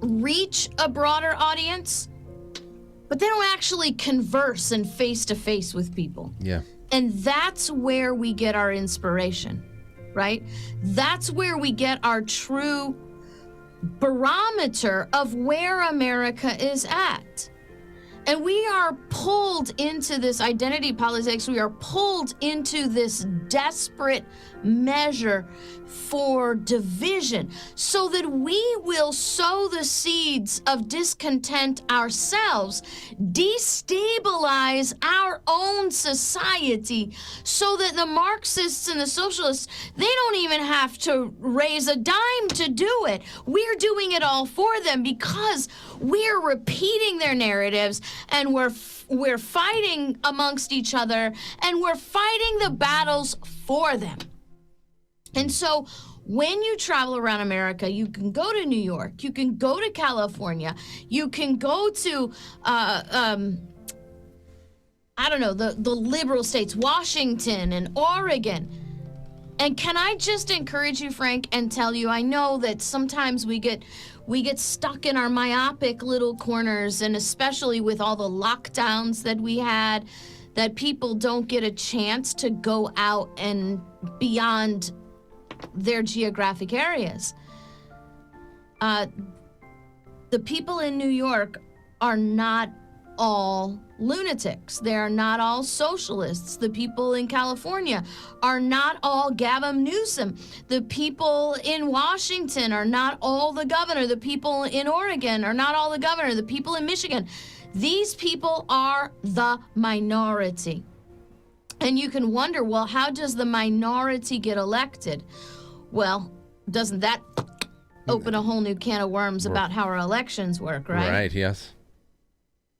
reach a broader audience, but they don't actually converse and face-to-face with people. Yeah. And that's where we get our inspiration, right? That's where we get our true barometer of where America is at. And we are pulled into this identity politics. We are pulled into this desperate measure for division so that we will sow the seeds of discontent ourselves, destabilize our own society so that the Marxists and the socialists, they don't even have to raise a dime to do it. We're doing it all for them because we're repeating their narratives and we're fighting amongst each other and we're fighting the battles for them. And so when you travel around America, you can go to New York, you can go to California, you can go to, the liberal states, Washington and Oregon. And can I just encourage you, Frank, and tell you, I know that sometimes we get stuck in our myopic little corners, and especially with all the lockdowns that we had, that people don't get a chance to go out and beyond their geographic areas. The people in New York are not all lunatics. They are not all socialists. The people in California are not all Gavin Newsom. The people in Washington are not all the governor. The people in Oregon are not all the governor. The people in Michigan. These people are the minority. And you can wonder, well, how does the minority get elected? Well, doesn't that open a whole new can of worms about how our elections work, right? Right, yes.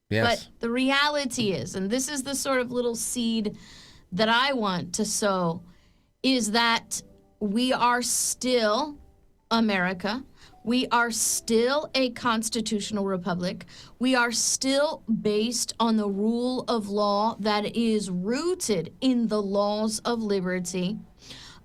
Yes. But the reality is, and this is the sort of little seed that I want to sow, is that we are still America. We are still a constitutional republic. We are still based on the rule of law that is rooted in the laws of liberty.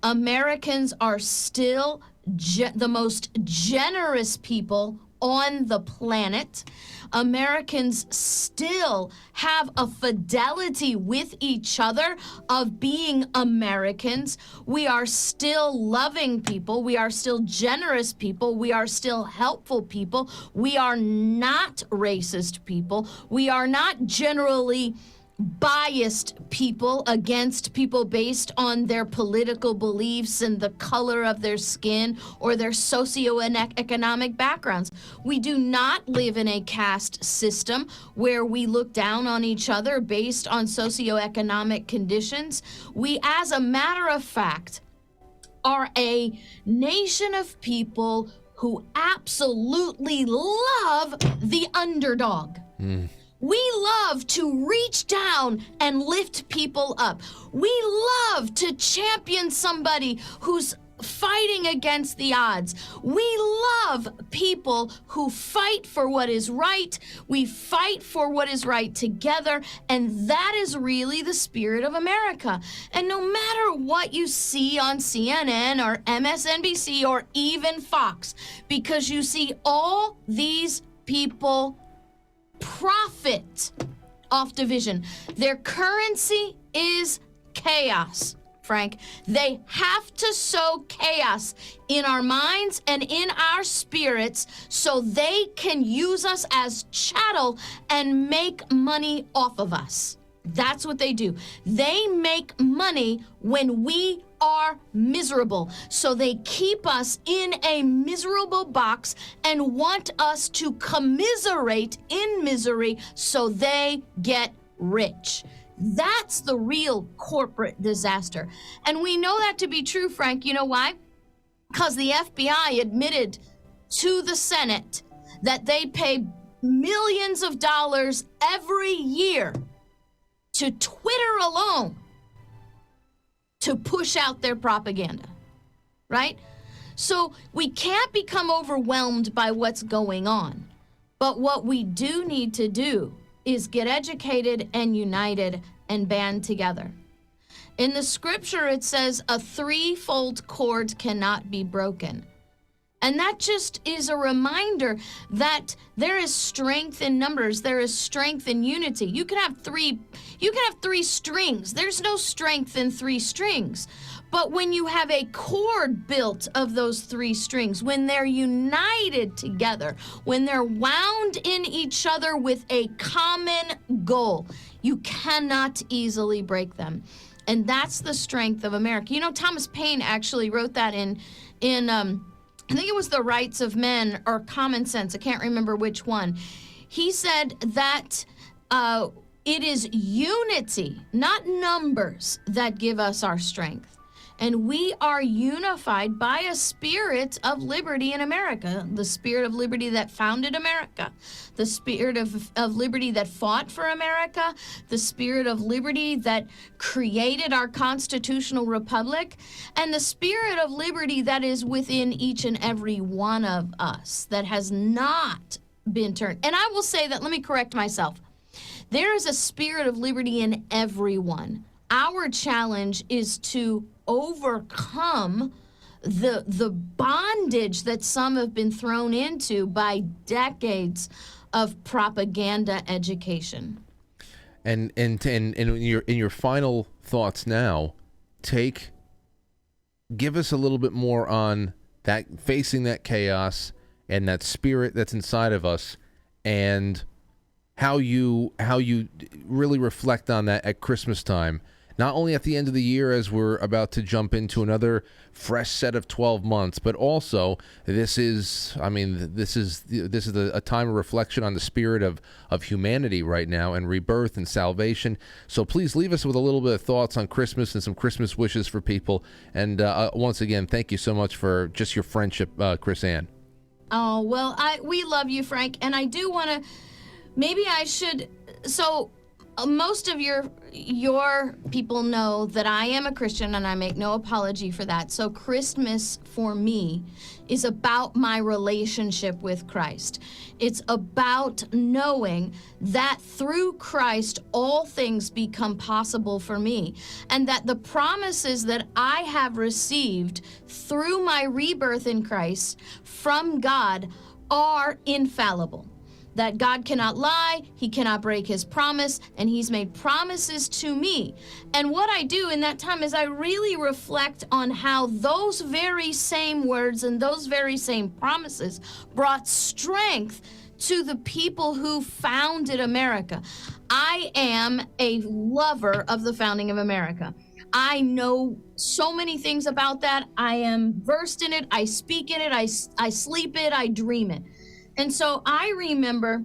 Americans are still the most generous people on the planet. Americans still have a fidelity with each other of being Americans. We are still loving people. We are still generous people. We are still helpful people. We are not racist people. We are not generally biased people against people based on their political beliefs and the color of their skin or their socioeconomic backgrounds. We do not live in a caste system where we look down on each other based on socioeconomic conditions. We, as a matter of fact, are a nation of people who absolutely love the underdog. We love to reach down and lift people up. We love to champion somebody who's fighting against the odds. We love people who fight for what is right. We fight for what is right together, and that is really the spirit of America. And no matter what you see on CNN or MSNBC or even Fox, because you see all these people profit off division. Their currency is chaos, Frank. They have to sow chaos in our minds and in our spirits so they can use us as chattel and make money off of us. That's what they do. They make money when we are miserable. So they keep us in a miserable box and want us to commiserate in misery so they get rich. That's the real corporate disaster. And we know that to be true, Frank. You know why? Because the FBI admitted to the Senate that they pay millions of dollars every year to Twitter alone to push out their propaganda, right? So we can't become overwhelmed by what's going on. But what we do need to do is get educated and united and band together. In the scripture, it says a threefold cord cannot be broken. And that just is a reminder that there is strength in numbers. There is strength in unity. You can have three strings. There's no strength in three strings. But when you have a cord built of those three strings, when they're united together, when they're wound in each other with a common goal, you cannot easily break them. And that's the strength of America. You know, Thomas Paine actually wrote that in I think it was The Rights of Men or Common Sense. I can't remember which one. He said that it is unity, not numbers, that give us our strength. And we are unified by a spirit of liberty in America, the spirit of liberty that founded America, the spirit of liberty that fought for America, the spirit of liberty that created our constitutional republic, and the spirit of liberty that is within each and every one of us that has not been turned. And I will say that, let me correct myself. There is a spirit of liberty in everyone. Our challenge is to overcome the bondage that some have been thrown into by decades of propaganda education. And in your final thoughts now, give us a little bit more on that, facing that chaos and that spirit that's inside of us, and how you really reflect on that at Christmas time. Not only at the end of the year as we're about to jump into another fresh set of 12 months, but also this is a time of reflection on the spirit of humanity right now, and rebirth and salvation. So please leave us with a little bit of thoughts on Christmas and some Christmas wishes for people. And once again, thank you so much for just your friendship, KrisAnne. Oh, well, we love you, Frank, and I do want to, maybe I should, so most of your people know that I am a Christian, and I make no apology for that. So Christmas for me is about my relationship with Christ. It's about knowing that through Christ all things become possible for me, and that the promises that I have received through my rebirth in Christ from God are infallible. That God cannot lie, he cannot break his promise, and he's made promises to me. And what I do in that time is I really reflect on how those very same words and those very same promises brought strength to the people who founded America. I am a lover of the founding of America. I know so many things about that. I am versed in it, I speak in it, I sleep it, I dream it. And so I remember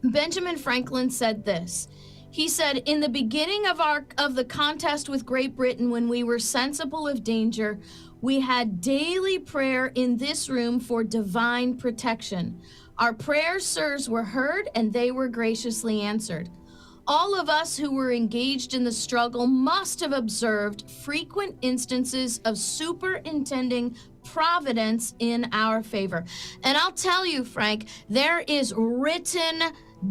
Benjamin Franklin said this. He said, in the beginning of the contest with Great Britain, when we were sensible of danger, we had daily prayer in this room for divine protection. Our prayers, sirs, were heard, and they were graciously answered. All of us who were engaged in the struggle must have observed frequent instances of superintending providence in our favor. And I'll tell you, Frank, there is written,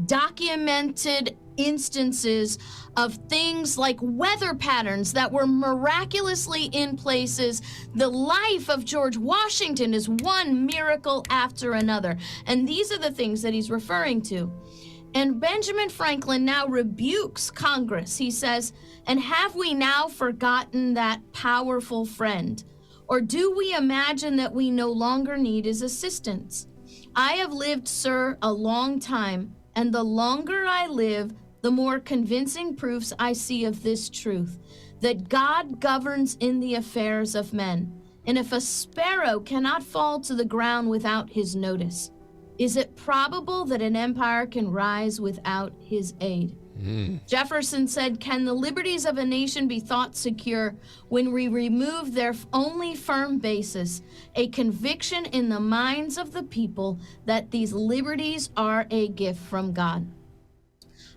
documented instances of things like weather patterns that were miraculously in places. The life of George Washington is one miracle after another. And these are the things that he's referring to. And Benjamin Franklin now rebukes Congress. He says, and have we now forgotten that powerful friend? Or do we imagine that we no longer need his assistance? I have lived, sir, a long time, and the longer I live, the more convincing proofs I see of this truth, that God governs in the affairs of men. And if a sparrow cannot fall to the ground without his notice, is it probable that an empire can rise without his aid? Jefferson said, can the liberties of a nation be thought secure when we remove their only firm basis, a conviction in the minds of the people that these liberties are a gift from God?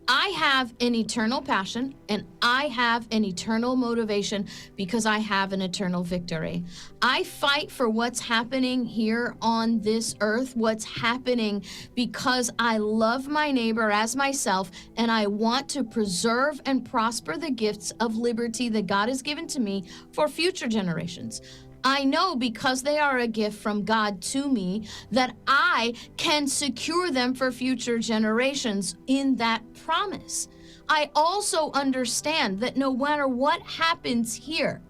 I have an eternal passion, and I have an eternal motivation because I have an eternal victory. I fight for what's happening here on this earth, what's happening because I love my neighbor as myself, and I want to preserve and prosper the gifts of liberty that God has given to me for future generations. I know because they are a gift from God to me that I can secure them for future generations in that promise. I also understand that no matter what happens here,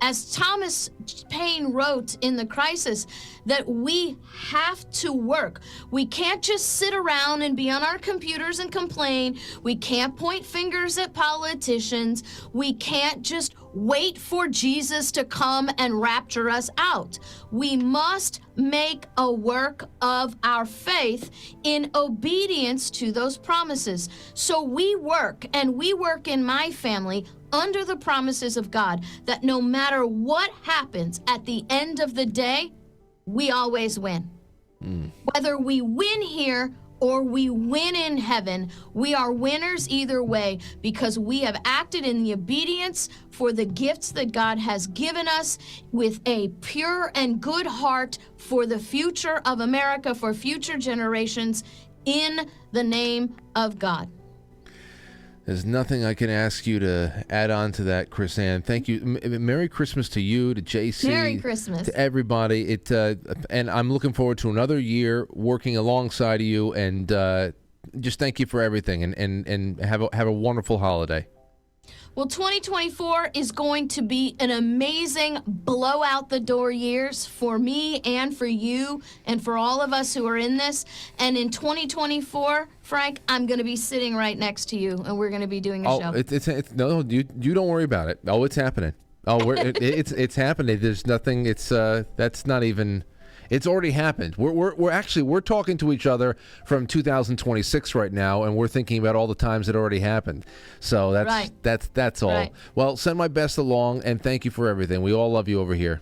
as Thomas Paine wrote in The Crisis, that we have to work. We can't just sit around and be on our computers and complain. We can't point fingers at politicians. We can't just wait for Jesus to come and rapture us out. We must make a work of our faith in obedience to those promises. So we work, and we work in my family under the promises of God, that no matter what happens at the end of the day, we always win. Whether we win here or we win in heaven, we are winners either way, because we have acted in the obedience for the gifts that God has given us with a pure and good heart for the future of America, for future generations, in the name of God. There's nothing I can ask you to add on to that, KrisAnne. Thank you. Merry Christmas to you, to JC, Merry Christmas to everybody. And I'm looking forward to another year working alongside of you. And just thank you for everything. And have a wonderful holiday. Well, 2024 is going to be an amazing blow out the door years for me and for you and for all of us who are in this. And in 2024, Frank, I'm going to be sitting right next to you, and we're going to be doing a show. No, you don't worry about it. Oh, it's happening. Oh, it's happening. There's nothing. That's not even. It's already happened. We're talking to each other from 2026 right now, and we're thinking about all the times it already happened. So that's all. Right. Well, send my best along, and thank you for everything. We all love you over here.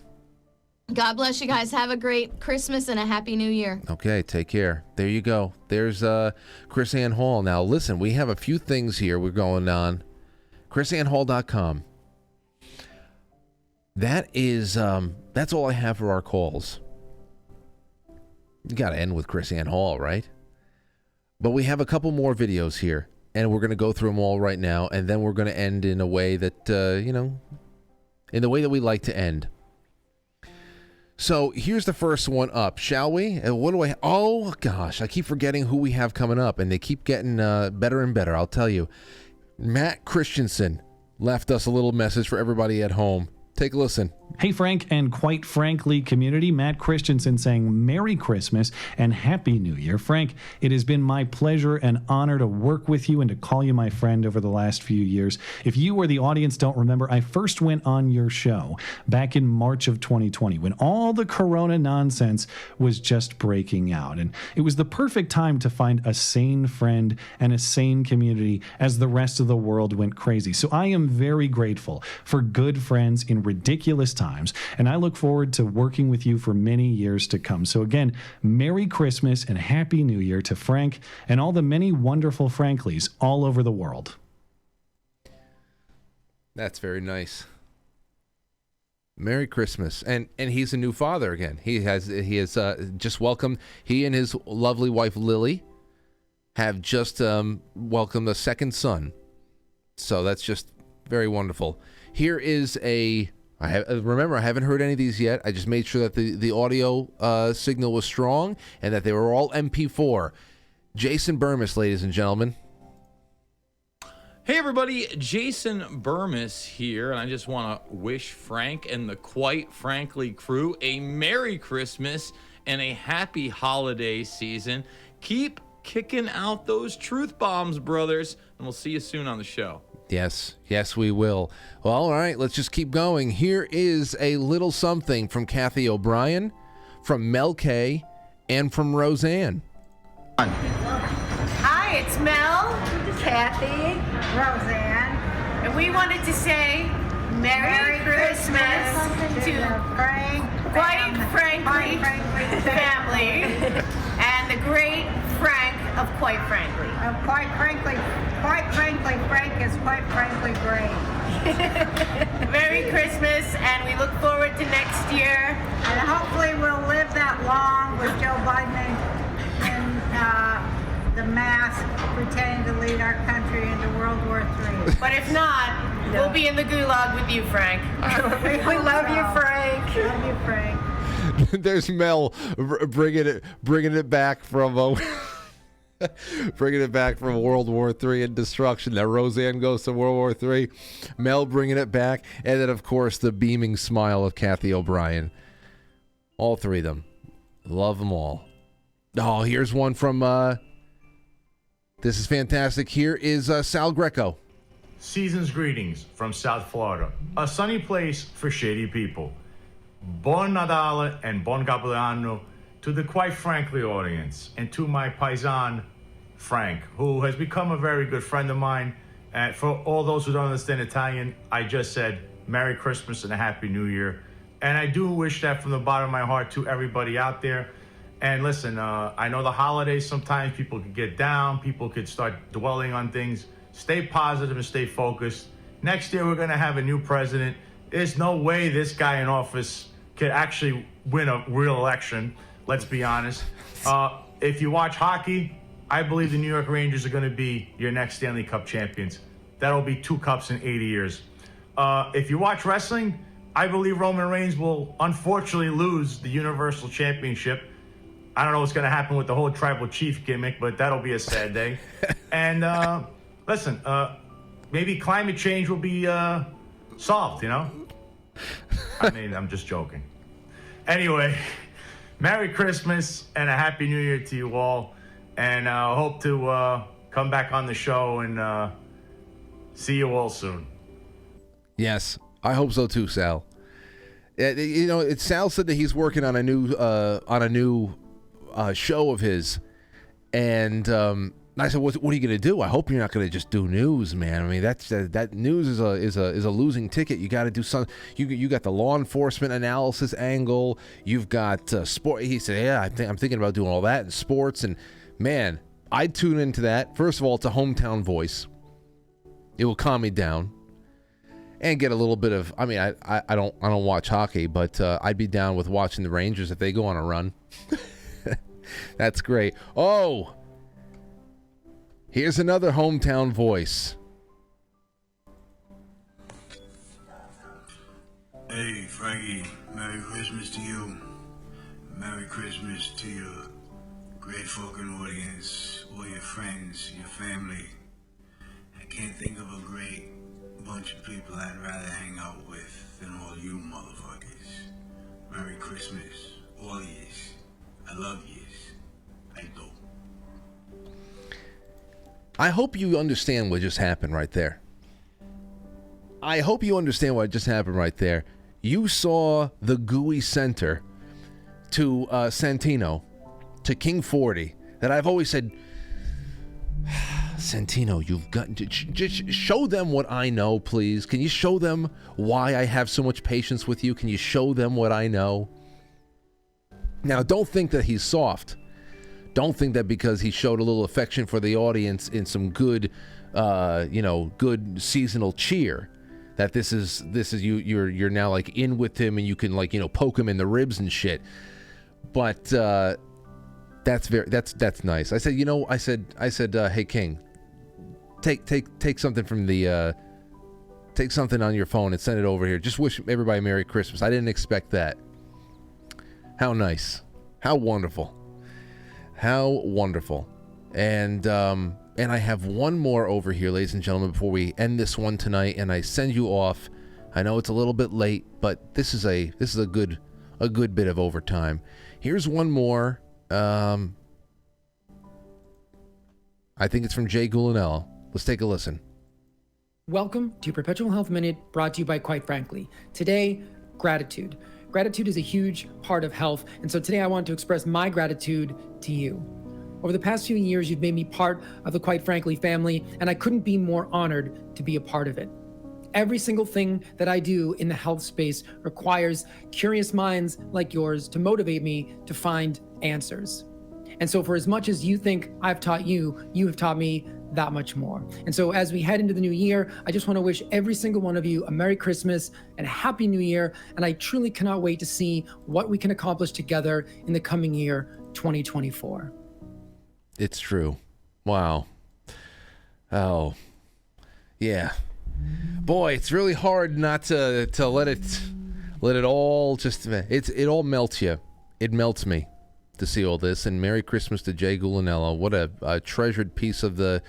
God bless you guys. Have a great Christmas and a Happy New Year. Okay, take care. There you go. There's KrisAnne Hall. Now, listen, we have a few things here we're going on. KrisAnneHall.com. That's all I have for our calls. You got to end with KrisAnne Hall, right? But we have a couple more videos here, and we're going to go through them all right now, and then we're going to end in a way that, in the way that we like to end. So here's the first one up, shall we? Oh, gosh, I keep forgetting who we have coming up, and they keep getting better and better, I'll tell you. Matt Christensen left us a little message for everybody at home. Take a listen. Hey, Frank, and quite frankly, community, Matt Christensen saying Merry Christmas and Happy New Year. Frank, it has been my pleasure and honor to work with you and to call you my friend over the last few years. If you or the audience don't remember, I first went on your show back in March of 2020 when all the corona nonsense was just breaking out. And it was the perfect time to find a sane friend and a sane community as the rest of the world went crazy. So I am very grateful for good friends in ridiculous times, and I look forward to working with you for many years to come. So again, Merry Christmas and Happy New Year to Frank and all the many wonderful Franklies all over the world. That's very nice. Merry Christmas. And he's a new father again. He has just welcomed, he and his lovely wife Lily have just welcomed a second son. So that's just very wonderful. Here is remember, I haven't heard any of these yet. I just made sure that the audio signal was strong and that they were all MP4. Jason Burmis, ladies and gentlemen. Hey everybody, Jason Burmis here, and I just want to wish Frank and the Quite Frankly crew a Merry Christmas and a happy holiday season. Keep kicking out those truth bombs, brothers, and we'll see you soon on the show. Yes, we will. Well, all right, let's just keep going. Here is a little something from Kathy O'Brien, from Mel K, and from Roseanne. Hi, it's Mel, Kathy, Roseanne, and we wanted to say Merry Christmas to Quite Frankly family and the great Frank of Quite Frankly. Quite frankly, Frank is quite frankly great. Merry Christmas, and we look forward to next year. And hopefully we'll live that long with Joe Biden in the mask pretending to lead our country into World War III. But if not, we'll be in the gulag with you, Frank. We love you, Frank. Love you, Frank. There's Mel bringing it back from World War III and destruction. Now Roseanne goes to World War III. Mel bringing it back, and then of course the beaming smile of Kathy O'Brien. All three of them, love them all. Oh, here's one from. This is fantastic. Here is Sal Greco. Season's greetings from South Florida, a sunny place for shady people. Buon Natale and Buon Capodanno to the Quite Frankly audience, and to my paisan, Frank, who has become a very good friend of mine. And for all those who don't understand Italian, I just said Merry Christmas and a Happy New Year. And I do wish that from the bottom of my heart to everybody out there. And listen, I know the holidays, sometimes people could get down, people could start dwelling on things. Stay positive and stay focused. Next year, we're going to have a new president. There's no way this guy in office could actually win a real election, let's be honest. If you watch hockey, I believe the New York Rangers are going to be your next Stanley Cup champions. that'll be 2 cups in 80 years. If you watch wrestling, I believe Roman Reigns will unfortunately lose the Universal Championship. I don't know what's going to happen with the whole tribal chief gimmick, but that'll be a sad day. And listen, maybe climate change will be solved, you know? I mean, I'm just joking. Anyway, Merry Christmas and a Happy New Year to you all. And I hope to come back on the show and see you all soon. Yes, I hope so too, Sal. You know, Sal said that he's working on a new show of his, and I said, "What are you going to do? I hope you're not going to just do news, man. I memean, that news is a losing ticket. You got to do something. You got the law enforcement analysis angle. You've got sport." He said, "Yeah, I'm thinking about doing all that in sports." And man, I'd tune into that. First of all, it's a hometown voice. It will calm me down and get a little bit of. I mean, I don't watch hockey, but I'd be down with watching the Rangers if they go on a run. That's great. Oh, here's another hometown voice. Hey, Frankie, Merry Christmas to you. Merry Christmas to your great fucking audience, all your friends, your family. I can't think of a great bunch of people I'd rather hang out with than all you motherfuckers. Merry Christmas, all yous. I love yous. I do. I hope you understand what just happened right there. I hope you understand what just happened right there. You saw the gooey center to Santino, to King 40, that I've always said, Santino, you've got to just show them what I know, please. Can you show them why I have so much patience with you? Can you show them what I know? Now, don't think that he's soft. Don't think that because he showed a little affection for the audience in some good, good seasonal cheer, that this is you're now like in with him and you can poke him in the ribs and shit. But that's nice. I said, hey King, take something from the take something on your phone and send it over here. Just wish everybody Merry Christmas. I didn't expect that. How nice. How wonderful. How wonderful. And I have one more over here, ladies and gentlemen, before we end this one tonight, and I send you off. I know it's a little bit late, but this is a good bit of overtime. Here's one more. I think it's from Jay Gulanello. Let's take a listen. Welcome to Perpetual Health Minute, brought to you by Quite Frankly. Today, gratitude. Gratitude is a huge part of health, and so today I want to express my gratitude to you. Over the past few years, you've made me part of the Quite Frankly family, and I couldn't be more honored to be a part of it. Every single thing that I do in the health space requires curious minds like yours to motivate me to find answers. And so for as much as you think I've taught you, you have taught me that much more. And so as we head into the new year, I just want to wish every single one of you a Merry Christmas and a Happy New Year. And I truly cannot wait to see what we can accomplish together in the coming year, 2024. It's true. Wow. Oh, yeah. Boy, it's really hard not to let it all just, it all melts you. It melts me to see all this. And Merry Christmas to Jay Gulanello. What a treasured piece of the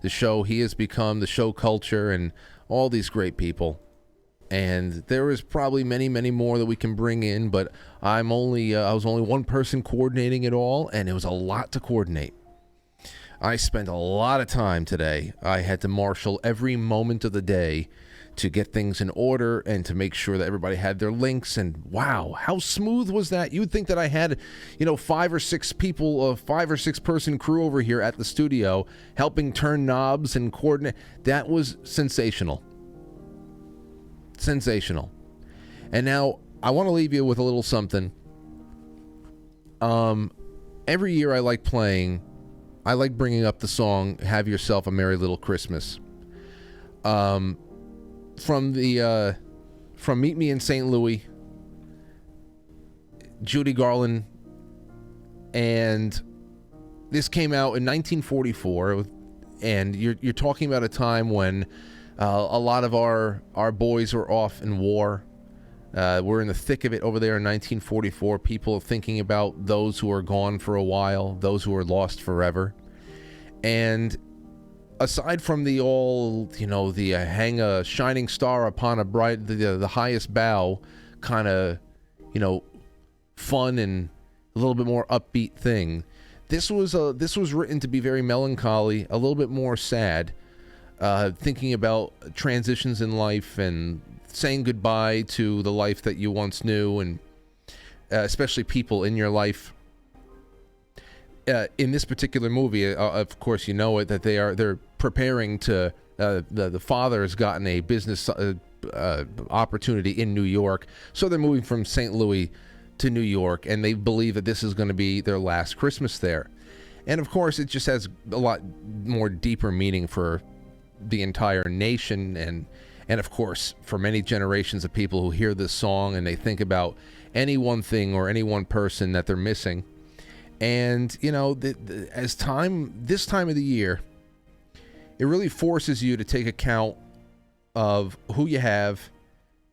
show he has become, the show culture, and all these great people. And there is probably many, many more that we can bring in, but I was only one person coordinating it all, and it was a lot to coordinate. I spent a lot of time today. I had to marshal every moment of the day to get things in order and to make sure that everybody had their links. And wow, how smooth was that? You'd think that I had, 5 or 6 people, a 5 or 6 person crew over here at the studio helping turn knobs and coordinate. That was sensational. Sensational. And now I want to leave you with a little something. Every year I like bringing up the song "Have Yourself a Merry Little Christmas." From Meet Me in St. Louis, Judy Garland, and this came out in 1944, and you're talking about a time when A lot of our boys were off in war. We're in the thick of it over there in 1944. People are thinking about those who are gone for a while, those who are lost forever. And aside from the hang a shining star upon a bright, the highest bough kind of, fun and a little bit more upbeat thing, this was written to be very melancholy, a little bit more sad, thinking about transitions in life and saying goodbye to the life that you once knew, and especially people in your life. In this particular movie, of course, you know it, that they're preparing to. The father has gotten a business opportunity in New York, so they're moving from St. Louis to New York, and they believe that this is going to be their last Christmas there. And of course, it just has a lot more deeper meaning for the entire nation, and of course, for many generations of people who hear this song and they think about any one thing or any one person that they're missing. And, this time of the year, it really forces you to take account of who you have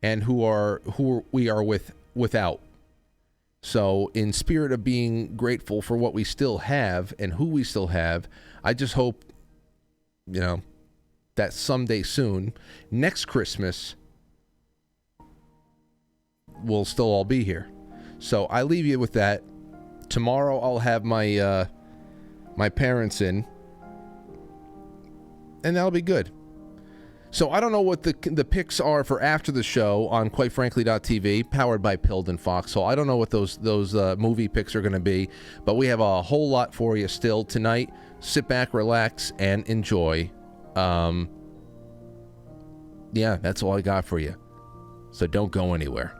and who we are without. So in spirit of being grateful for what we still have and who we still have, I just hope, that someday soon, next Christmas, we'll still all be here. So I leave you with that. Tomorrow I'll have my my parents in, and that'll be good. So I don't know what the picks are for after the show on QuiteFrankly.tv, powered by Pilled and Foxhole. I don't know what those movie picks are going to be, but we have a whole lot for you still tonight. Sit back, relax, and enjoy. Yeah, that's all I got for you. So don't go anywhere.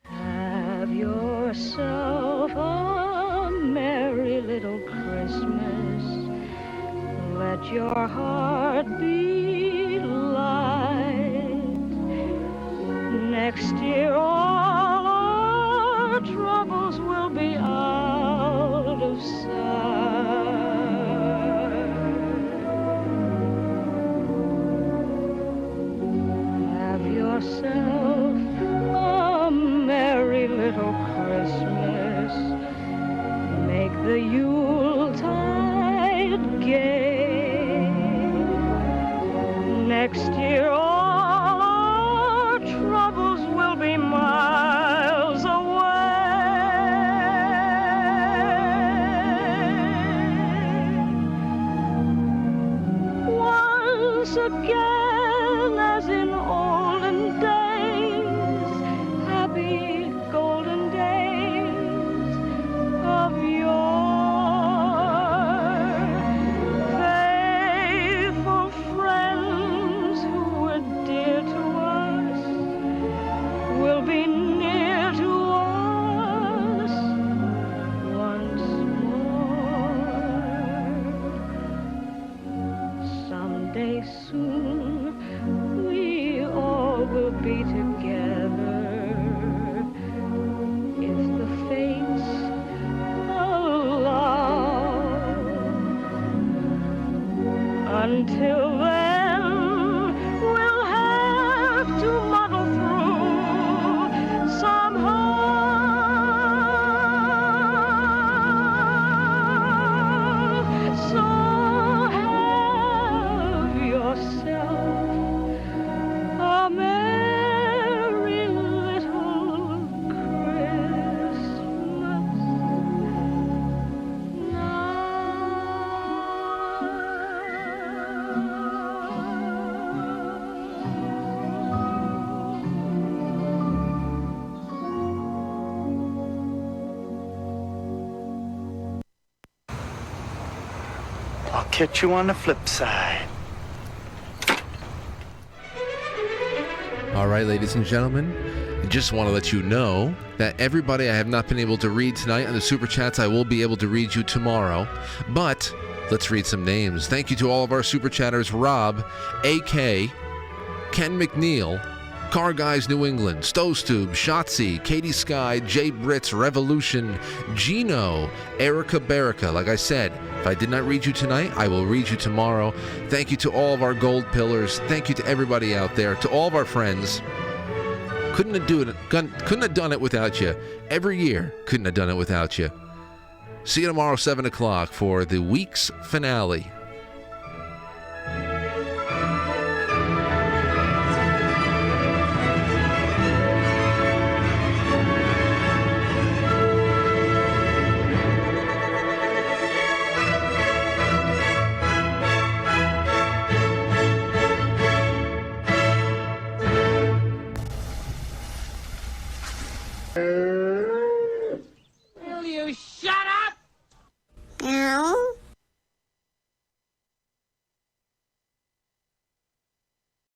Have yourself a merry little Christmas. Let your heart be light. Next year all our troubles will be out of sight. Have yourself a merry little Christmas. Make the Yuletide gay. Next year all our troubles will be miles away. Once again, as in olden days, happy golden days of yore. Faithful friends who were dear to us will be near to us once more. Someday soon we all will be together if the fates allow. Until then, we'll have to muddle through somehow. So have yourself a merry little Christmas I'll catch you on the flip side. All right, ladies and gentlemen, I just want to let you know that everybody I have not been able to read tonight on the Super Chats, I will be able to read you tomorrow. But let's read some names. Thank you to all of our Super Chatters: Rob, AK, Ken McNeil, Car Guys New England, Stove, Shotzi, Katie Sky, Jay Brits, Revolution, Gino, Erica Berica. Like I said, if I did not read you tonight, I will read you tomorrow. Thank you to all of our gold pillars. Thank you to everybody out there, to all of our friends. Couldn't have done it without you. Every year, couldn't have done it without you. See you tomorrow, 7 o'clock, for the week's finale. Will you shut up?